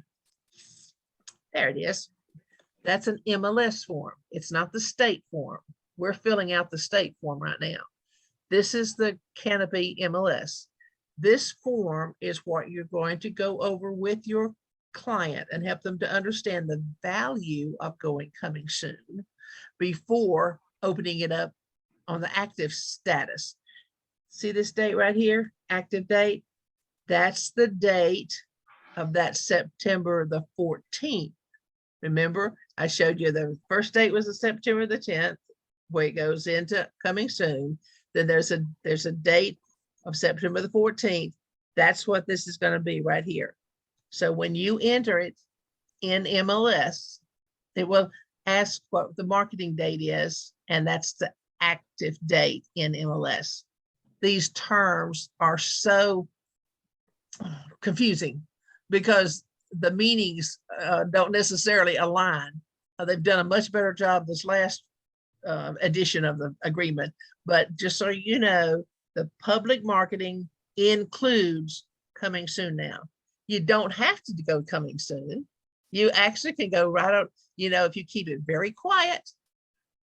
There it is. That's an MLS form. It's not the state form. We're filling out the state form right now. This is the Canopy MLS. This form is what you're going to go over with your client and help them to understand the value of coming soon before opening it up on the active status. See this date right here, active date? That's the date of that September the 14th. Remember, I showed you the first date was the September the 10th, where it goes into coming soon. Then there's a date of September the 14th. That's what this is going to be right here. So when you enter it in MLS, it will ask what the marketing date is, and that's the active date in MLS. These terms are so confusing because the meanings don't necessarily align. They've done a much better job this last edition of the agreement, but just so you know, the public marketing includes coming soon now. You don't have to go coming soon. You actually can go right out, if you keep it very quiet,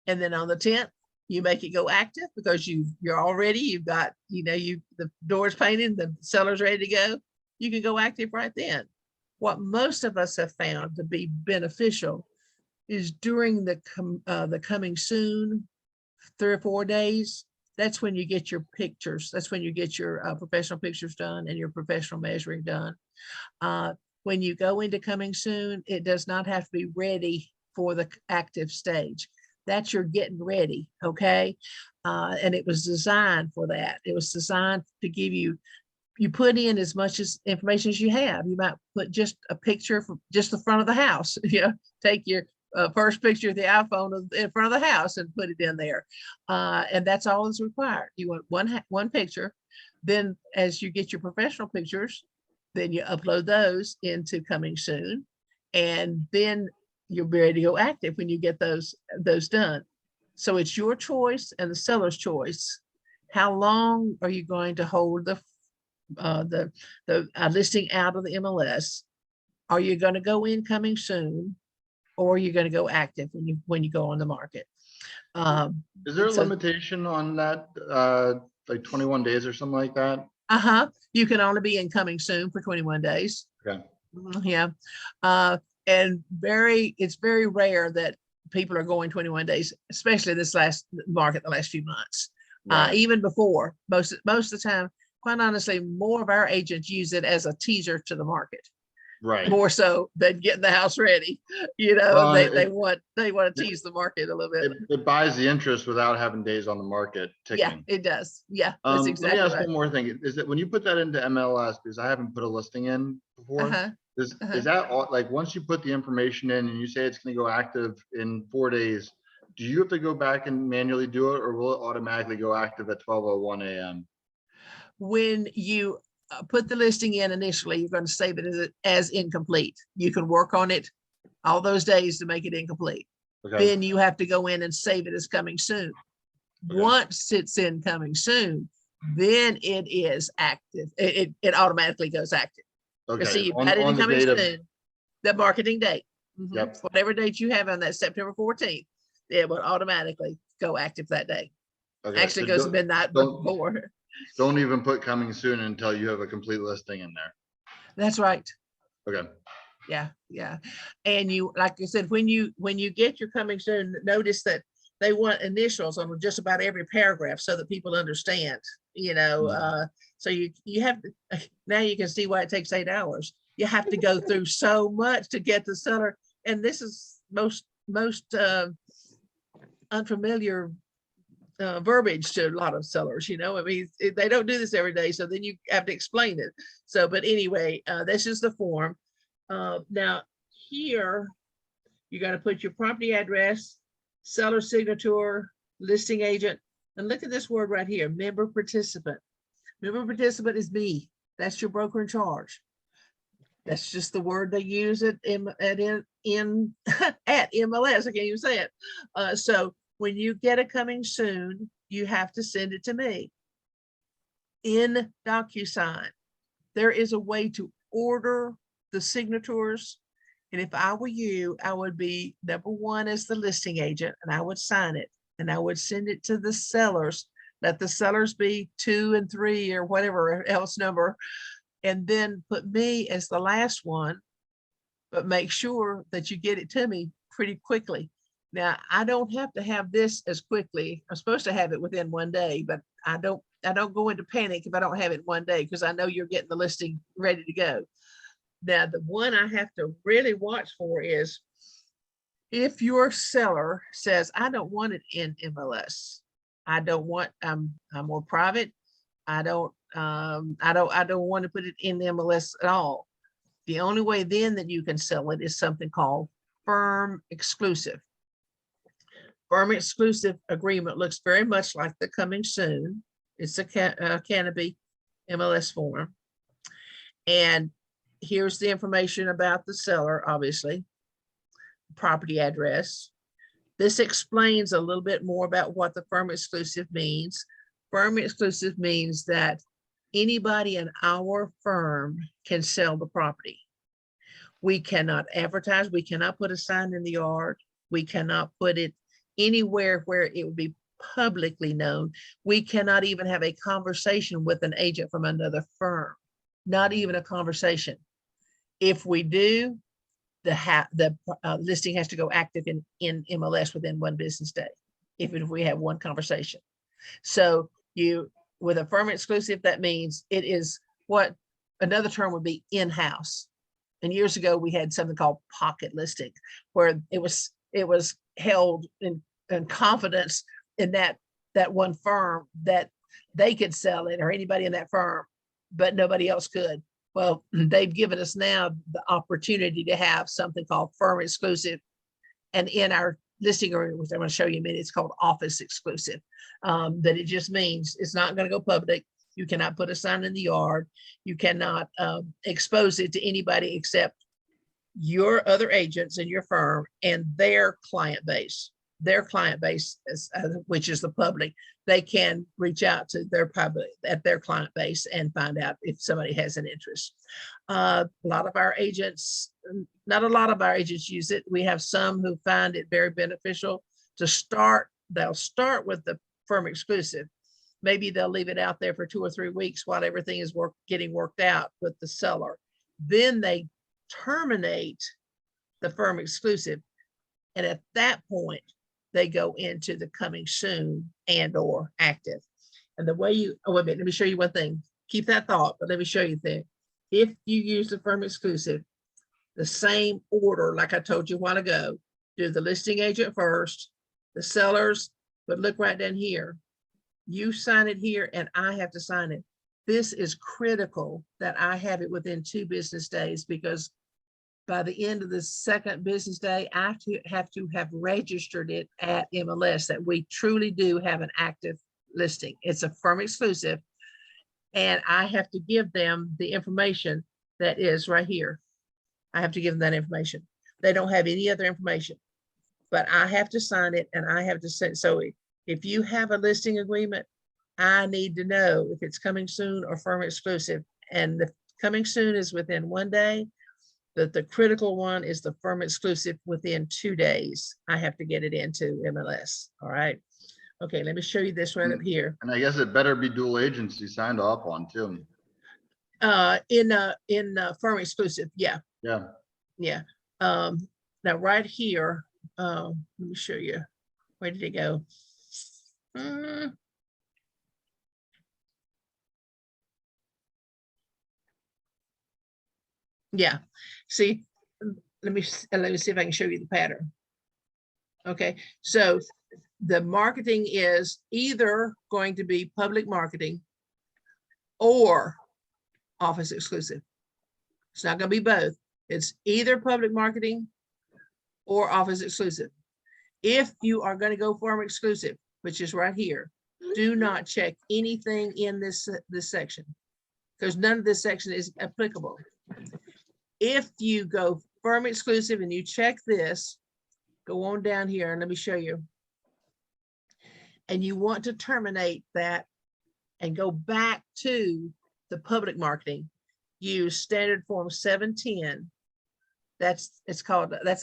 and then on the 10th, you make it go active because you've got, the doors painted, the seller's ready to go. You can go active right then. What most of us have found to be beneficial is during the coming soon 3 or 4 days. That's when you get your pictures. That's when you get your professional pictures done and your professional measuring done. When you go into coming soon, it does not have to be ready for the active stage. That's your getting ready, okay? And it was designed for that. It was designed to give you put in as much information as you have. You might put just a picture from just the front of the house. Take your first picture of the iPhone in front of the house and put it in there. And that's all that's required. You want one picture. Then as you get your professional pictures, then you upload those into coming soon. And then you're ready to go active when you get those done. So it's your choice and the seller's choice. How long are you going to hold the listing out of the MLS? Are you going to go in coming soon, or are you going to go active when you go on the market? Is there a limitation on that, like 21 days or something like that? You can only be in coming soon for 21 days. Okay. Yeah. And it's very rare that people are going 21 days, especially this last market, the last few months. Right. Even before, most of the time, quite honestly, more of our agents use it as a teaser to the market. Right. More so than getting the house ready. They want to tease the market a little bit. It buys the interest without having days on the market ticking. Yeah, it does. Yeah, that's exactly let me ask one more thing. Is that when you put that into MLS, because I haven't put a listing in before, is that all, like once you put the information in and you say it's going to go active in 4 days, do you have to go back and manually do it, or will it automatically go active at 12:01 a.m.? When you put the listing in initially, you're going to save it as incomplete. You can work on it all those days to make it incomplete. Okay. Then you have to go in and save it as coming soon. Okay. Once it's in coming soon, then it is active. It automatically goes active. You see, Okay, you've got on it the coming date of, soon, the marketing date. Yep. Whatever date you have on that September 14th, it will automatically go active that day. okay, Actually, so it goes midnight before. don't even put coming soon until you have a complete listing in there. That's right. Okay, Yeah, yeah. And you, like I said, when you get your coming soon, notice that they want initials on just about every paragraph so that people understand, so you have to, now you can see why it takes 8 hours. You have to go through so much to get the seller. And this is most unfamiliar verbiage to a lot of sellers, I mean, they don't do this every day. So then you have to explain it. So, but anyway, this is the form. Now here, you're going to put your property address, seller signature, listing agent, and look at this word right here, member participant. Member participant is me. That's your broker in charge. That's just the word they use at MLS. I can't even say it. So when you get a coming soon, you have to send it to me in DocuSign. There is a way to order the signatures. And if I were you, I would be number one as the listing agent, and I would sign it and I would send it to the sellers. Let the sellers be 2 and 3 or whatever else number, and then put me as the last one, but make sure that you get it to me pretty quickly. Now, I don't have to have this as quickly. I'm supposed to have it within 1 day, but I don't go into panic if I don't have it 1 day, because I know you're getting the listing ready to go. Now, the one I have to really watch for is if your seller says, I don't want it in MLS. I don't want, I'm more private. I don't want to put it in the MLS at all. The only way then that you can sell it is something called firm exclusive. Firm exclusive agreement looks very much like the coming soon. It's a Canopy MLS form. And here's the information about the seller, obviously, property address. This explains a little bit more about what the firm exclusive means. Firm exclusive means that anybody in our firm can sell the property. We cannot advertise. We cannot put a sign in the yard. We cannot put it anywhere where it would be publicly known. We cannot even have a conversation with an agent from another firm, not even a conversation. If we do, the listing has to go active in MLS within 1 business day, even if we have one conversation. So with a firm exclusive, that means it is what another term would be in-house. And years ago, we had something called pocket listing, where it was held in confidence in that one firm that they could sell it, or anybody in that firm, but nobody else could. Well, they've given us now the opportunity to have something called firm exclusive. And in our listing agreement, which I'm going to show you in a minute, it's called office exclusive. That it just means it's not going to go public. You cannot put a sign in the yard. You cannot expose it to anybody except your other agents in your firm and their client base. Their client base, which is the public, they can reach out to their public at their client base and find out if somebody has an interest. A lot of our agents, not a lot of our agents use it. We have some who find it very beneficial to start. They'll start with the firm exclusive. Maybe they'll leave it out there for 2 or 3 weeks while everything is getting worked out with the seller. Then they terminate the firm exclusive. And at that point, they go into the coming soon and or active. And the way wait a minute, let me show you one thing. Keep that thought, but let me show you that if you use the firm exclusive, the same order, like I told you a while ago, do the listing agent first, the sellers, but look right down here. You sign it here and I have to sign it. This is critical that I have it within 2 business days, because by the end of the 2nd business day, I have to have registered it at MLS that we truly do have an active listing. It's a firm exclusive, and I have to give them the information that is right here. I have to give them that information. They don't have any other information, but I have to sign it and I have to send. So if you have a listing agreement, I need to know if it's coming soon or firm exclusive. And coming soon is within 1 day. The critical one is the firm exclusive within 2 days. I have to get it into MLS. All right. Okay, let me show you this right up here. And I guess it better be dual agency signed off on too. In firm exclusive, yeah. Yeah. Now right here, let me show you. Where did it go? Yeah. See, let me see if I can show you the pattern. Okay, so the marketing is either going to be public marketing or office exclusive. It's not going to be both. It's either public marketing or office exclusive. If you are going to go firm exclusive, which is right here, do not check anything in this section, because none of this section is applicable. If you go firm exclusive and you check this, go on down here and let me show you. And you want to terminate that and go back to the public marketing, use standard form 710. That's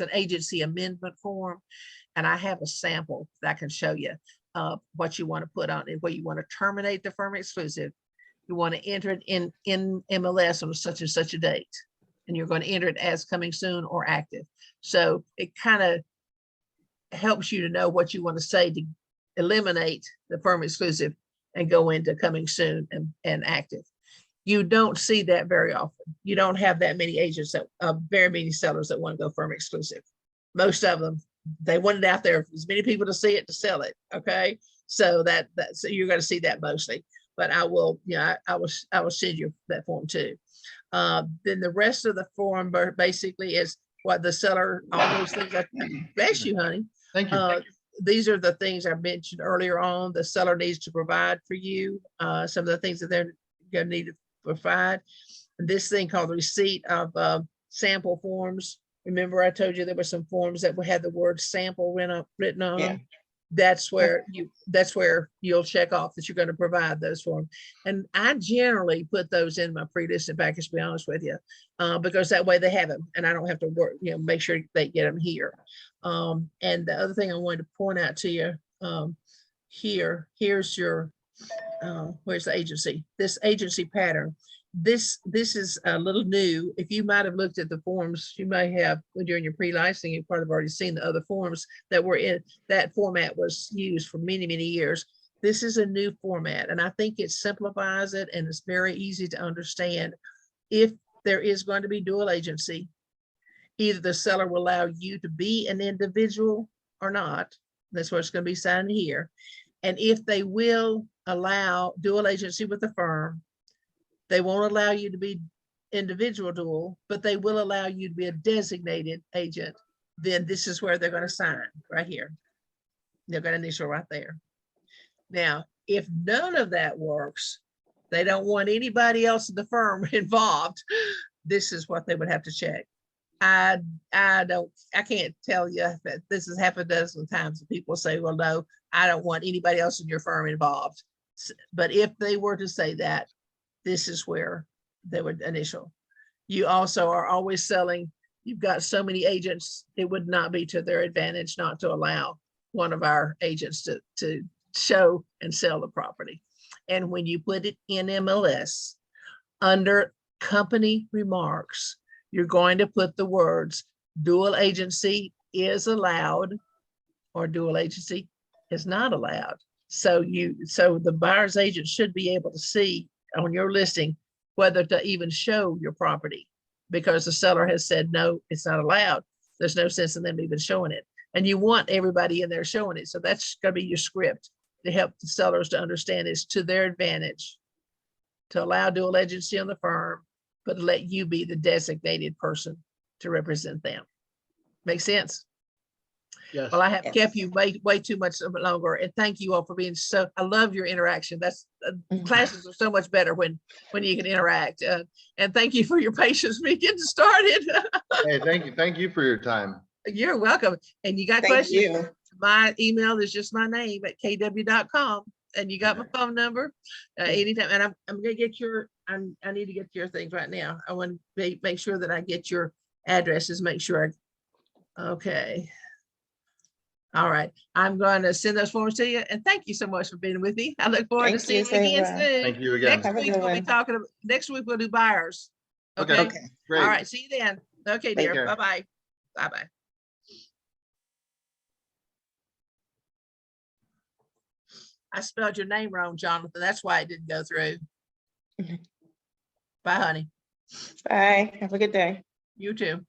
an agency amendment form. And I have a sample that I can show you what you want to put on it, where you want to terminate the firm exclusive. You want to enter it in MLS on such and such a date. And you're going to enter it as coming soon or active. So it kind of helps you to know what you want to say to eliminate the firm exclusive and go into coming soon and active. You don't see that very often. You don't have that many agents very many sellers that want to go firm exclusive. Most of them, they want it out there for as many people to see it to sell it. Okay. So so you're going to see that mostly, but I will send you that form too. Then the rest of the form basically is what the seller, all those things. Bless you, honey. Thank you. These are the things I mentioned earlier on. The seller needs to provide for you. Some of the things that they're going to need to provide. And this thing called the receipt of sample forms. Remember, I told you there were some forms that had the word sample written on them. That's where you'll check off that you're going to provide those forms. And I generally put those in my pre-listed package, to be honest with you, because that way they have them and I don't have to work, make sure they get them here. And the other thing I wanted to point out to you here's your, where's the agency? This agency pattern. This is a little new. If you might have looked at the forms, you may have during your pre-licensing, you probably have already seen the other forms that were in that format was used for many, many years. This is a new format, and I think it simplifies it and it's very easy to understand. If there is going to be dual agency, either the seller will allow you to be an individual or not. That's what's going to be signed here. And if they will allow dual agency with the firm, they won't allow you to be individual dual, but they will allow you to be a designated agent. Then this is where they're going to sign right here. They're going to initial right there. Now, if none of that works, they don't want anybody else in the firm involved. This is what they would have to check. I can't tell you that this has happened a dozen times. And people say, well, no, I don't want anybody else in your firm involved. But if they were to say that, this is where they would initial. You also are always selling. You've got so many agents, it would not be to their advantage not to allow one of our agents to show and sell the property. And when you put it in MLS, under company remarks, you're going to put the words dual agency is allowed or dual agency is not allowed. So the buyer's agent should be able to see on your listing whether to even show your property, because the seller has said, no, it's not allowed. There's no sense in them even showing it. And you want everybody in there showing it. So that's going to be your script to help the sellers to understand it's to their advantage to allow dual agency on the firm, but to let you be the designated person to represent them. Make sense? Yes. Well, I have kept you way too much longer, and thank you all for being so. I love your interaction. That's classes are so much better when you can interact. And thank you for your patience me getting started. Hey, thank you for your time. You're welcome. And you got questions? My email is just my name at kw.com. and you got my phone number anytime. And I'm gonna get your, I need to get your things right now. I want to make sure that I get your addresses, make sure okay. All right, I'm going to send those forms to you, and thank you so much for being with me. I look forward to seeing you again soon. Thank you again. Next week we'll be talking. Next week we'll do buyers. Okay. Great. All right. See you then. Okay, Take dear. care. Bye bye. Bye bye. I spelled your name wrong, Jonathan. That's why it didn't go through. Bye, honey. Bye. Have a good day. You too.